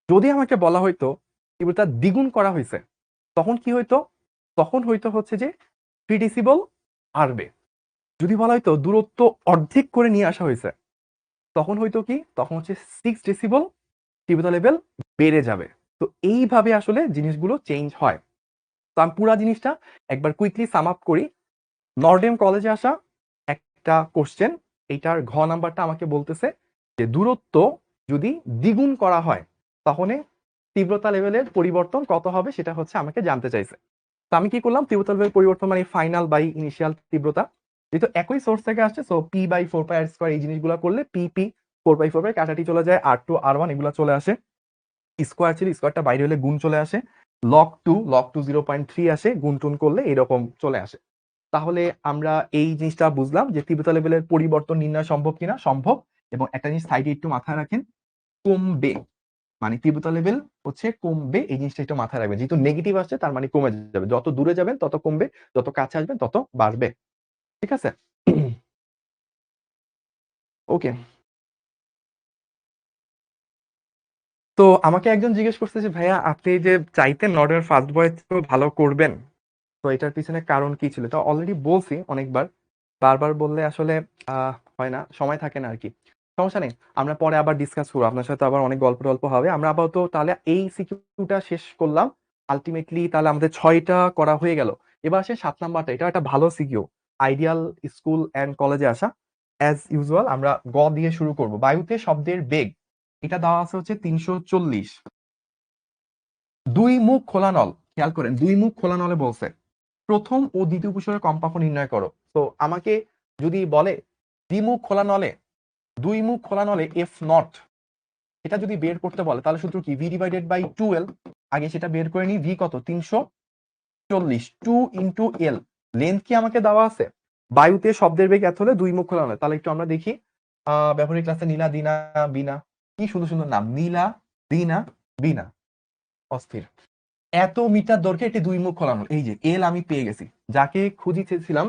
যদি আমাকে বলা হয়তো তীব্রতা দ্বিগুণ করা হয়েছে, তখন কি হইতো, তখন হয়তো হচ্ছে যে 3 ডেসিবল বাড়বে। যদি বলা হয়তো দূরত্ব অর্ধেক করে নিয়ে আসা হয়েছে, তখন হয়তো কি, তখন হচ্ছে 6 ডেসিবল তীব্রতা লেভেল বেড়ে যাবে। তো এইভাবে আসলে জিনিসগুলো চেঞ্জ হয়। তো আমি পুরা জিনিসটা একবার কুইকলি সাম আপ করি। নর্ডেম কলেজে আসা একটা কোশ্চেন, এইটার ঘ নাম্বারটা আমাকে বলতেছে যে দূরত্ব যদি দ্বিগুণ করা হয় তাহলে তীব্রতা লেভেলের পরিবর্তন কত হবে, সেটা হচ্ছে আমাকে জানতে চাইছে। তো আমি কি করলাম, তীব্রতা লেভেল পরিবর্তন মানে ফাইনাল বাই ইনিশিয়াল তীব্রতা, যেহেতু একই সোর্স থেকে আসছে, so p by 4 pi r square, এই জিনিসগুলো করলে পি 4 পাই কাটাটি চলে যায়, R2 R1 এগুলো চলে আসে, স্কোয়ার ছিল স্কোয়ারটা বাইরে হলে গুণ চলে আসে, লগ টু 0.3 আসে, গুণ টুন করলে এরকম চলে আসে। তাহলে আমরা এই জিনিসটা বুঝলাম যে তীব্রতা লেভেলের পরিবর্তন নির্ণয় সম্ভব কিনা, সম্ভব। এবং একটা জিনিস সাইডে একটু মাথায় রাখেন, কমবে, মানে তীব্রতা লেভেল হচ্ছে কমবে, এই জিনিসটা একটু মাথায় রাখবেন। যেহেতু নেগেটিভ আসছে তার মানে কমে যাবে, যত দূরে যাবেন তত কমবে, যত কাছে আসবেন তত বাড়বে। ঠিক আছে? ওকে। তো আমাকে একজন জিজ্ঞেস করছে যে ভাইয়া আপনি যে চাইতেন নর্ডের ফার্স্ট বয় ভালো করবেন, তো এটার পিছনে কারণ কি ছিল? তো অলরেডি বলছি অনেকবার, বারবার বললে আসলে হয় না, সময় থাকে না আর কি। সমস্যা নেই, আমরা পরে আবার ডিসকাস করবো, আপনার সাথে আবার অনেক গল্প টল্প হবে। আমরা আপাতত তাহলে এই সিকিউটা শেষ করলাম। আলটিমেটলি তাহলে আমাদের 6টা করা হয়ে গেল। এবার আসে 7 নাম্বারটা, এটা একটা ভালো সিকিউ, আইডিয়াল স্কুল অ্যান্ড কলেজে আসা। অ্যাজ ইউজুয়াল আমরা গ দিয়ে শুরু করব। বায়ুতে শব্দের বেগ, এটা দেওয়া আছে হচ্ছে 340। দুই মুখ খোলা নল, খেয়াল করেন দুই মুখ খোলা নলে বলছে প্রথম ও দ্বিতীয় উপসর্গের কম্পাঙ্ক নির্ণয় করো। তো আমাকে যদি বলে দ্বিমুখ খোলা নলে, দুই মুখ খোলা নলে F0 এটা যদি বের করতে বলে তাহলে সূত্র কি, ভি ডিভাইডেড বাই 2l। আগে সেটা বের করে নি, ভি কত 340, 2 ইন্টু এল। লেন্থ কি আমাকে দেওয়া আছে, বায়ুতে শব্দের বেগ এত হলে দুই মুখ খোলা নয়। তাহলে একটু আমরা দেখি ব্যবহারিক ক্লাসে নীলা দিনা বিনা, কি সুন্দর সুন্দর নাম, নীলা দিনা বিনা, অস্থির। এত মিটার দৈর্ঘ্যে একটি দুই মুখ খোলানো, এই যে এল আমি পেয়ে গেছি, যাকে খুঁজিতেছিলাম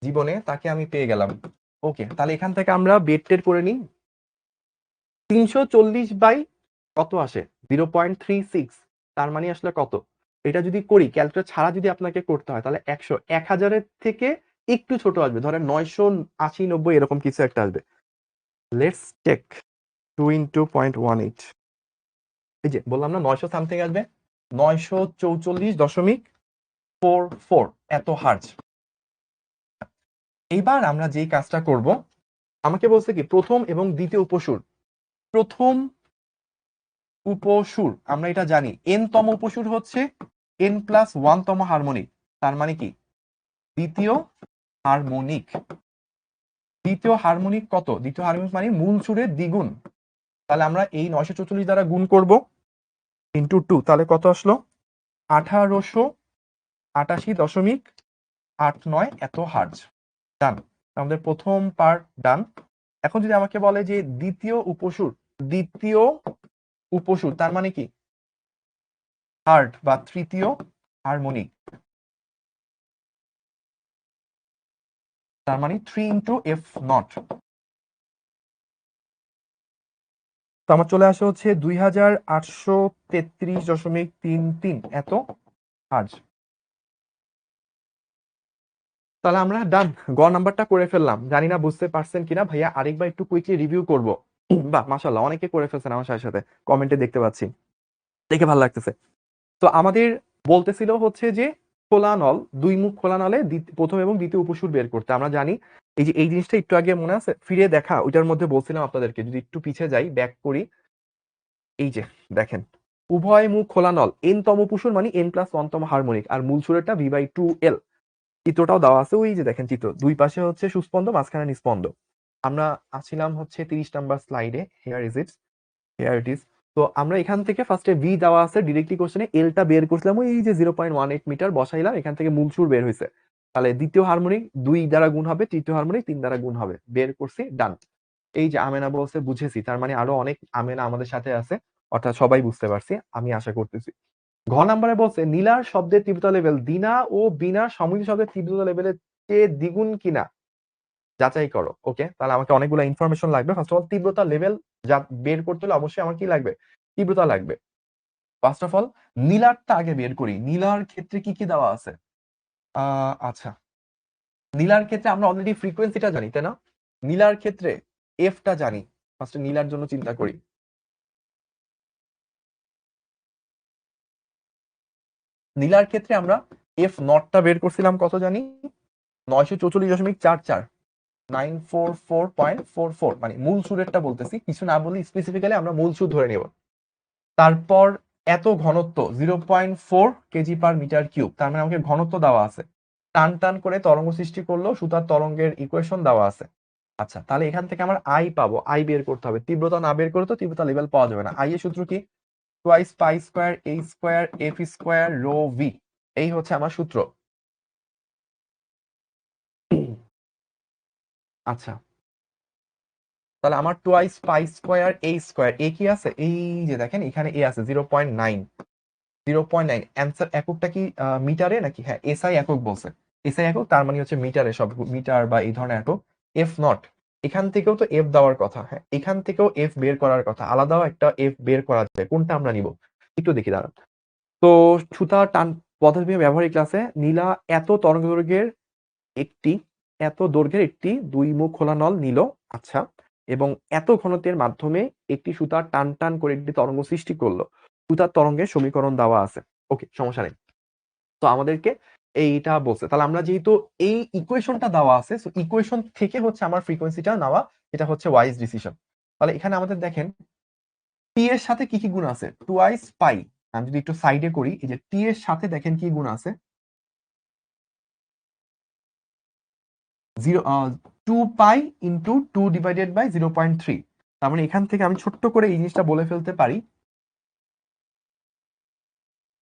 জীবনে তাকে আমি পেয়ে গেলাম। ওকে, তাহলে এখান থেকে আমরা বেড টেড করে নিই। 340 বাই কত আসে 0.36, তার মানে আসলে কত, এটা যদি করি ক্যালকুলেটর ছাড়া যদি আপনাকে করতে হয় তাহলে 100, 1000-এর থেকে একটু ছোট আসবে, ধরেন 980, 90 এরকম কিছু একটা আসবে। লেটস চেক 2 ইন্টু 0.18, এই যে বললাম না 900 সামথিং আসবে, 944.44 এত হার্জ। এইবার আমরা যেই কাজটা করব, আমাকে বলছে কি প্রথম এবং দ্বিতীয় উপসুর, প্রথম উপসুর আমরা এটা জানি, এন তম উপসুর হচ্ছে n প্লাস 1 তম হারমোনিক, তার মানে কি দ্বিতীয় হারমোনিক। দ্বিতীয় হারমোনিক কত, দ্বিতীয় হারমোনিক মানে মূল সুরের দ্বিগুণ। তাহলে আমরা এই 944 দ্বারা গুণ করব ইন্টু 2, তাহলে কত আসলো 1888.89 এত হার্জ। ডান, আমাদের প্রথম পার্ট ডান। এখন যদি আমাকে বলে যে দ্বিতীয় উপসুর, দ্বিতীয় উপসুর তার মানে কি হার্ড বা তৃতীয় হারমোনিক, তার মানে 3 ইন্টু এফ নট। তো আমার চলে আসে হচ্ছে 2833.33 এত হার্জ। তাহলে আমরা ডান, গ নাম্বারটা করে ফেললাম। জানি না বুঝতে পারছেন কিনা ভাইয়া, আরেকবার একটু কুইকলি রিভিউ করব। বাহ মাশাআল্লাহ, অনেকে করে ফেলছেন আমার সাথে সাথে, কমেন্টে দেখতে পাচ্ছি, দেখে ভালো লাগতেছে। তো আমাদের বলতেছিল হচ্ছে যে খোলা নল, দুই মুখ খোলা নলে প্রথম এবং দ্বিতীয় উপসুর বের করতে। আমরা জানি এই যে এই জিনিসটা একটু আগে মনে আছে ফিরে দেখা, ওইটার মধ্যে বলছিলাম আপনাদেরকে, যদি একটু পিছিয়ে যাই ব্যাক করি, এই যে দেখেন উভয় মুখ খোলা নল, এন তম উপসুর মানে n প্লাস 1 তম হারমোনিক, আর মূল সুরেরটা v বাই 2l। চিত্রটাও দেওয়া আছে, ওই যে দেখেন চিত্র, দুই পাশে হচ্ছে সুস্পন্দ, মাঝখানে নিস্পন্দ। আমরা আছিলাম হচ্ছে 30 নাম্বার স্লাইডে, here is it, here it is. তো আমরা এখান থেকে ফার্স্টে ভি দেওয়া আছে ডিরেক্টলি কোশ্চেনে, এলটা বের করছিলাম ওই যে 0.18 মিটার বসাইলাম, এখান থেকে মূল সুর বের হয়েছে। তাহলে দ্বিতীয় হারমোনিক 2 দ্বারা গুণ হবে, তৃতীয় হারমোনিক 3 দ্বারা গুণ হবে, বের করছি, ডান। এই যে আমেনা বলছে বুঝেছি, তার মানে আরো অনেক আমেনা আমাদের সাথে আছে, অর্থাৎ সবাই বুঝতে পারছি আমি আশা করতেছি। ঘ নাম্বারে বলছে নীলার শব্দের তীব্রতা লেভেল দিনা ও বিনা সমৃদ্ধ শব্দের তীব্রতা লেভেলের চেয়ে দ্বিগুণ কিনা যাচাই করো। ওকে, তাহলে আমাকে অনেকগুলো ইনফরমেশন লাগবে। ফার্স্ট অফ অল তীব্রতা লেভেল যা বের করতে হলে অবশ্যই আমার কি লাগবে, তীব্রতা লাগবে। ফার্স্ট অফ অল নীলারটা আগে বের করি, নীলার ক্ষেত্রে কি কি দেওয়া আছে। আচ্ছা, নীলার ক্ষেত্রে আমরা অলরেডি ফ্রিকোয়েন্সিটা জানি তাই না, নীলার ক্ষেত্রে এফটা জানি। ফার্স্ট নীলার জন্য চিন্তা করি, নীলার ক্ষেত্রে আমরা এফ নটটা বের করছিলাম কত জানি, 944.44, 944.44, মানে মূল সুরেরটা বলতেছি, কিছু না বলি স্পেসিফিক্যালি আমরা মূল সুর ধরে নেব। তারপর এত ঘনত্ব 0.4 কেজি পার মিটার কিউব, তার মানে আমাকে ঘনত্ব দেওয়া আছে। টান টান করে তরঙ্গ সৃষ্টি করলো, সুতার তরঙ্গের ইকুয়েশন দেওয়া আছে। আচ্ছা, তাহলে এখান থেকে আমার আই পাবো, আই বের করতে হবে। তীব্রতা না বের করে তো তীব্রতা লেভেল পাওয়া যাবে না। আই এর সূত্র কি, twice pi square A square F square rho V, এই হচ্ছে আমার সূত্র। আচ্ছা, তাহলে আমার twice pi square A square, A কি আছে, এই যে দেখেন এখানে এ আছে 0.9, 0.9 অ্যান্সার। এককটা কি মিটারে নাকি, হ্যাঁ এসআই একক বলছে, এসআই একক তার মানে হচ্ছে মিটারে, সব মিটার বা এই ধরনের একক। এফ নট, এখান থেকেও তো এফ দেওয়ার কথা, হ্যাঁ এখান থেকেও এফ বের করার কথা, আলাদাও একটা এফ বের করা যায়, কোনটা আমরা নিব একটু দেখি দাঁড়ান। তো সুতা টান পদ্ধতি ব্যবহারিক ক্লাসে নীলা এত তরঙ্গ দৈর্ঘ্যের একটি, এত দৈর্ঘ্যের একটি দুই মুখ খোলা নল নিল, আচ্ছা, এবং এত ঘনত্বের মাধ্যমে একটি সুতা টান টান করে একটি তরঙ্গ সৃষ্টি করলো। সুতার তরঙ্গের সমীকরণ দেওয়া আছে। ওকে, সমস্যা নেই। তো আমাদেরকে এইটা বলছে, তাহলে আমরা যেহেতু এই ইকুয়েশনটা দেওয়া আছে, সো ইকুয়েশন থেকে হচ্ছে আমার ফ্রিকোয়েন্সিটা নেওয়া, এটা হচ্ছে ওয়াইজ ডিসিশন। তাহলে এখানে আমাদের দেখেন টি এর সাথে কি কি গুণ আছে, টুয়াইস পাই, আমি যদি একটু সাইডে করি, এই যে টি এর সাথে দেখেন কি গুণ আছে, 2 পাই ইন্টু 2 ডিভাইডেড বাই 0.3, তার মানে এখান থেকে আমি ছোট্ট করে এই জিনিসটা বলে ফেলতে পারি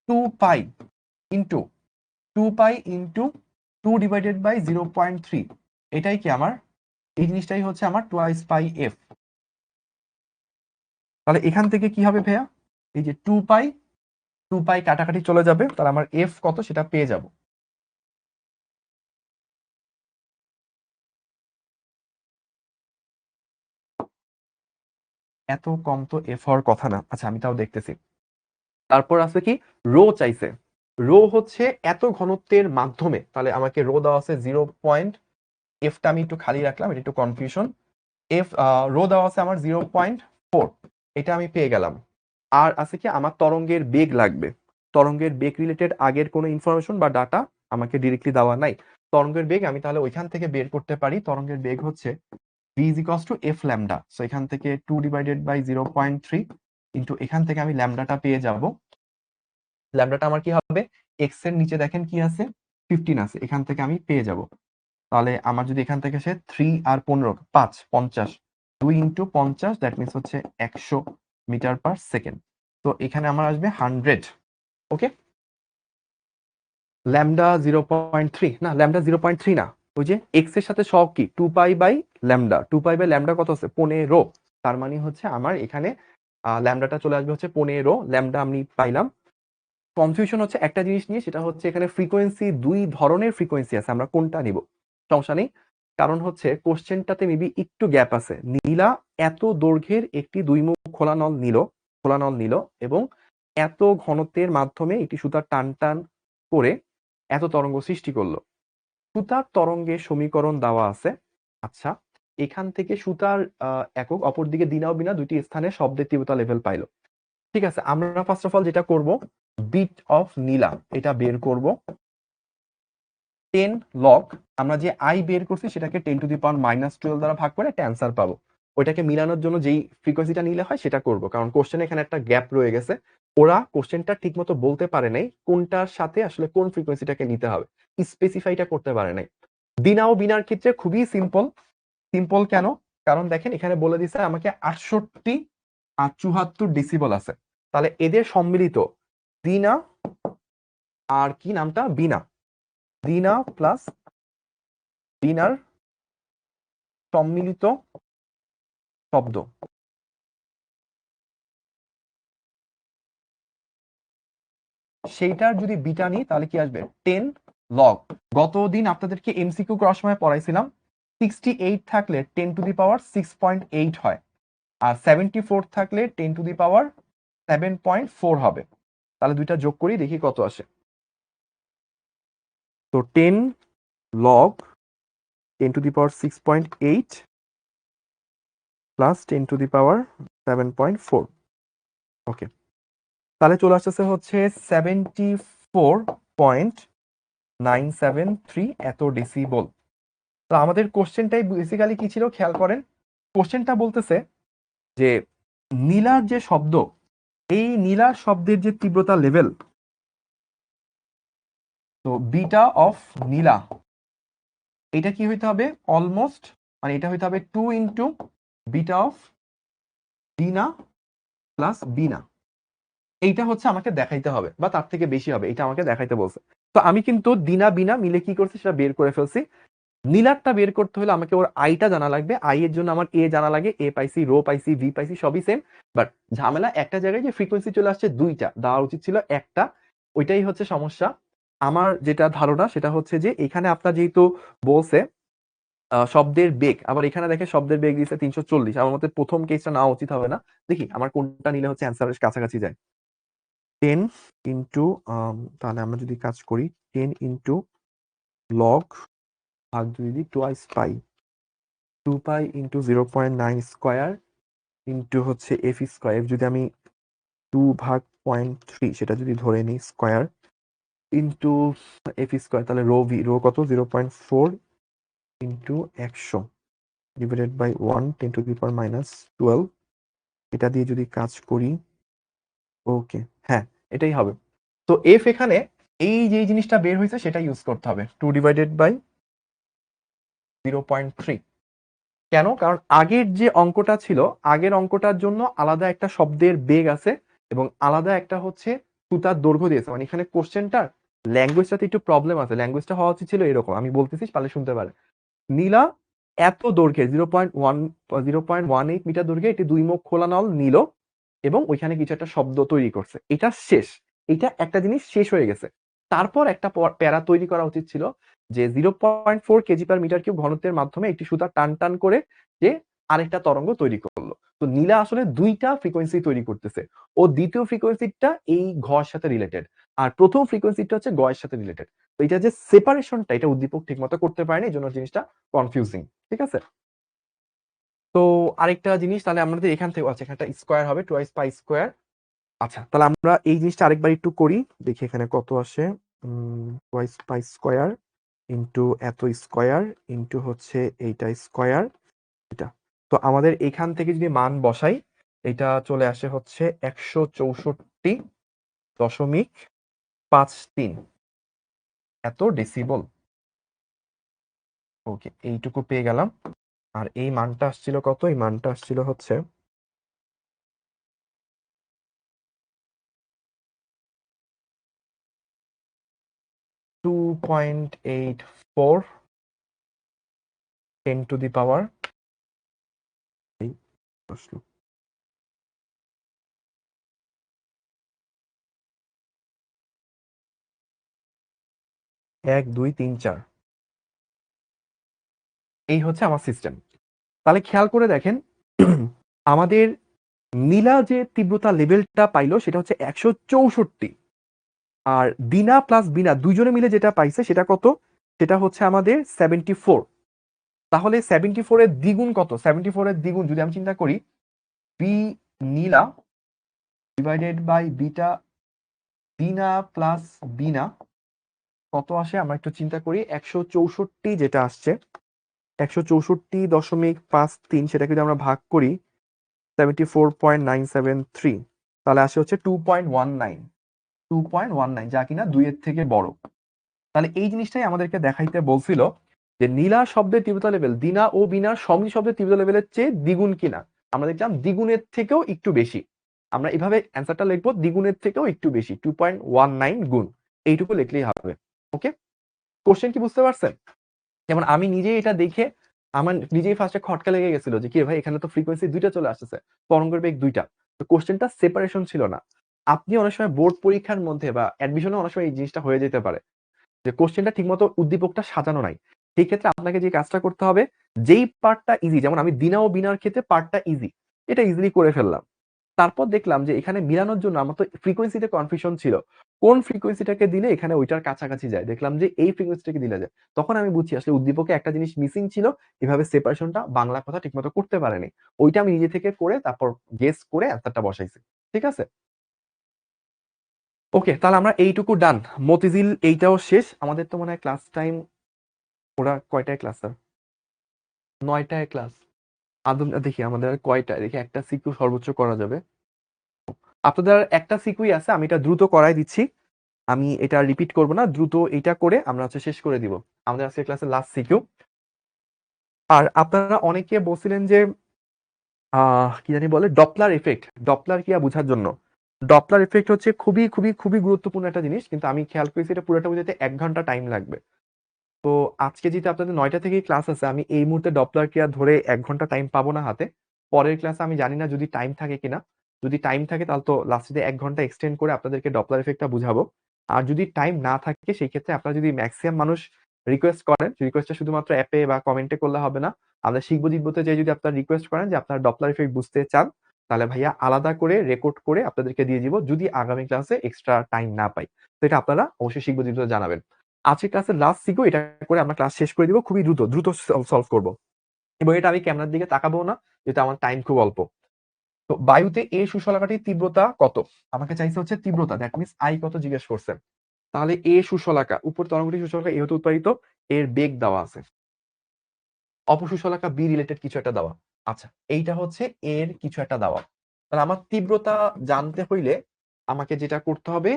2 পাই ইন্টু 2 পাই ইন্টু 2/0.3, এটাই কি আমার, এই জিনিসটাই হচ্ছে আমার টোয়াইস পাই এফ। তাহলে এখান থেকে কি হবে ভাইয়া, এই যে 2 পাই কাটাকাটি চলে যাবে, তাহলে আমার এফ কত সেটা পেয়ে যাব। এত কম তো এফ হওয়ার কথা না। আচ্ছা আমি তাও দেখতেছি। তারপর আছে কি, রো চাইছে। রো হচ্ছে এত ঘনত্বের মাধ্যমে, তাহলে আমাকে রো দেওয়া আছে 0. এফটা আমি একটু খালি রাখলাম, এটা একটু কনফিউশন। এফ রো দেওয়া আছে আমার 0.4, এটা আমি পেয়ে গেলাম। আর আছে কি, আমার তরঙ্গের বেগ লাগবে। তরঙ্গের বেগ রিলেটেড আগের কোনো ইনফরমেশন বা ডাটা আমাকে ডিরেক্টলি দেওয়া নাই। তরঙ্গের বেগ আমি তাহলে ওইখান থেকে বের করতে পারি। তরঙ্গের বেগ হচ্ছে v is equals to f lambda, so এখান থেকে 2/0.3 ইন্টু এখান থেকে আমি ল্যামডাটা পেয়ে যাব। ল্যামডাটা আমার কি হবে, এক্স এর নিচে দেখেন কি আছে, 15 আছে, এখান থেকে আমি পেয়ে যাব। তাহলে আমার যদি এখান থেকে সে 3 আর 15 5 50, 2 ইন্টু 50, দ্যাট মিনস হচ্ছে 100 মিটার পার সেকেন্ড। তো এখানে আমার আসবে 100। ওকে, ল্যামডা 0.3 না, ল্যামডা 0.3 না, ওই যে এক্স এর সাথে সহগ কি 2 pi by lambda, 2 pi by lambda কত আছে 15। তার মানে হচ্ছে আমার এখানে ল্যামডাটা চলে আসবে হচ্ছে 15 ল্যামডা আমি পাইলাম। কনফিউশন হচ্ছে একটা জিনিস নিয়ে, সেটা হচ্ছে এখানে ফ্রিকোয়েন্সি, দুই ধরনের ফ্রিকোয়েন্সি আছে, আমরা কোনটা নিব সমস্যা নেই। কারণ হচ্ছে কোশ্চেনটাতে মেবি একটু গ্যাপ আছে। নীলা এত দৈর্ঘ্যের একটি দুই মুখ খোলা নল নিল এবং এত ঘনত্বের মাধ্যমে একটি সুতার টান টান করে এত তরঙ্গ সৃষ্টি করলো। সুতার তরঙ্গের সমীকরণ দেওয়া আছে। আচ্ছা, এখান থেকে সুতার একক, অপরদিকে দিনা ও বিনা দুইটি স্থানে শব্দের তীব্রতা লেভেল পাইলো। ঠিক আছে, আমরা ফার্স্ট অফ অল যেটা করব, বিট অফ নীলা এটা বের করব। 10 লগ, আমরা যে আই বের করছি সেটাকে 10⁻⁻12 দ্বারা ভাগ করে একটা অ্যান্সার পাবো। ওইটাকে মিলানোর জন্য যেই ফ্রিকোয়েন্সিটা নিলে হয় সেটা করব, কারণ কোশ্চেনে এখানে একটা গ্যাপ রয়ে গেছে। ওরা কোশ্চেনটা ঠিক মতো বলতে পারে নাই কোনটার সাথে আসলে কোন ফ্রিকোয়েন্সিটাকে নিতে হবে, স্পেসিফাইটা করতে পারে নাই। দিনা ও বিনার ক্ষেত্রে খুবই সিম্পল। সিম্পল কেন, কারণ দেখেন এখানে বলে দিছে আমাকে 68 আর 74 ডেসিবল আছে। তাহলে এদের সম্মিলিত দিনা আর কি নামটা, বিনা, দিনা প্লাস বিনার সম্মিলিত শব্দ, সেইটার যদি বিটা নিই তাহলে কি আসবে 10 লগ। গতদিন আপনাদেরকে এমসিকিউ করার সময় পড়াইছিলাম 68 থাকলে 10⁻6.8 হয়, আর 74 থাকলে 10⁻7.4 হবে। তাহলে দুইটা যোগ করি দেখি কত আসে। তো 10 লগ 10⁻6.8 প্লাস 10⁻7.4। ওকে, তাহলে চলে আসতেছে হচ্ছে 74.973 এত ডেসিবল। তো আমাদের কোশ্চেনটাই বেসিক্যালি কি ছিল খেয়াল করেন। কোশ্চেনটা বলতেছে যে নীলার যে শব্দ, এই নীলার শব্দের যে তীব্রতা লেভেল, তো বিটা অফ নীলা এটা কি হইতে হবে অলমোস্ট, মানে এটা হইতে হবে 2 ইন্টু বিটা অফ দিনা প্লাস বিনা। এইটা হচ্ছে আমাকে দেখাইতে হবে, বা তার থেকে বেশি হবে, এটা আমাকে দেখাইতে বলছে। তো আমি কিন্তু দিনা বিনা মিলে কি করছি সেটা বের করে ফেলছি। নীলারটা বের করতে হলে আমাকে ওর আইটা জানা লাগবে, আই এর জন্য আমার এ জানা লাগে, এ পাইছি, রো পাইছি, ভি পাইছি, সবই সেম। বাট ঝামেলা একটা জায়গায় যে ফ্রিকোয়েন্সি চলে আসছে দুইটা, দেওয়া উচিত ছিল একটা, ওইটাই হচ্ছে সমস্যা। আমার যেটা ধারণা সেটা হচ্ছে যে এখানে আপনার যেহেতু বলছে শব্দের বেগ, আবার এখানে দেখে শব্দের বেগ দিচ্ছে 340, আমার মতে প্রথম কেসটা নেওয়া উচিত হবে না। দেখি আমার কোনটা নিলে হচ্ছে অ্যান্সারের কাছাকাছি যায়। 10 ইন্টু, তাহলে আমরা যদি কাজ করি 10 ইন্টু লগ ভাগ যদি দিই টোয়াইস পাই, 2 পাই ইন্টু 0.9 স্কোয়ার ইন্টু হচ্ছে এফ স্কোয়ার, যদি আমি 2/0.3 সেটা যদি ধরে নিই স্কোয়ার ইন্টু এফ স্কোয়ার, তাহলে রো ভি, রো কত 0.4 ইন্টু 100 ডিভাইডেড বাই 1 10⁻⁻12, এটা দিয়ে যদি কাজ করি, ওকে হ্যাঁ এটাই হবে। তো এফ এখানে এই যে জিনিসটা বের হয়েছে সেটা ইউজ করতে হবে, 2/0.3। কেন? কারণ আগের যে অঙ্কটা ছিল, আগের অঙ্কটার জন্য আলাদা একটা শব্দের বেগ আছে এবং আলাদা একটা হচ্ছে সুতার দৈর্ঘ্য দিয়েছে। মানে এখানে কোশ্চেনটার ল্যাঙ্গুয়েজটাতে একটু প্রবলেম আছে। ল্যাঙ্গুয়েজটা হওয়া উচিত ছিল এরকম, আমি বলতেছি পারলে শুনতে পারে। নীলা এত দৈর্ঘ্যের 0.18 মিটার দৈর্ঘ্যে একটি 2 মুখ খোলা নল নিল এবং ওইখানে কিছু একটা শব্দ তৈরি করছে। এটা শেষ, এটা একটা জিনিস শেষ হয়ে গেছে। তারপর একটা প্যারা তৈরি করা উচিত ছিল যে 0.4 কেজি পার মিটার কিউব ঘনত্বের মাধ্যমে একটি সুতা টান টান করে যে আরেকটা তরঙ্গ তৈরি করলো। তো নীলা আসলে দুইটা ফ্রিকোয়েন্সি তৈরি করতেছে। ও দ্বিতীয় ফ্রিকোয়েন্সিটা এই ঘর সাথে রিলেটেড, আর প্রথম ফ্রিকোয়েন্সিটা হচ্ছে গয়ের সাথে রিলেটেড। তো এটা যে সেপারেশনটা, এটা উদ্দীপক ঠিক মতো করতে পারেনি, এই জন্য জিনিসটা কনফিউজিং। ঠিক আছে, তো আরেকটা জিনিস তাহলে আমাদের এখান থেকে আছে, এখানটা স্কোয়ার হবে, টুয়াইস পাই স্কোয়ার। আচ্ছা, তাহলে আমরা এই জিনিসটা আরেকবার একটু করি, দেখি এখানে কত আসে। টুয়াইস পাই স্কোয়ার ইন্টু এত স্কোয়ার ইন্টু হচ্ছে এইটা স্কোয়ার, এটা। তো আমাদের এখান থেকে যদি মান বসাই, এটা চলে আসে হচ্ছে 164.53 এত ডেসিবল। ওকে, এইটুকু পেয়ে গেলাম। আর এই মানটা আসছিল কত? এই মানটা আসছিল হচ্ছে 2.84 10 টু দি পাওয়ার এই প্রশ্ন 1 2 3 4, এই হচ্ছে আমার সিস্টেম। তাহলে খেয়াল করে দেখেন আমাদের নীলা যে তীব্রতা লেভেলটা পাইলো সেটা হচ্ছে 164, আর দিনা প্লাস বিনা দুইজনে মিলে যেটা পাইছে সেটা কত? সেটা হচ্ছে আমাদের 74। তাহলে 74 এর দ্বিগুণ কত? 74 এর দ্বিগুণ যদি আমি চিন্তা করি, বি নীলা ডিভাইডেড বাই বিটা দিনা প্লাস বিনা কত আসে আমরা একটু চিন্তা করি। 164 যেটা আসছে, 164.53, সেটাকে যদি আমরা ভাগ করি 74.973, তাহলে আসে হচ্ছে 2.19, যা কিনা 2 এর থেকে বড়। তাহলে এই জিনিসটাই আমাদেরকে দেখাইতে বলছিল যে নীলা শব্দের তীব্রতা লেভেল দিনা ও বিনার সমী শব্দের তীব্রতা লেভেলের চেয়ে দ্বিগুণ কিনা। আমরা দেখলাম দ্বিগুণের থেকেও একটু বেশি। আমরা এভাবে অ্যান্সারটা লিখবো, দ্বিগুণের থেকেও একটু বেশি, 2.19 গুণ, এইটুকু লিখলেই হবে। ওকে, কোশ্চেন কি বুঝতে পারছেন? যেমন আমি নিজেই এটা দেখে আমার নিজেই ফার্স্টে খটকা লেগে গেছিল যে কি ভাই, এখানে তো ফ্রিকোয়েন্সি দুইটা চলে আসতেছে, তরঙ্গের বেগ দুইটা, তো কোশ্চেনটা সেপারেশন ছিল না। আপনি অনেক সময় বোর্ড পরীক্ষার মধ্যে বা অ্যাডমিশনে অনেক সময় এই জিনিসটা হয়ে যেতে পারে যে কোশ্চেনটা ঠিকমতো উদ্দীপকটা সাজানো নাই। সেই ক্ষেত্রে আপনাকে যে কাজটা করতে হবে, যেই পার্টটা ইজি, যেমন আমি দিনা ও বিনার ক্ষেত্রে পার্টটা ইজি, এটা ইজিলি করে ফেললাম। তারপর দেখলাম যে এখানে মিলানোর জন্য আমার তো ফ্রিকোয়েন্সিতে কনফিউশন ছিল, কোন ফ্রিকোয়েন্সিটাকে দিলে এখানে ওইটার কাছাকাছি যায়। দেখলাম যে এই ফ্রিকোয়েন্সিটাকে দিলে যায়, তখন আমি বুঝছি আসলে উদ্দীপকে একটা জিনিস মিসিং ছিল, এভাবে সেপারেশনটা বাংলা কথা ঠিকমতো করতে পারেনি। ওইটা আমি নিজে থেকে করে তারপর গেস করে অ্যান্সারটা বসাইছি। ঠিক আছে, ওকে, তাহলে আমরা এইটুকু ডান। মতিঝিল এইটাও শেষ আমাদের। তো মনে হয় ক্লাস টাইম, ওরা কয়টায় ক্লাস স্যার? 9টায় ক্লাস। আদম দেখি আমাদের আর কয়টায়, দেখি একটা সিকিউ সর্বোচ্চ করা যাবে। আপনাদের একটা সিকুই আছে, আমি এটা দ্রুত করাই দিচ্ছি, আমি এটা রিপিট করব না, দ্রুত এটা করে আমরা হচ্ছে শেষ করে দিব আমাদের আজকে ক্লাসের লাস্ট সিকিউ। আর আপনারা অনেকে বলছিলেন যে কি জানি বলে ডপলার এফেক্ট, ডপলার কি বোঝার জন্য। ডপলার এফেক্ট হচ্ছে খুবই খুবই খুবই গুরুত্বপূর্ণ একটা জিনিস, কিন্তু আমি খেয়াল করেছি এটা পুরোটা বুঝাতে 1 ঘন্টা টাইম লাগবে। তো আজকে যেহেতু আপনাদের 9টা থেকে ক্লাস আছে, আমি এই মুহূর্তে ডপলার ক্রিয়া ধরে 1 ঘন্টা টাইম পাবো না হাতে। পরের ক্লাসে আমি জানি না যদি টাইম থাকে কিনা, যদি টাইম থাকে তাহলে তো লাস্টে 1 ঘন্টা এক্সটেন্ড করে আপনাদেরকে ডপলার এফেক্টটা বুঝাবো। আর যদি টাইম না থাকে সেই ক্ষেত্রে আপনারা যদি ম্যাক্সিমাম মানুষ রিকোয়েস্ট করেন, রিকোয়েস্টটা শুধুমাত্র অ্যাপে বা কমেন্টে করলে হবে না, আমরা শিখবো জিতবোতে যে যদি আপনারা রিকোয়েস্ট করেন যে আপনারা ডপলার এফেক্ট বুঝতে চান, তাহলে ভাইয়া আলাদা করে রেকর্ড করে আপনাদেরকে দিয়ে দিব, যদি আগামী ক্লাসে এক্সট্রা টাইম না পাই। তো এটা আপনারা অবশ্যই শিখবো জিতবোতে জানাবেন। আজকে ক্লাসের লাস্ট সিকিউ, এটা করে আমরা ক্লাস শেষ করে দিব, খুবই দ্রুত দ্রুত সলভ করব, এবং এটা আমি ক্যামেরার দিকে তাকাবো না যেহেতু আমার টাইম খুব অল্প। তো বায়ুতে এই সুশলাকাটির তীব্রতা কত? আমাকে চাইছে হচ্ছে তীব্রতা, দ্যাট মিনস আই কত জিজ্ঞেস করছে। তাহলে এ সুশলাকা, উপর তরঙ্গটি সুশলাকা এ হতে উৎপাদিত, এর বেগ দেওয়া আছে, অপসুশলাকা বি রিলেটেড কিছু একটা দেওয়া। আচ্ছা, এইটা হচ্ছে এর কিছু একটা দেওয়া। তাহলে আমার তীব্রতা জানতে হইলে আমাকে যেটা করতে হবে,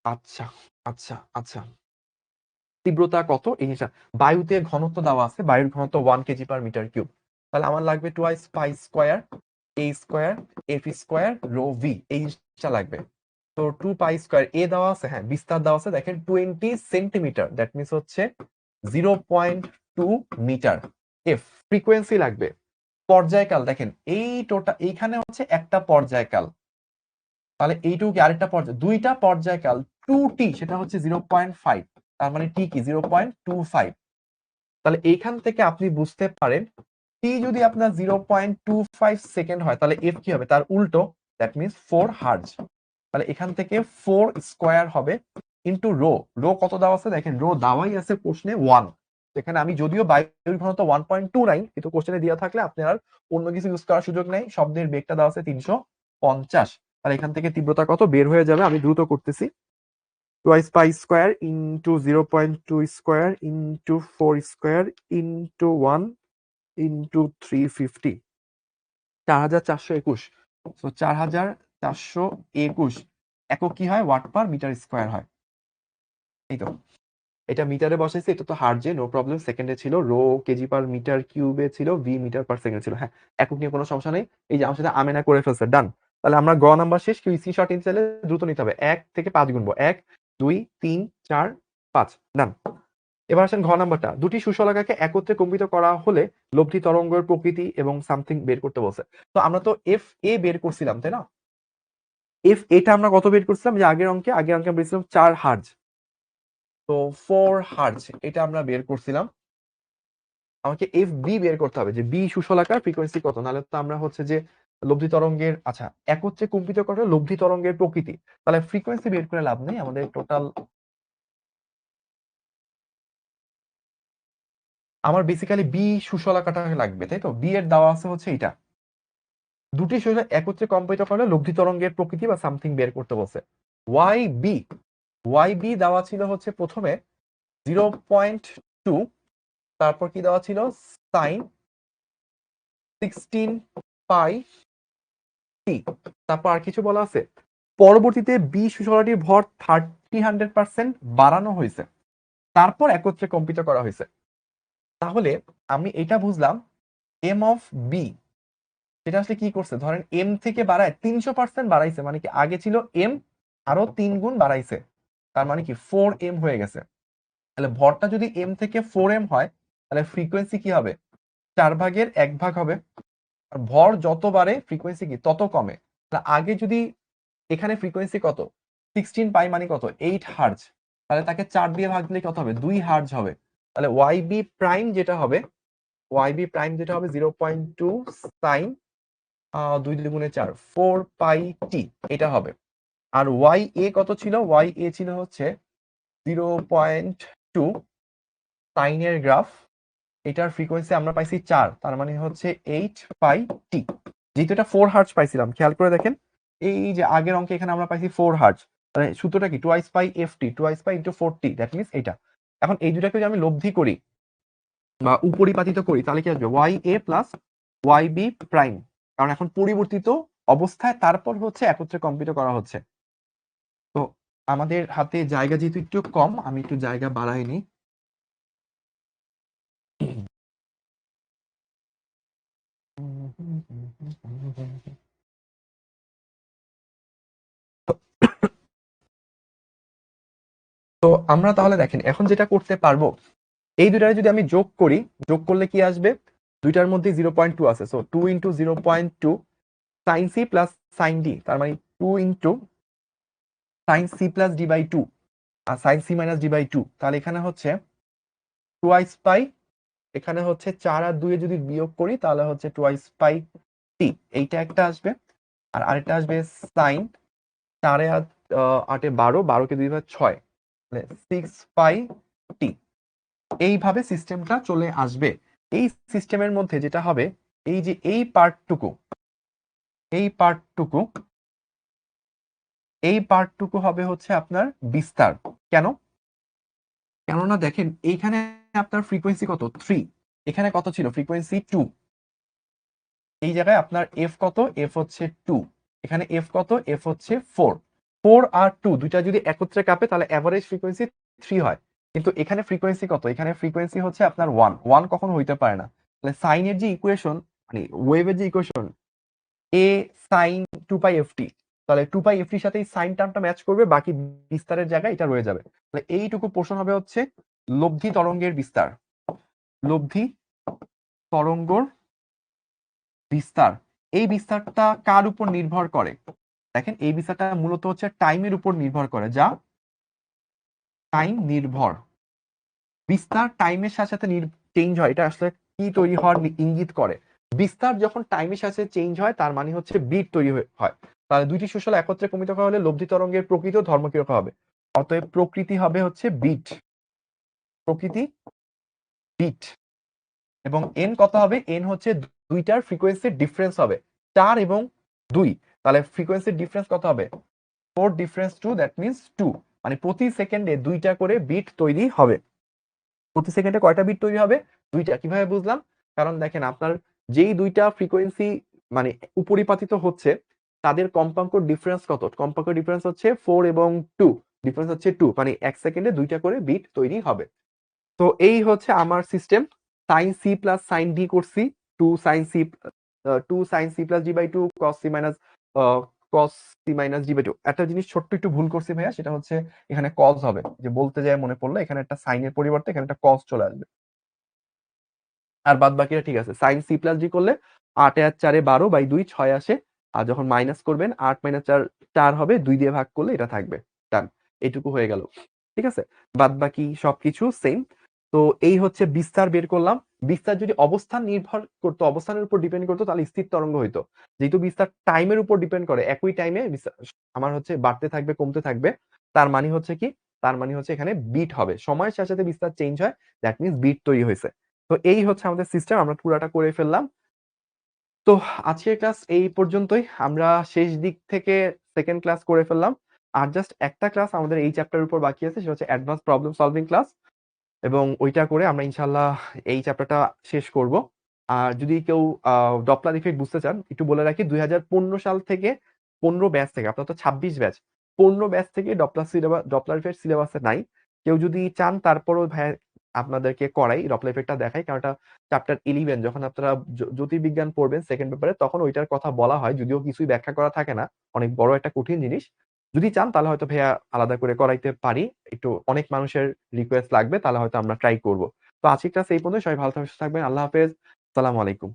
আচ্ছা আচ্ছা আচ্ছা, তীব্রতা কত এই হিসাব, বায়ুতে ঘনত্ব দেওয়া আছে, বায়ুর ঘনত্ব 1 কেজি পার মিটার কিউব। তাহলে আমার লাগবে twice pi square A square F square rho V, এই জিনিসটা লাগবে। তো 2 পাই স্কোয়ার এ দেওয়া আছে, হ্যাঁ বিস্তার দেওয়া আছে, দেখেন 20 সেন্টিমিটার, দ্যাট মিনস হচ্ছে 0.2 মিটার। এফ ফ্রিকোয়েন্সি লাগবে। পর্যায়কাল দেখেন এই টোটাল এইখানে হচ্ছে একটা পর্যায়কাল, তাহলে এইটুকু কি আরেকটা পর্যায়, দুইটা পর্যায়কাল 2t, সেটা হচ্ছে 0.5, তার মানে টি কি 0.25। তাহলে এইখান থেকে আপনি বুঝতে পারেন টি যদি আপনার 0.25 সেকেন্ড হয় তাহলে এফ কি হবে, তার উল্টো, দ্যাট মিনস 4 হার্জ। তাহলে এখান থেকে 4 স্কোয়ার হবে ইন্টু রো। রো কত দেওয়া আছে দেখেন, রো দেওয়াই আছে প্রশ্নে 1। এখানে আমি যদিও বায়ুর ঘনত্ব 1.29, কিন্তু কোশ্চেনে দেওয়া থাকলে আপনার আর অন্য কিছু ইউজ করার সুযোগ নেই, শব্দের বেগটা দেওয়া আছে 350। তাহলে এখান থেকে তীব্রতা কত বের হয়ে যাবে, আমি দ্রুত করতেছি। twice pi square into 0.2 square into 4 square into 1 into 350, 4421। So 4421 একক কি হয়, ওয়াট পার মিটার স্কোয়ার হয়। এই তো এটা মিটারে বসাইছে, এটা তো হার্জে, নো প্রবলেম। সেকেন্ডে ছিল, রো কেজি পার মিটার কিউবে ছিল, ভি মিটার পার সেকেন্ড ছিল। হ্যাঁ একক নিয়ে কোনো সমস্যা নেই, এই যে আমার সাথে আমেনা করে ফেলছে, ডান। তাহলে আমরা গ নাম্বার শেষ, কেউ স্ক্রিনশট নিতে চাইলে দ্রুত নিতে হবে, 1 থেকে 5 গুনবো, 1 2 3 4 5, ডান। এবার আসেন ঘ নাম্বারটা, দুটি সুশলাকাকে একত্রে কম্পিত করা হলে লব্ধি তরঙ্গের প্রকৃতি এবং সামথিং বের করতে বলছে। তো আমরা তো এফ এ বের করছিলাম তাই না, এফ এটা আমরা কত বের করছিলাম, যে আগের অঙ্কে আমরা বেরছিলাম 4 হার্জ, তো 4 হার্জ এটা আমরা বের করছিলাম। আমাকে এফ বি বের করতে হবে, যে বি সুশলাকার ফ্রিকোয়েন্সি কত, নাহলে তো আমরা হচ্ছে যে লব্ধি তরঙ্গের, আচ্ছা একত্রে কম্পিত করা লব্ধি তরঙ্গের প্রকৃতি, তাহলে ফ্রিকোয়েন্সি বের করে লাভ নেই, আমাদের টোটাল, আমার বেসিক্যালি বি সুশলাকাটা লাগবে, তাই তো। বি এর দেওয়া আছে হচ্ছে এটা, দুটি শৈলী একত্রে কম্পিত করলে লব্ধি তরঙ্গের প্রকৃতি বা সামথিং বের করতে বলছে। ওয়াই বি দেওয়া ছিল হচ্ছে প্রথমে 0.2, তারপর কি দেওয়া ছিল সাইন 16 পাই টি, তারপর আর কিছু বলা আছে। পরবর্তীতে বি সুশলাটির ভর 100% বাড়ানো হয়েছে, তারপর একত্রে কম্পিত করা হয়েছে। তাহলে আমি এটা বুঝলাম এম অফ বি, সেটা আসলে কি করছে, ধরেন এম থেকে বাড়ায় 300% বাড়াইছে, মানে কি আগে ছিল এম আরো 3 গুণ বাড়াইছে, তার মানে কি 4m হয়ে গেছে। তাহলে ভরটা যদি এম থেকে 4m হয় তাহলে ফ্রিকোয়েন্সি কি হবে, 4/1 হবে। আর ভর যত বাড়ে ফ্রিকোয়েন্সি কি তত কমে। তাহলে আগে যদি এখানে ফ্রিকোয়েন্সি কত 16 পাই, মানে কত 8 হার্জ, তাহলে তাকে 4 দিয়ে ভাগ দিলে কত হবে 2 হার্জ হবে। তাহলে ওয়াই বি প্রাইম যেটা হবে, 0.2 সাইন 2 দুগুণে 4, 4 পাই টি, এটা হবে। আর ওয়াই এ কত ছিল, ওয়াই এ ছিল হচ্ছে 0.2 সাইনের গ্রাফ, এটার ফ্রিকোয়েন্সি আমরা পাইছি 4, তার মানে হচ্ছে 8 পাই টি। যেহেতু এটা 4 হার্জ পাইছিলাম, খেয়াল করে দেখেন এই যে আগের অঙ্কে এখানে আমরা পাইছি 4 হার্জ, তাহলে সূত্রটা কি twice pi F T, twice pi into 4t, that means এটা। এখন এই দুটাকে যদি আমি লব্ধি করি বা উপরিপাতিত করি তাহলে কি আসবে, Y A plus Y B prime, কারণ এখন পরিবর্তিত অবস্থায় তারপর হচ্ছে একত্রে কম্পিত করা হচ্ছে। তো আমাদের হাতে জায়গা যেহেতু একটু কম, আমি একটু জায়গা বাড়াই নি। তো আমরা তাহলে দেখেন এখন যেটা করতে পারবো, এই দুটারে যদি আমি যোগ করি, যোগ করলে কি আসবে, দুইটার মধ্যে 0.2 আছে, so 2 into 0.2 sine c plus sine d, তার মানে 2 into sine c plus d by 2 আর sine c minus d by 2, তাহলে এখানে হচ্ছে টুয়াইস পাই, এখানে হচ্ছে 4 আর 2 যদি বিয়োগ করি তাহলে হচ্ছে টুয়াইস পাই টি, এইটা একটা আসবে। আর আরেকটা আসবে সাইন 4 আর 8 12, 12 কে 2 বার 6, 6 পাই টি। এইভাবে সিস্টেমটা চলে আসবে। এই সিস্টেমের মধ্যে যেটা হবে, এই যে এই পার্টটুকু, এই পার্টটুকু, এই পার্টটুকু হবে হচ্ছে আপনার বিস্তার। কেন, কেননা দেখেন এইখানে আপনার ফ্রিকোয়েন্সি কত 3, এখানে কত ছিল ফ্রিকোয়েন্সি 2, এই জায়গায় আপনার এফ কত, এফ হচ্ছে 2, এখানে এফ কত, এফ হচ্ছে 4। 4 আর 2 দুইটা যদি একত্রে কাঁপে তাহলে অ্যাভারেজ ফ্রিকোয়েন্সি 3 হয়, কিন্তু এখানে ফ্রিকোয়েন্সি কত, এখানে ফ্রিকোয়েন্সি হচ্ছে আপনার 1 কখনো হইতে পারে না। সাইনের যে ইকুয়েশন, মানে ওয়েভের যে ইকুয়েশন এ সাইন 2π/ft, তাহলে 2π/ft সাথে এই সাইন টার্মটা ম্যাচ করবে, বাকি বিস্তারের জায়গায় এটা রয়ে যাবে। তাহলে এইটুকু পোর্শন হবে হচ্ছে লব্ধি তরঙ্গের বিস্তার। লব্ধি তরঙ্গর বিস্তার, এই বিস্তারটা কার উপর নির্ভর করে? দেখেন এই বিস্তারটা মূলত হচ্ছে টাইমের উপর নির্ভর করে, যা টাইম নির্ভর। বিস্তার টাইমের সাথে সাথে চেঞ্জ হয়, এটা আসলে কি তৈরি হওয়ার ইঙ্গিত করে। বিস্তার যখন টাইমের সাথে চেঞ্জ হয় তার মানে হচ্ছে বিট তৈরি হয়। তাহলে দুইটি সুষল একত্রে কমিত করা হলে লব্ধি তরঙ্গের প্রকৃত ধর্ম কিরকম হবে? অতএব প্রকৃতি হবে হচ্ছে বিট, প্রকৃতি বিট। এবং এন কত হবে? এন হচ্ছে দুইটার ফ্রিকোয়েন্সির ডিফারেন্স হবে 4 এবং 2, তাহলে ফ্রিকোয়েন্সির ডিফারেন্স কত হবে? 4 ডিফারেন্স 2, দ্যাট মিনস 2, মানে প্রতি সেকেন্ডে দুইটা করে বিট তৈরি হবে। প্রতি সেকেন্ডে কয়টা বিট তৈরি হবে? দুইটা। কিভাবে বুঝলাম? কারণ দেখেন আপনার যেই দুইটা ফ্রিকোয়েন্সি মানে উপরিপাতিত হচ্ছে তাদের কম্পাঙ্ক ডিফারেন্স কত? কম্পাঙ্ক ডিফারেন্স হচ্ছে 4 এবং 2, ডিফারেন্স হচ্ছে 2, মানে এক সেকেন্ডে দুইটা করে বিট তৈরি হবে। তো এই হচ্ছে আমার system. Sine c plus sine d করছি, 2 sine c 2 sine c plus d by 2 cos c minus cos c minus d by 2। একটা জিনিস ছোট্ট একটু ভুল করছি ভাইয়া, সেটা হচ্ছে এখানে কজ হবে, যে বলতে যায় মনে পড়লো এখানে একটা সাইনের পরিবর্তে এখানে একটা কজ চলে আসবে। আর বাদ বাকিটা ঠিক আছে। সাইন সি প্লাস ডি করলে 8 আর 4 12 বাই 2 6 আসে, আর যখন মাইনাস করবেন 8 মাইনাস 4 4 হবে, 2 দিয়ে ভাগ করলে এটা থাকবে। ডান, এইটুকু হয়ে গেল। ঠিক আছে, বাদ বাকি সবকিছু সেম। তো এই হচ্ছে বিস্তার বের করলাম। বিস্তার যদি অবস্থান নির্ভর করতো, অবস্থানের উপর ডিপেন্ড করতো, তাহলে স্থির তরঙ্গ হইতো। যেহেতু বিস্তার টাইমের উপর ডিপেন্ড করে, একই টাইমে আমার হচ্ছে বাড়তে থাকবে কমতে থাকবে, তার মানে হচ্ছে কি? তার মানে হচ্ছে এখানে বিট হবে, সময়ের সাথে সাথে বিস্তার চেঞ্জ হয়, দ্যাট মিনস বিট তৈরি হয়েছে। তো এই হচ্ছে আমাদের সিস্টেম, আমরা পুরাটা করে ফেললাম। তো আজকের ক্লাস এই পর্যন্তই, আমরা শেষ দিক থেকে সেকেন্ড ক্লাস করে ফেললাম। আর জাস্ট একটা ক্লাস আমাদের এই চ্যাপ্টারের উপর বাকি আছে, সেটা হচ্ছে অ্যাডভান্স প্রবলেম সলভিং ক্লাস, এবং ওইটা করে আমরা ইনশাল্লাহ এই চ্যাপ্টারটা শেষ করব। আর যদি কেউ ডপলার ইফেক্ট বুঝতে চান, একটু বলে রাখি 2015 সাল থেকে 15 ব্যাচ থেকে, আপনার তো 26 ব্যাচ, 15 ব্যাচ থেকে ডপলার ইফেক্ট সিলেবাসে নাই। কেউ যদি চান তারপরও ভাই আপনাদেরকে করাই, ডপলার ইফেক্টটা দেখাই, কারণ এটা চ্যাপ্টার 11, যখন আপনারা জ্যোতির্বিজ্ঞান পড়বেন সেকেন্ড পেপারে, তখন ওইটার কথা বলা হয়, যদিও কিছুই ব্যাখ্যা করা থাকে না, অনেক বড় একটা কঠিন জিনিস। যদি চান তাহলে হয়তো ভাইয়া আলাদা করে করাইতে পারি, একটু অনেক মানুষের রিকোয়েস্ট লাগবে, তাহলে হয়তো আমরা ট্রাই করব। তো আজকের ক্লাস এই পর্যন্ত, সবাই ভালো থাকবেন, আল্লাহ হাফেজ, আসসালামু আলাইকুম।